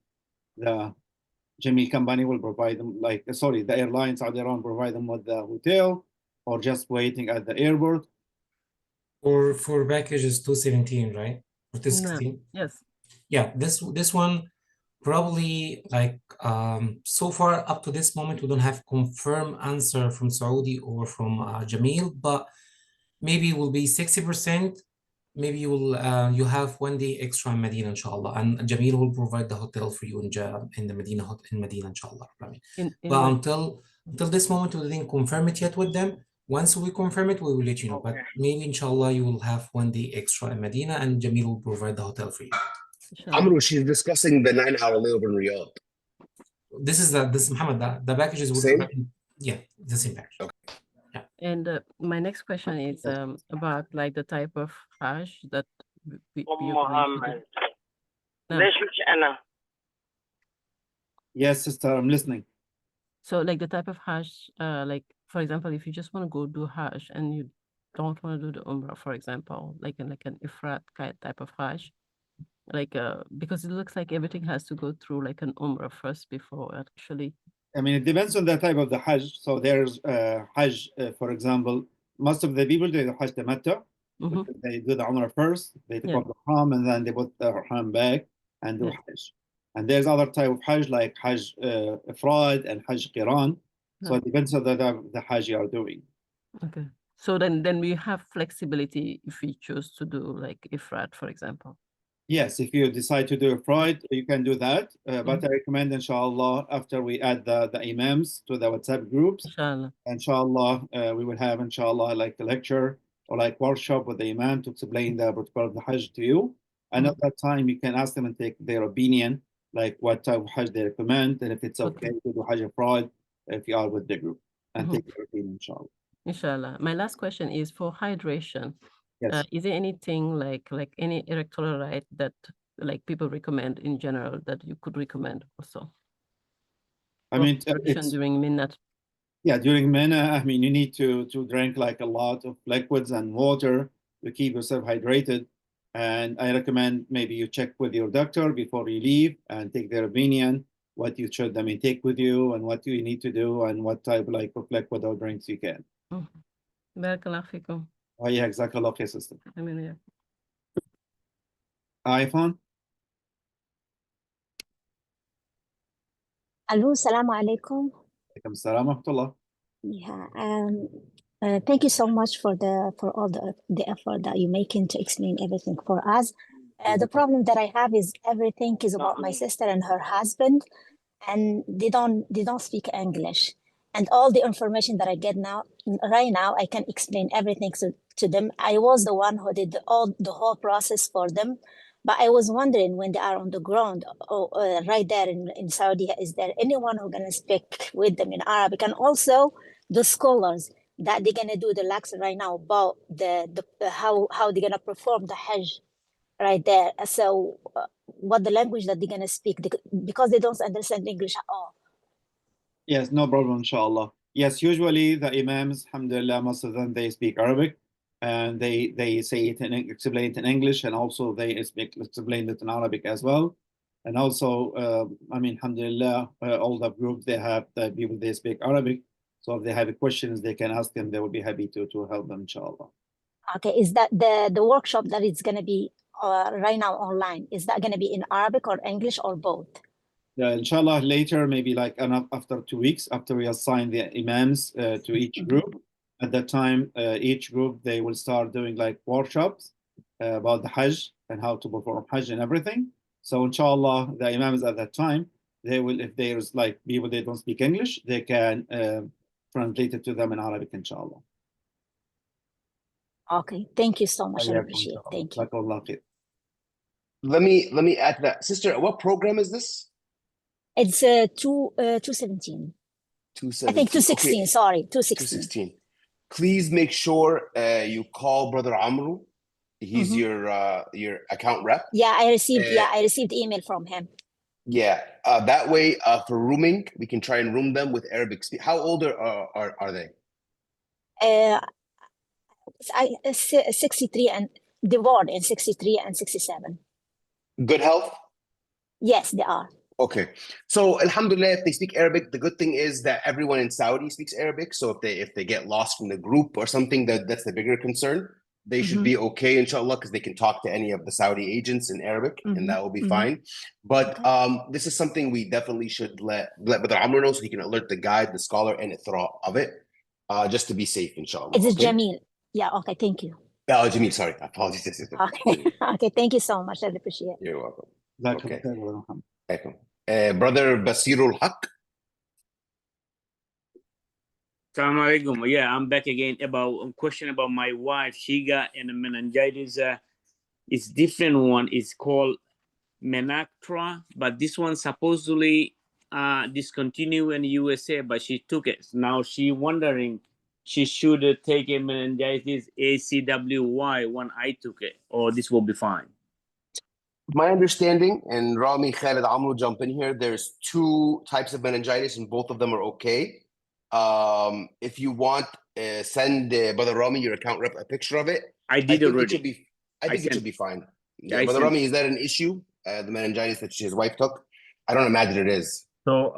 Jamil company will provide them, the airline Saudi Aramco provide them with the hotel, or just waiting at the airport? For packages 217, right? Or 216? No. Yes. Yeah, this one probably, like so far up to this moment, we don't have confirmed answer from Saudi or from Jamil, but maybe it will be 60%. Maybe you have 1 day extra in Medina, inshallah, and Jamil will provide the hotel for you in the Medina inshallah. But until this moment, we didn't confirm it yet with them. Once we confirm it, we will let you know. But maybe inshallah you will have 1 day extra in Medina, and Jamil will provide the hotel for you. Amru, she's discussing the 9-hour layover in Riyadh. This is Muhammad, the packages will Same? yeah, the same package. Okay. Yeah. And my next question is about like the type of Hajj that we Muhammad. Yes, sister, I'm listening. So like the type of Hajj, like for example, if you just want to go do Hajj and you don't want to do the Umrah, for example, like an Ifrat kind type of Hajj, like because it looks like everything has to go through like an Umrah first before actually. It depends on the type of the Hajj. So there's Hajj, for example, most of the people do the Hajj Tamattu. They do the Umrah first, they take off the Haram, and then they put the Haram back and do Hajj. And there's other type of Hajj like Hajj Ifrad and Hajj Qiran. So it depends on the Hajj you are doing. Okay. So then we have flexibility if we choose to do like Ifrad, for example. Yes, if you decide to do Ifrad, you can do that. But I recommend, inshallah, after we add the imams to the WhatsApp groups, inshallah, we will have, inshallah, like a lecture or like workshop with the imam to explain the protocol of the Hajj to you. And at that time, you can ask them and take their opinion, like what type of Hajj they recommend, and if it's okay to do Hajj Ifrad if you are with the group, and take their opinion, inshallah. Inshallah. My last question is for hydration. Yes. Is there anything like any electrolyte that like people recommend in general that you could recommend also? I mean, Hydration during midnight. Yeah, during MENA, I mean, you need to drink like a lot of liquids and water to keep yourself hydrated. And I recommend maybe you check with your doctor before you leave and take their opinion, what you should, I mean, take with you and what you need to do and what type like of liquid or drinks you can. Barakallah fikum. Oh, yeah, exactly. Okay, sister. I mean, yeah. iPhone. Hello, Assalamu alaikum. Alaikum salam wa rahmatullah. Yeah, thank you so much for all the effort that you're making to explain everything for us. The problem that I have is everything is about my sister and her husband, and they don't speak English. And all the information that I get right now, I can explain everything to them. I was the one who did the whole process for them. But I was wondering when they are on the ground, right there in Saudi, is there anyone who gonna speak with them in Arabic? And also the scholars that they're gonna do the lecture right now about how they're gonna perform the Hajj right there. So what the language that they're gonna speak, because they don't understand English at all. Yes, no problem, inshallah. Yes, usually the imams, alhamdulillah, most of them, they speak Arabic and they say it and explain it in English, and also they explain it in Arabic as well. And also, I mean, alhamdulillah, all the groups, they have the people, they speak Arabic. So if they have questions, they can ask them. They will be happy to help them, inshallah. Okay, is that the workshop that is going to be right now online? Is that going to be in Arabic or English or both? Yeah, inshallah, later, maybe like after 2 weeks, after we assign the imams to each group, at that time, each group, they will start doing like workshops about the Hajj and how to perform Hajj and everything. So inshallah, the imams at that time, they will, if there's like people they don't speak English, they can translate it to them in Arabic, inshallah. Okay, thank you so much. I appreciate it. Thank you. Let me add to that. Sister, what program is this? It's 217. 217. I think 216, okay. Sorry, 216. 216. Please make sure you call Brother Amru. He's your account rep. Yeah, I received email from him. Yeah, that way for rooming, we can try and room them with Arabic. How old are they? 63 and divorced in 63 and 67. Good health? Yes, they are. Okay, so alhamdulillah, if they speak Arabic, the good thing is that everyone in Saudi speaks Arabic. So if they get lost from the group or something, that's the bigger concern. They should be okay, inshallah, because they can talk to any of the Saudi agents in Arabic, and that will be fine. But this is something we definitely should let Brother Amr know, so he can alert the guide, the scholar, and Ithra of it, just to be safe, inshallah. It's Jamil. Yeah, okay, thank you. Oh, Jamil, sorry. Apologies. Okay, okay, thank you so much. I appreciate it. You're welcome. Okay. Brother Basirul Haq. Assalamu alaikum. Yeah, I'm back again about a question about my wife. She got a meningitis. It's different one. It's called Menactra, but this one supposedly discontinued in the USA, but she took it. Now she wondering she should take a meningitis ACWY when I took it, or this will be fine. My understanding, and Rami, Khalid, Amru jump in here, there's 2 types of meningitis and both of them are okay. If you want, send Brother Rami, your account rep, a picture of it. I did already. I think it should be fine. Yeah, Brother Rami, is that an issue? The meningitis that his wife took? I don't imagine it is. So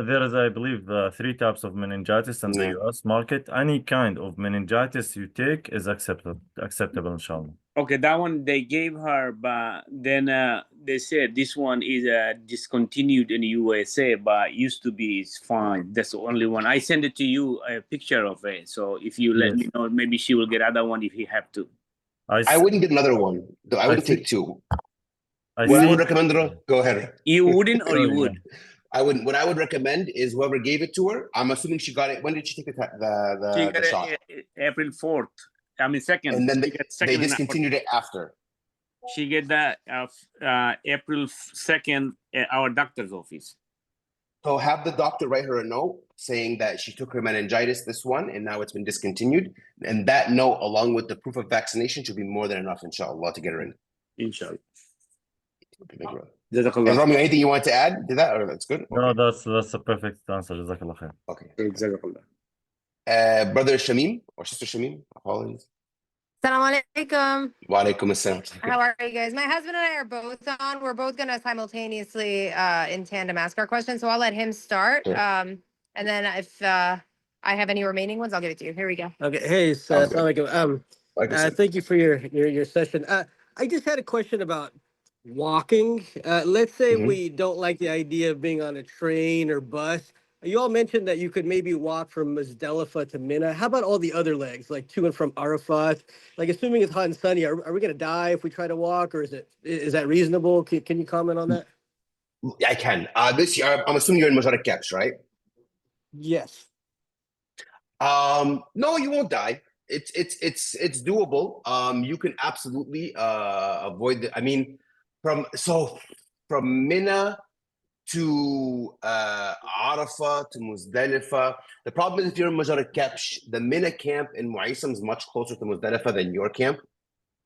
there is, I believe, 3 types of meningitis in the US market. Any kind of meningitis you take is acceptable, inshallah. Okay, that one they gave her, but then they said this one is discontinued in the USA, but used to be is fine. That's the only one. I send it to you, a picture of it. So if you let me know, maybe she will get other one if you have to. I wouldn't get another one. I wouldn't take 2. I would recommend, go ahead. You wouldn't, or you would? I wouldn't. What I would recommend is whoever gave it to her. I'm assuming she got it. When did she take the shot? April 4th. I mean 2nd. And then they discontinued it after. She get that April 2nd at our doctor's office. So have the doctor write her a note saying that she took her meningitis, this one, and now it's been discontinued. And that note, along with the proof of vaccination, should be more than enough, inshallah, to get her in. Inshallah. And Rami, anything you want to add to that? Or that's good? No, that's a perfect answer. Jazakallah khair. Okay. Jazakallah. Brother Shamim or Sister Shamim, apologies. Assalamu alaikum. Wa alaikum assalam. How are you guys? My husband and I are both on. We're both going to simultaneously in tandem ask our questions. So I'll let him start. Sure. And then if I have any remaining ones, I'll give it to you. Here we go. Okay. Hey, assalamu alaikum. Thank you for your session. I just had a question about walking. Let's say we don't like the idea of being on a train or bus. You all mentioned that you could maybe walk from Muzdalifah to Mina. How about all the other legs, like to and from Arafat? Like, assuming it's hot and sunny, are we going to die if we try to walk, or is that reasonable? Can you comment on that? I can. This year, I'm assuming you're in Majarak Caps, right? Yes. No, you won't die. It's doable. You can absolutely avoid the. I mean, from Mina to Arafah to Muzdalifah. The problem is if you're in Majarak Caps, the Mina camp in Muaysam is much closer to Muzdalifah than your camp.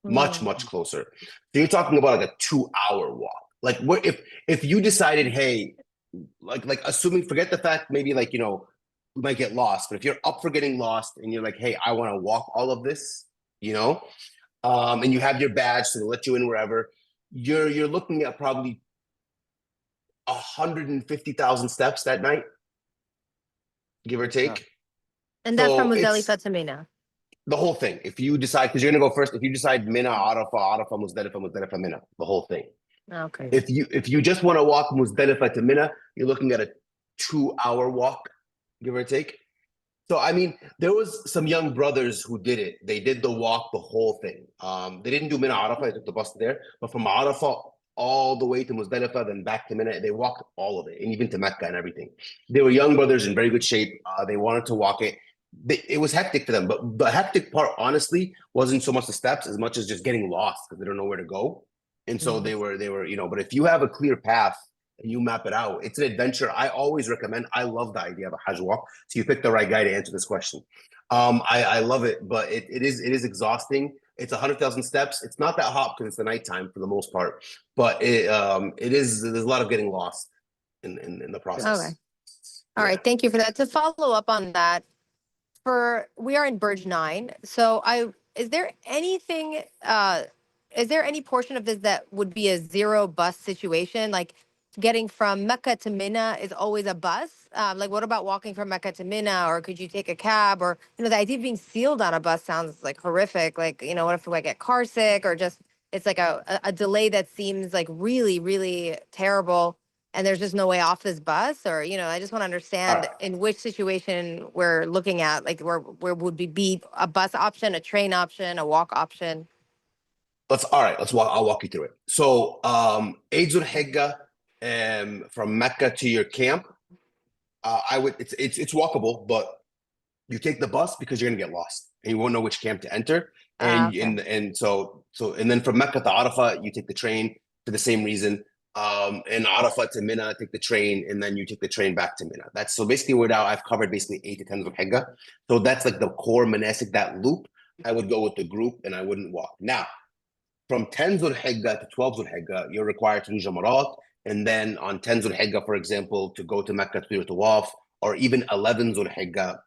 Much closer. So you're talking about like a 2-hour walk. Like, what if you decided, hey, like assuming, forget the fact maybe like, you know, we might get lost, but if you're up for getting lost and you're like, hey, I want to walk all of this, you know, and you have your badge, so they'll let you in wherever, you're looking at probably 150,000 steps that night, give or take. And that's from Muzdalifah to Mina. The whole thing. If you decide, because you're gonna go first, if you decide Mina, Arafah, Muzdalifah, Mina, the whole thing. Okay. If you just want to walk Muzdalifah to Mina, you're looking at a 2-hour walk, give or take. So I mean, there was some young brothers who did it. They did the walk, the whole thing. They didn't do Mina Arafah, they took the bus there, but from Arafah all the way to Muzdalifah, then back to Mina, they walked all of it, and even to Mecca and everything. They were young brothers in very good shape. They wanted to walk it. It was hectic for them, but the hectic part, honestly, wasn't so much the steps as much as just getting lost because they don't know where to go. And so they were, you know, but if you have a clear path and you map it out, it's an adventure. I always recommend, I love the idea of a Hajj walk. So you picked the right guy to answer this question. I love it, but it is exhausting. It's 100,000 steps. It's not that hot because it's the nighttime for the most part, but there's a lot of getting lost in the process. Okay. All right. Thank you for that. To follow up on that, we are in Burj 9. So is there any portion of this that would be a zero bus situation? Like getting from Mecca to Mina is always a bus. Like what about walking from Mecca to Mina, or could you take a cab? Or, you know, the idea of being sealed on a bus sounds like horrific. Like, you know, what if I get car sick, or just, it's like a delay that seems like really, really terrible, and there's just no way off this bus? Or, you know, I just want to understand in which situation we're looking at, like where would be a bus option, a train option, a walk option? I'll walk you through it. So Eid Hijjah, from Mecca to your camp, it's walkable, but you take the bus because you're gonna get lost and you won't know which camp to enter. And so then from Mecca to Arafah, you take the train for the same reason. And Arafah to Mina, take the train, and then you take the train back to Mina. That's so basically where now I've covered basically 8 to 10 Dhul Hijjah. So that's like the core manasik, that loop. I would go with the group and I wouldn't walk. Now, from 10 Dhul Hijjah to 12 Dhul Hijjah, you're required to do Jamarat. And then on 10 Dhul Hijjah, for example, to go to Mecca to do your tawaf, or even 11 Dhul Hijjah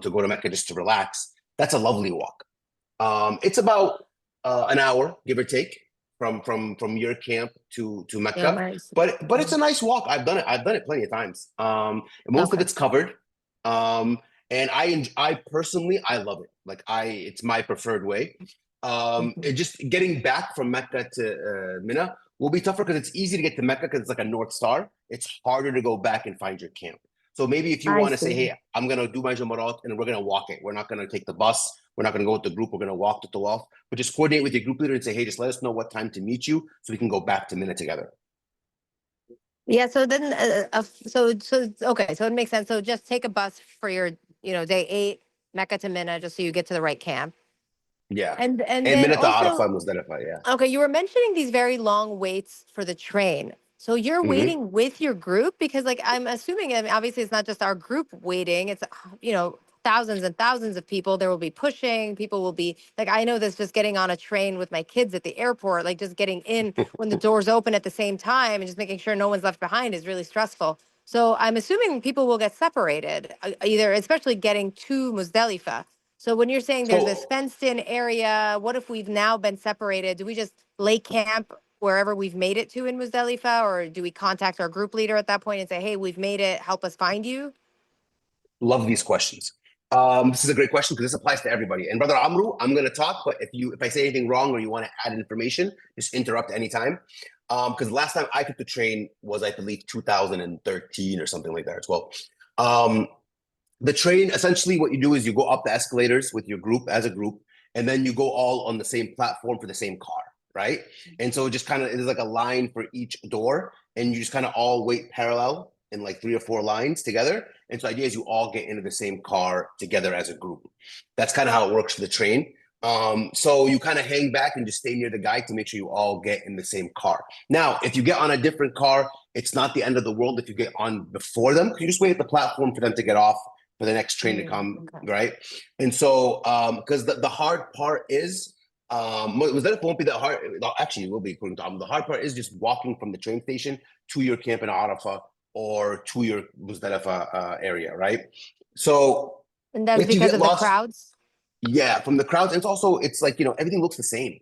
to go to Mecca just to relax. That's a lovely walk. It's about an hour, give or take, from your camp to Mecca. Yeah, nice. But it's a nice walk. I've done it plenty of times. And most of it's covered. And I personally, I love it. Like it's my preferred way. It just getting back from Mecca to Mina will be tougher because it's easy to get to Mecca because it's like a North Star. It's harder to go back and find your camp. So maybe if you want to say, hey, I'm going to do my Jamarat and we're going to walk it. We're not going to take the bus. We're not going to go with the group. We're going to walk the tawaf. But just coordinate with your group leader and say, hey, just let us know what time to meet you so we can go back to Mina together. Yeah, so then, okay, so it makes sense. So just take a bus for your, day 8, Mecca to Mina, just so you get to the right camp. Yeah. And then Mina to also, Arafah, Muzdalifah, yeah. Okay, you were mentioning these very long waits for the train. So you're waiting with your group? Because like, I'm assuming, I mean, obviously it's not just our group waiting, it's, you know, thousands and thousands of people. There will be pushing, people will be like, I know this just getting on a train with my kids at the airport, like just getting in when the doors open at the same time and just making sure no one's left behind is really stressful. So I'm assuming people will get separated, either, especially getting to Muzdalifah. So when you're saying there's this fenced in area, what if we've now been separated? Do we just lay camp wherever we've made it to in Muzdalifah, or do we contact our group leader at that point and say, hey, we've made it, help us find you? Love these questions. This is a great question because this applies to everybody. And Brother Amru, I'm going to talk, but if I say anything wrong or you want to add information, just interrupt anytime. Because last time I took the train was, I believe, 2013 or something like that as well. The train, essentially what you do is you go up the escalators with your group as a group, and then you go all on the same platform for the same car, right? And so it just kind of, there's like a line for each door, and you just kind of all wait parallel in like 3 or 4 lines together. And so the idea is you all get into the same car together as a group. That's kind of how it works for the train. So you kind of hang back and just stay near the guy to make sure you all get in the same car. Now, if you get on a different car, it's not the end of the world if you get on before them. You just wait at the platform for them to get off for the next train to come, right? And so, because the hard part is, Muzdalifah won't be that hard. Actually, it will be according to the hard part is just walking from the train station to your camp in Arafah or to your Muzdalifah area, right? So, and that's because of the crowds. Yeah, from the crowds. And it's also, it's like, you know, everything looks the same,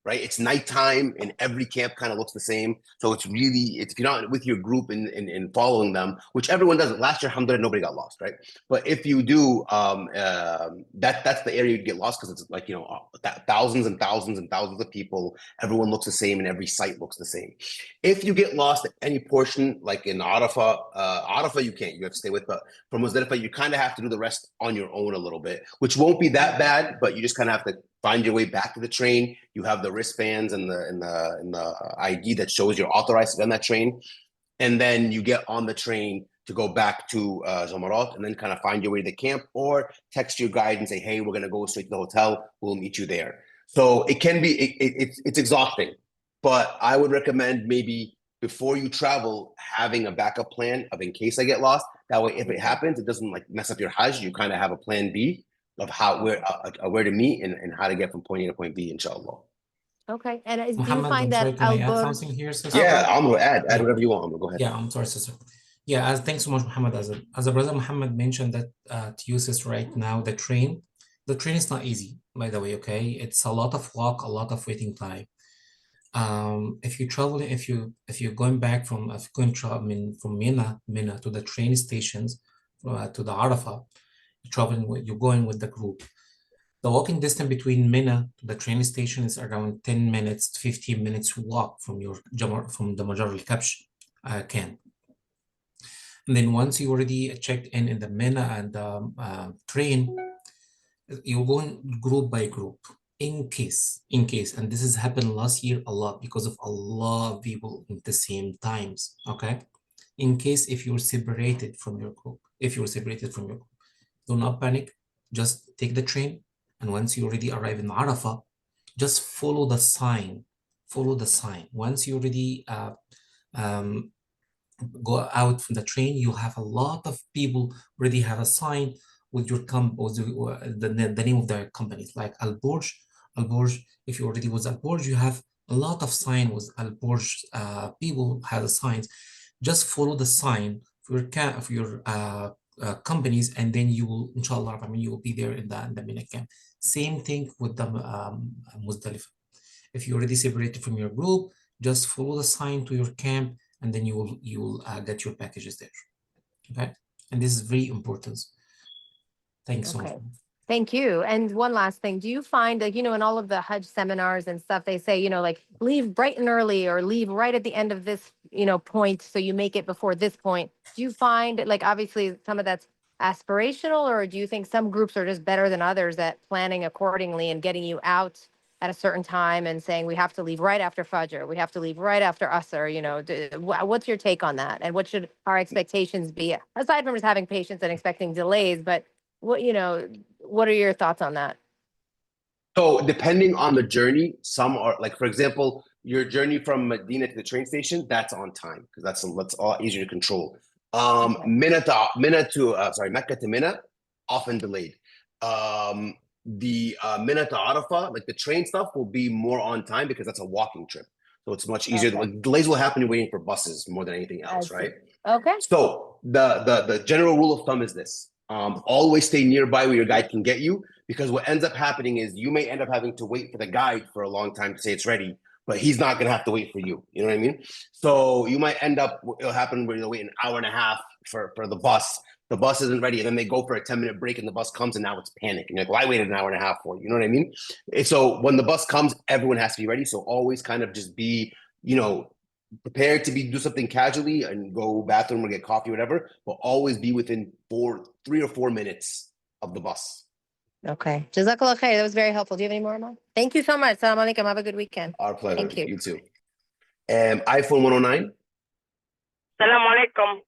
right? It's nighttime and every camp kind of looks the same. So it's really, if you're not with your group and following them, which everyone does. Last year, alhamdulillah, nobody got lost, right? But if you do, that's the area you'd get lost because it's like, you know, thousands and thousands and thousands of people. Everyone looks the same and every site looks the same. If you get lost at any portion, like in Arafah, you can't. You have to stay with, but for Muzdalifah, you kind of have to do the rest on your own a little bit, which won't be that bad, but you just kind of have to find your way back to the train. You have the wristbands and the ID that shows you're authorized to be on that train. And then you get on the train to go back to Zamarat and then kind of find your way to the camp or text your guide and say, hey, we're going to go straight to the hotel. We'll meet you there. So it can be, it's exhausting, but I would recommend maybe before you travel, having a backup plan of in case I get lost. That way, if it happens, it doesn't like mess up your Hajj. You kind of have a plan B of where to meet and how to get from point A to point B, inshallah. Okay, and do you Muhammad, find I'm that sorry, can I add something here, sister? Yeah, Amr, add whatever you want, Amr, go ahead. Yeah, I'm sorry, sister. Yeah, thanks so much, Muhammad. As a brother Muhammad mentioned that to you, sister, right now, the train is not easy, by the way, okay? It's a lot of walk, a lot of waiting time. If you're traveling, if you're going back from from Mina to the train stations to the Arafah, you're going with the group. The walking distance between Mina to the train station is around 10 minutes to 15 minutes walk from the Majar al-Kabsh camp. And then once you already checked in the Mina and train, you're going group by group. In case, and this has happened last year a lot because of a lot of people at the same times, okay? In case if you're separated from your group, do not panic, just take the train, and once you already arrive in Arafah, just follow the sign. Once you already go out from the train, you have a lot of people already have a sign with your the name of their companies, like Al Burj. If you already was Al Burj, you have a lot of sign with Al Burj. People have signs. Just follow the sign for your companies, and then you will, inshallah, you will be there in the Mina camp. Same thing with the Muzdalifah. If you already separated from your group, just follow the sign to your camp, and then you will get your packages there. Okay, and this is very important. Thanks so much. Thank you. And one last thing, do you find like, in all of the Hajj seminars and stuff, they say, like leave bright and early or leave right at the end of this, point, so you make it before this point. Do you find like, obviously some of that's aspirational, or do you think some groups are just better than others at planning accordingly and getting you out at a certain time and saying, we have to leave right after Fajr, we have to leave right after Asr, what's your take on that? And what should our expectations be? Aside from just having patience and expecting delays, but what are your thoughts on that? So depending on the journey, some are like, for example, your journey from Medina to the train station, that's on time because that's a lot easier to control. Mecca to Mina, often delayed. The Mina to Arafah, like the train stuff, will be more on time because that's a walking trip. So it's much easier. Okay. Like, delays will happen waiting for buses more than anything else, see. right? Okay. So the general rule of thumb is this. Always stay nearby where your guide can get you, because what ends up happening is you may end up having to wait for the guide for a long time to say it's ready, but he's not going to have to wait for you. You know what I mean? So you might end up, it'll happen where you'll wait an hour and a half for the bus. The bus isn't ready, and then they go for a 10-minute break and the bus comes, and now it's panic. And you're like, well, I waited an hour and a half for you. You know what I mean? And so when the bus comes, everyone has to be ready. So always kind of just be, prepared to do something casually and go bathroom or get coffee or whatever, but always be within 3 or 4 minutes of the bus. Okay. Jazakallah khair. That was very helpful. Do you have any more, Amal? Thank you so much. Salam alaikum. Have a good weekend. Our pleasure. Thank you. You too. iPhone 109. Salam alaikum.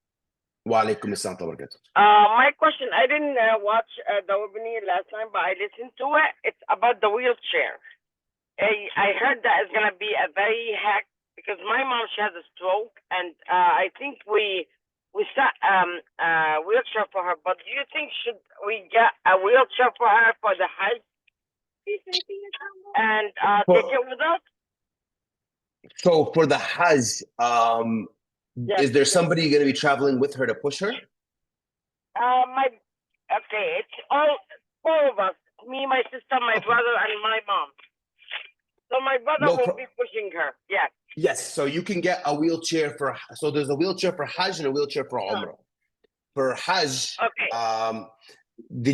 Wa alaikum assalam wa barakatuh. My question, I didn't watch the webinar last time, but I listened to it. It's about the wheelchair. I heard that it's going to be a very hack, because my mom, she has a stroke, and I think we set a wheelchair for her. But do you think should we get a wheelchair for her for the Hajj and take it with us? So for the Hajj, is there somebody going to be traveling with her to push her? It's all 4 of us, me, my sister, my brother, and my mom. So my brother will be pushing her. Yeah. Yes. So you can get a wheelchair so there's a wheelchair for Hajj and a wheelchair for Umrah. For Hajj, when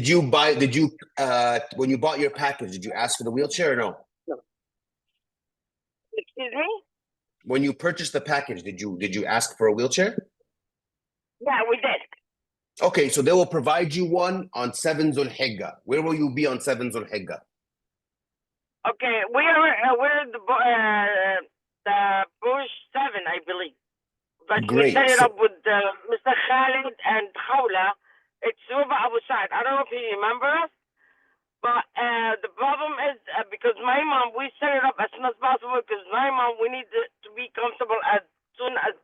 you bought your package, did you ask for the wheelchair or no? No. Excuse me? When you purchased the package, did you ask for a wheelchair? Yeah, we did. Okay, so they will provide you one on 7 Zulhijjah. Where will you be on 7 Zulhijjah? Okay, we're the Bush 7, I believe. But Great. we set it up with Mr. Khalid and Khawla. It's Ruba Abu Sa'id. I don't know if you remember us, but the problem is because my mom, we set it up as soon as possible because my mom, we need to be comfortable as soon as,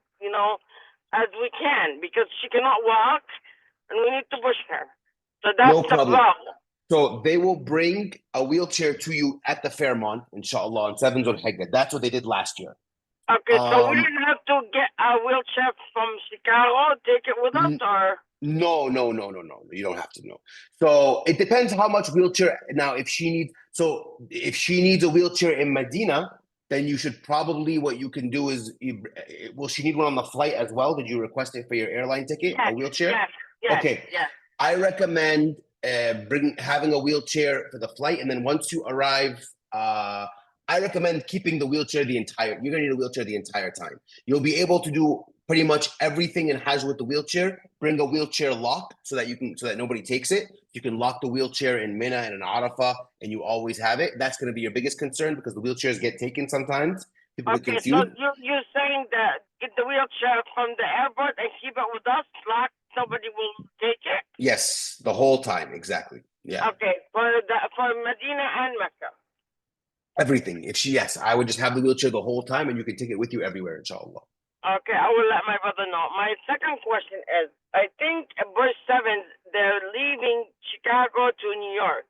as we can, because she cannot walk and we need to push her. So that's No the problem. problem. So they will bring a wheelchair to you at the Fairmont, inshallah, on 7 Zulhijjah. That's what they did last year. Okay, so we didn't have to get a wheelchair from Chicago, take it with us, or? No. You don't have to know. So it depends how much wheelchair. Now, if she needs a wheelchair in Medina, then you should probably, what you can do is, will she need one on the flight as well? Did you request it for your airline ticket, a wheelchair? Yes. Okay. Yes. I recommend having a wheelchair for the flight, and then once you arrive, I recommend keeping the wheelchair you're gonna need a wheelchair the entire time. You'll be able to do pretty much everything in Hajj with the wheelchair. Bring a wheelchair lock so that nobody takes it. You can lock the wheelchair in Mina and in Arafah, and you always have it. That's gonna be your biggest concern because the wheelchairs get taken sometimes. People get confused. So you're saying that get the wheelchair from the airport and keep it with us, locked, nobody will take it? Yes, the whole time, exactly. Yeah. Okay, for Medina and Mecca. Everything. I would just have the wheelchair the whole time, and you can take it with you everywhere, inshallah. Okay, I will let my brother know. My second question is, I think Bush 7, they're leaving Chicago to New York.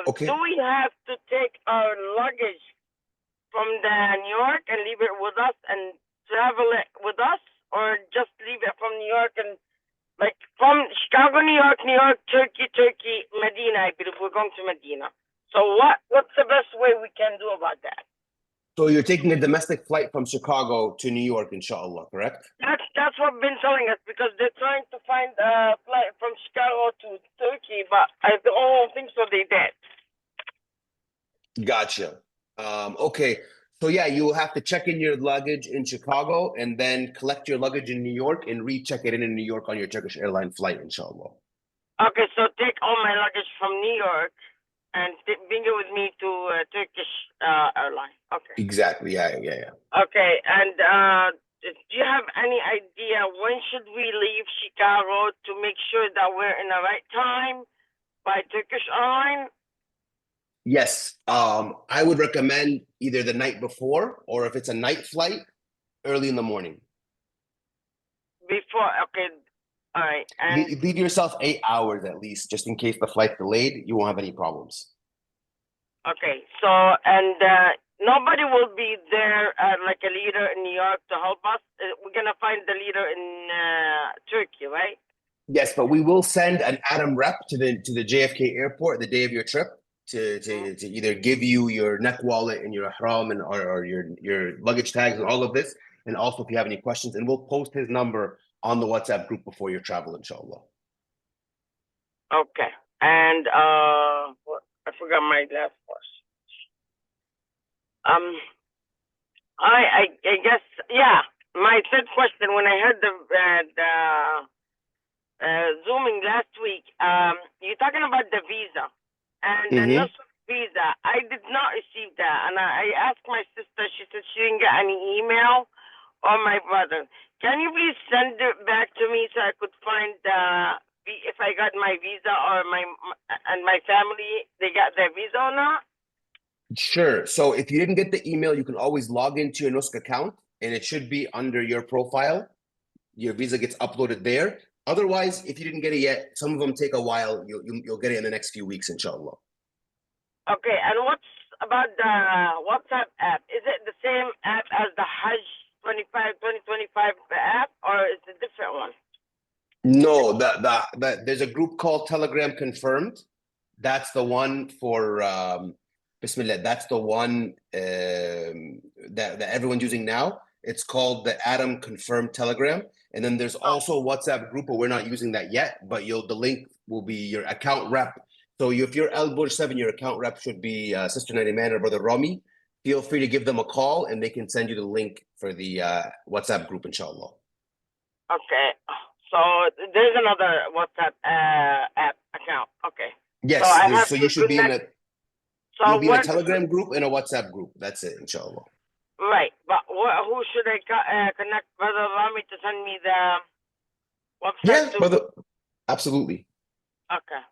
Okay. Do we have to take our luggage from New York and leave it with us and travel it with us, or just leave it from New York and like from Chicago, New York, Turkey, Medina? I believe we're going to Medina. So what's the best way we can do about that? So you're taking a domestic flight from Chicago to New York, inshallah, correct? That's what been telling us, because they're trying to find a flight from Chicago to Turkey, but I don't think so they did. Gotcha. Okay. So yeah, you will have to check in your luggage in Chicago and then collect your luggage in New York and recheck it in New York on your Turkish airline flight, inshallah. Okay, so take all my luggage from New York and bring it with me to Turkish airline. Okay. Exactly. Yeah. Okay, and do you have any idea when should we leave Chicago to make sure that we're in the right time by Turkish airline? Yes, I would recommend either the night before, or if it's a night flight, early in the morning. Before, okay, all right, and Leave yourself 8 hours at least, just in case the flight's delayed. You won't have any problems. okay. So and nobody will be there, like a leader in New York to help us. We're gonna find the leader in Turkey, right? Yes, but we will send an Adam rep to the JFK airport the day of your trip to either give you your neck wallet and your ihram and or your luggage tags and all of this, and also if you have any questions, and we'll post his number on the WhatsApp group before your travel, inshallah. Okay, and I forgot my last question. I guess, yeah. My third question, when I heard the Zooming last week, you're talking about the visa and the Nusra visa. I did not receive that, and I asked my sister. She said she didn't get any email, or my brother. Can you please send it back to me so I could find if I got my visa or my family, they got their visa or not? Sure. So if you didn't get the email, you can always log into your Nusk account, and it should be under your profile. Your visa gets uploaded there. Otherwise, if you didn't get it yet, some of them take a while. You'll get it in the next few weeks, inshallah. Okay, and what's about the WhatsApp app? Is it the same app as the Hajj 2025 app, or is it a different one? No, there's a group called Telegram Confirmed. That's the one for Bismillah. That's the one that everyone's using now. It's called the Adam Confirmed Telegram. And then there's also a WhatsApp group, but we're not using that yet. But the link will be your account rep. So if you're Al Burj 7, your account rep should be Sister Nariman or Brother Rami. Feel free to give them a call, and they can send you the link for the WhatsApp group, inshallah. Okay, so there's another WhatsApp app account. Okay. Yes, so you should be in So you'll be in a Telegram group and a WhatsApp group. That's it, inshallah. Right, but who should I connect, Brother Rami, to send me the website? Yeah, brother. Absolutely. Okay.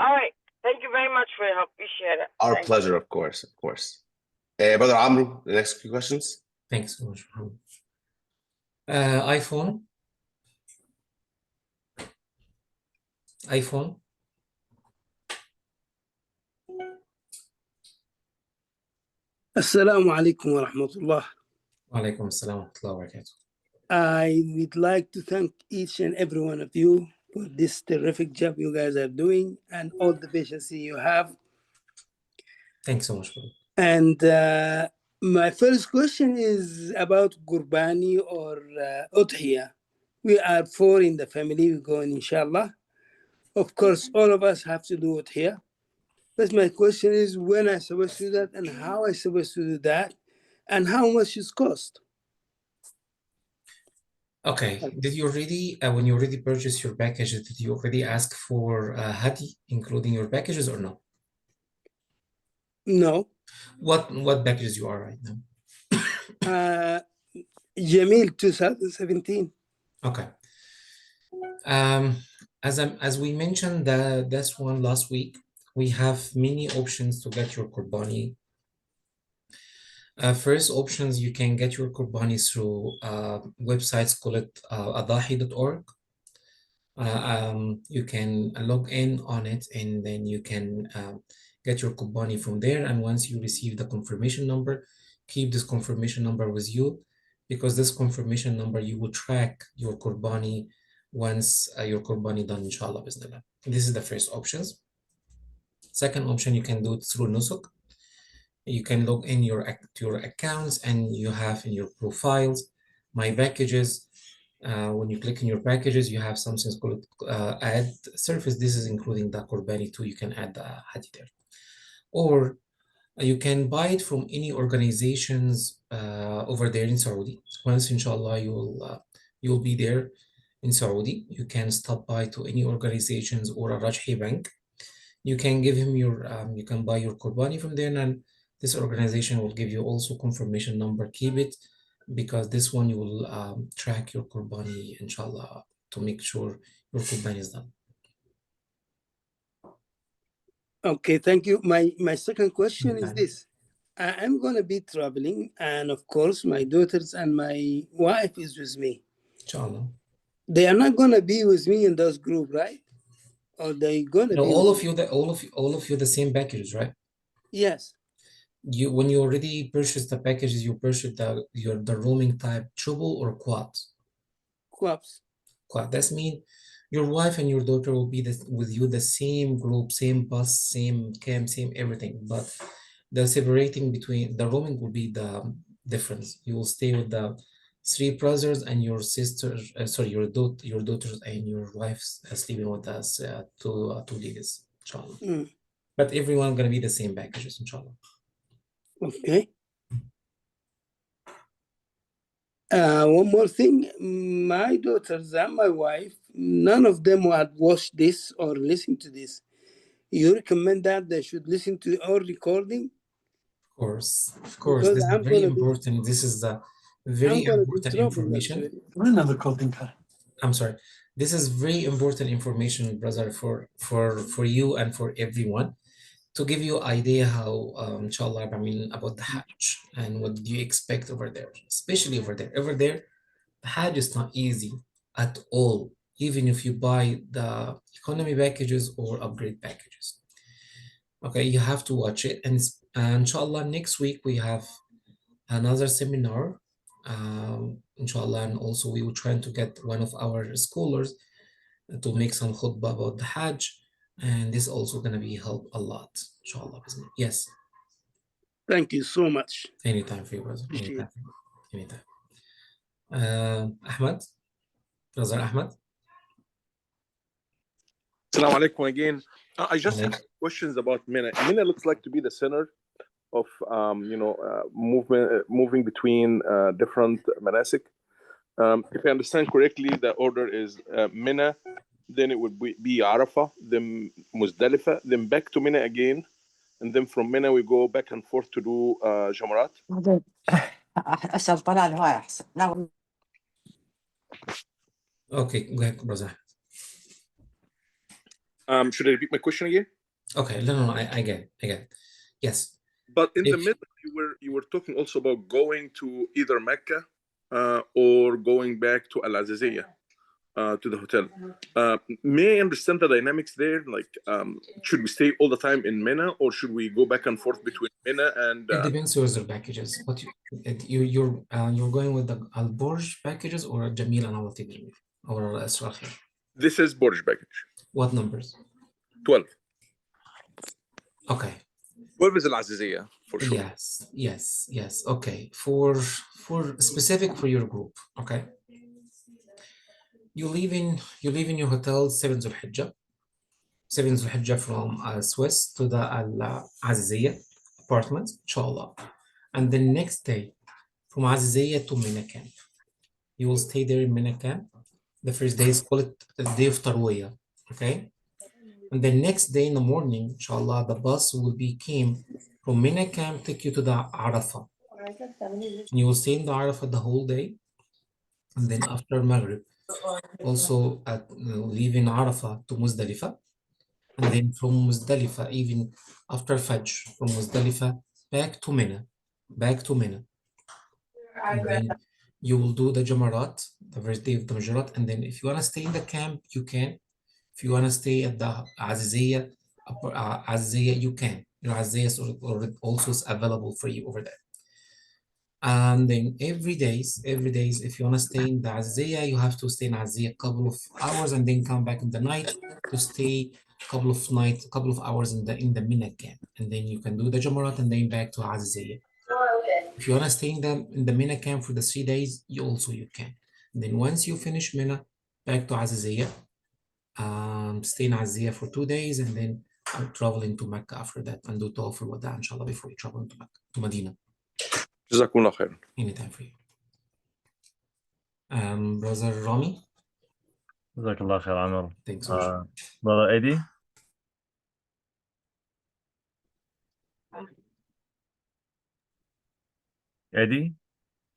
All right. Thank you very much for your help. Appreciate it. Our pleasure, of course, of course. Brother Amru, the next few questions. Thanks so much. iPhone. Assalamu alaikum wa rahmatullah. Wa alaikum assalam wa rahmatullahi wa barakatuh. I would like to thank each and every one of you for this terrific job you guys are doing and all the patience you have. Thanks so much, brother. And my first question is about Gurbani or Udhiyah. We are 4 in the family. We're going, inshallah. Of course, all of us have to do Udhiyah. But my question is when I'm supposed to do that and how I'm supposed to do that and how much it cost. Okay, did you already, when you already purchased your package, did you already ask for Hadi, including your packages or no? No. What packages you are right now? Jamil 2017. Okay. As we mentioned this one last week, we have many options to get your Qurbani. First options, you can get your Qurbani through websites called adahi.org. You can log in on it, and then you can get your Qurbani from there. And once you receive the confirmation number, keep this confirmation number with you, because this confirmation number, you will track your Qurbani once your Qurbani done, inshallah, bismillah. This is the first options. Second option, you can do it through Nusuk. You can log in your accounts, and you have in your profiles, my packages. When you click in your packages, you have something called add service. This is including the Qurbani too. You can add the Hadi there. Or you can buy it from any organizations over there in Saudi. Once, inshallah, you'll be there in Saudi. You can stop by to any organizations or a Rajhi bank. You can give him you can buy your Qurbani from there, and this organization will give you also confirmation number. Keep it, because this one you will track your Qurbani, inshallah, to make sure your Qurbani is done. Okay, thank you. My second question is this. I'm going to be traveling, and of course, my daughters and my wife is with me. Inshallah. They are not going to be with me in those group, right? Or they going to No, be all with of you, all of you, the same packages, right? Yes. When you already purchased the packages, you purchased the roaming type triple or quad. Quads. Quad. That means your wife and your daughter will be with you the same group, same bus, same camp, same everything. But the separating between the roaming will be the difference. You will stay with the three brothers and your sisters. Sorry, your daughters and your wife's sleeping with us. Two ladies, inshallah. But everyone gonna be the same packages, inshallah. Okay. One more thing. My daughters and my wife, none of them had watched this or listened to this. You recommend that they should listen to our recording? Of course. Because This is I'm very gonna be, important. This is the I'm very gonna be important trouble information. actually. Another coding card. I'm sorry. This is very important information, brother, for you and for everyone, to give you idea how, inshallah, I mean, about the Hajj and what do you expect over there, especially over there. Over there, the Hajj is not easy at all, even if you buy the economy packages or upgrade packages. Okay, you have to watch it, and inshallah, next week we have another seminar, inshallah, and also we will try to get one of our scholars to make some khutbah about the Hajj, and this also gonna be help a lot, inshallah. Yes. Thank you so much. Anytime for you, brother. Appreciate Anytime. Ahmed, brother Ahmed. Assalamu alaikum again. I just have questions about Mina. Mina looks like to be the center of moving between different manasik. If I understand correctly, the order is Mina, then it would be Arafah, then Muzdalifah, then back to Mina again, and then from Mina we go back and forth to do Jamarat. اسال طلال هو احسن. Okay, go ahead, brother. Should I repeat my question again? Okay, no, I get it. Yes. But in the middle, you were talking also about going to either Mecca or going back to Al Aziziyah, to the hotel. May I understand the dynamics there? Like, should we stay all the time in Mina, or should we go back and forth between Mina and? It depends on the packages. What you're going with the Al Burj packages or Jamil and Al Jamil or Asra Khair? This is Burj package. What numbers? 12. Okay. 12 is Al Aziziyah for sure. Yes. Okay. For specific for your group. Okay. You live in your hotel 7 Zulhijjah. 7 Zulhijjah from Swiss to the Al Aziziyah apartment, inshallah. And the next day from Aziziyah to Mina camp. You will stay there in Mina camp. The first day is called the day of Tarwiyah. Okay. And the next day in the morning, inshallah, the bus came from Mina camp, take you to the Arafah. And you will stay in the Arafah the whole day. And then after Maghrib, also leaving Arafah to Muzdalifah. And then from Muzdalifah, even after Fajr, from Muzdalifah back to Mina. And then you will do the Jamarat, the first day of the Jamarat. And then if you want to stay in the camp, you can. If you want to stay at the Aziziyah, you can. Aziziyah also is available for you over there. And then every days, if you want to stay in the Aziziyah, you have to stay in Aziziyah a couple of hours and then come back in the night to stay a couple of hours in the Mina camp. And then you can do the Jamarat and then back to Aziziyah. If you want to stay in the Mina camp for the 3 days, you can. And then once you finish Mina, back to Aziziyah, stay in Aziziyah for 2 days, and then travel into Mecca after that and do Tawaf al-Wada, inshallah, before you travel into Mecca, to Medina. Jazakumullah khair. Anytime for you. Brother Rami. Jazakallah khair, Amr. Thanks so much. Brother Eddie. Eddie.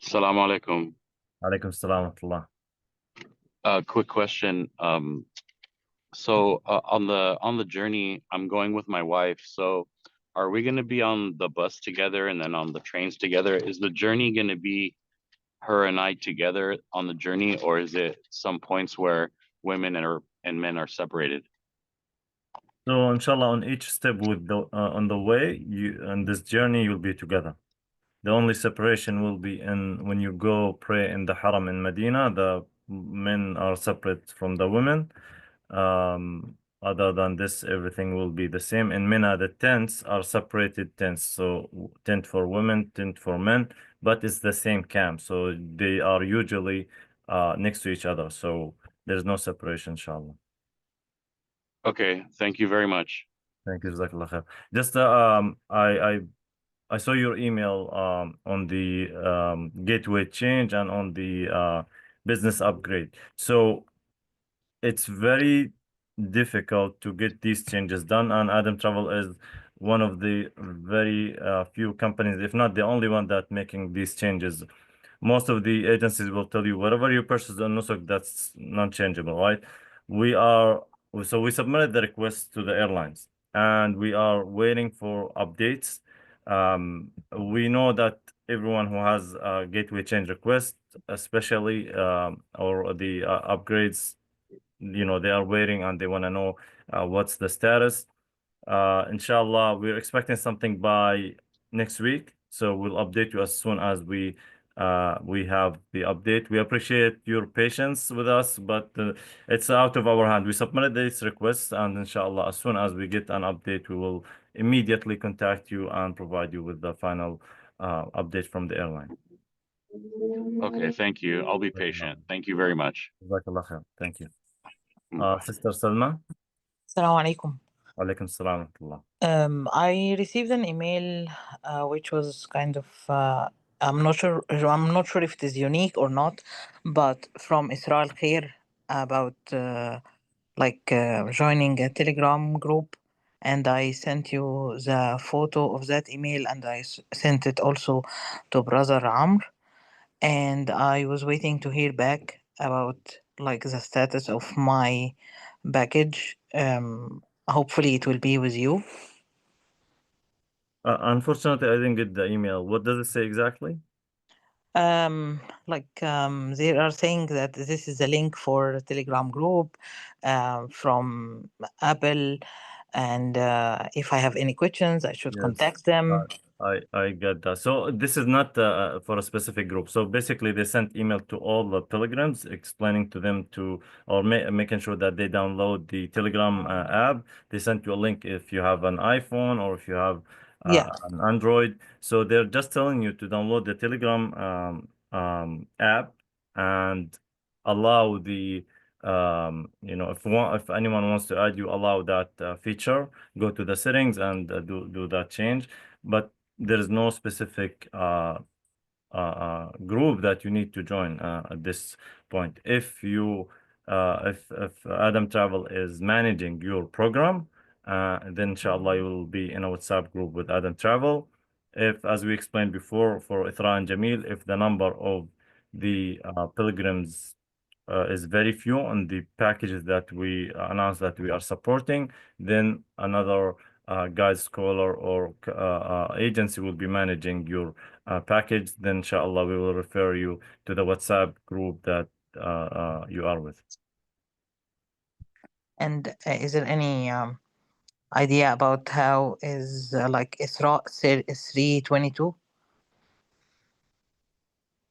Assalamu alaikum. Alaikum assalam wa rahmatullah. Quick question. So on the journey, I'm going with my wife. So are we going to be on the bus together and then on the trains together? Is the journey going to be her and I together on the journey, or is it some points where women and men are separated? So inshallah, on each step with the on the way, you on this journey you'll be together. The only separation will be in when you go pray in the Haram in Medina. The men are separate from the women. Other than this, everything will be the same. In Mina, the tents are separated tents. So tent for women, tent for men, but it's the same camp. So they are usually next to each other. So there's no separation, inshallah. Okay, thank you very much. Thank you, Jazakallah khair. Just I saw your email on the gateway change and on the business upgrade. So it's very difficult to get these changes done, and Adam Travel is one of the very few companies, if not the only one, that making these changes. Most of the agencies will tell you whatever you purchase on Nusuk, that's non-changeable, right? So we submitted the request to the airlines, and we are waiting for updates. We know that everyone who has a gateway change request, especially or the upgrades, you know, they are waiting and they want to know what's the status. Inshallah, we're expecting something by next week, so we'll update you as soon as we have the update. We appreciate your patience with us, but it's out of our hand. We submitted this request, and inshallah, as soon as we get an update, we will immediately contact you and provide you with the final update from the airline. Okay, thank you. I'll be patient. Thank you very much. Jazakallah khair. Thank you. Sister Salma. Assalamu alaikum. Alaikum assalam wa rahmatullah. I received an email which was kind of I'm not sure if it is unique or not, but from Isra Al Khair about joining a Telegram group, and I sent you the photo of that email, and I sent it also to Brother Amr, and I was waiting to hear back about the status of my package. Hopefully it will be with you. Unfortunately, I didn't get the email. What does it say exactly? They are saying that this is a link for a Telegram group from Apple, and if I have any questions, I should contact them. I get that. So this is not for a specific group. So basically, they sent email to all the pilgrims explaining to them making sure that they download the Telegram app. They sent you a link if you have an iPhone or if you have an Android. So they're just telling you to download the Telegram app and allow the if anyone wants to add you, allow that feature. Go to the settings and do that change. But there is no specific group that you need to join at this point. If Adam Travel is managing your program, then inshallah you will be in a WhatsApp group with Adam Travel. If, as we explained before, for Ithra and Jamil, if the number of the pilgrims is very few on the packages that we announced that we are supporting, then another guide scholar or agency will be managing your package. Then inshallah we will refer you to the WhatsApp group that you are with. And is there any idea about how is Isra 322?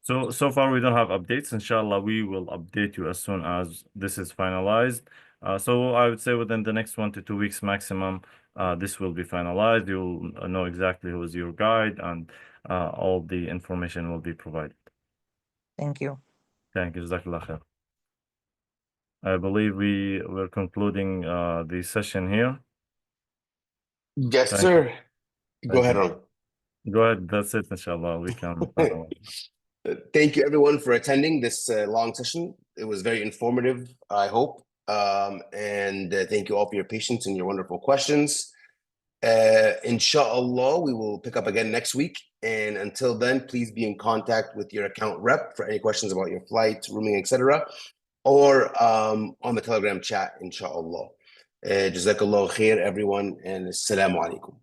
So far we don't have updates. Inshallah we will update you as soon as this is finalized. So I would say within the next 1 to 2 weeks maximum, this will be finalized. You'll know exactly who is your guide, and all the information will be provided. Thank you. Thank you. Jazakallah khair. I believe we're concluding the session here. Yes, sir. Go ahead, Ron. Go ahead. That's it, inshallah. We can Thank you, everyone, for attending this long session. It was very informative, I hope. And thank you all for your patience and your wonderful questions. Inshallah, we will pick up again next week. And until then, please be in contact with your account rep for any questions about your flight, rooming, etc., or on the Telegram chat, inshallah. Jazakallah khair, everyone, and assalamu alaikum.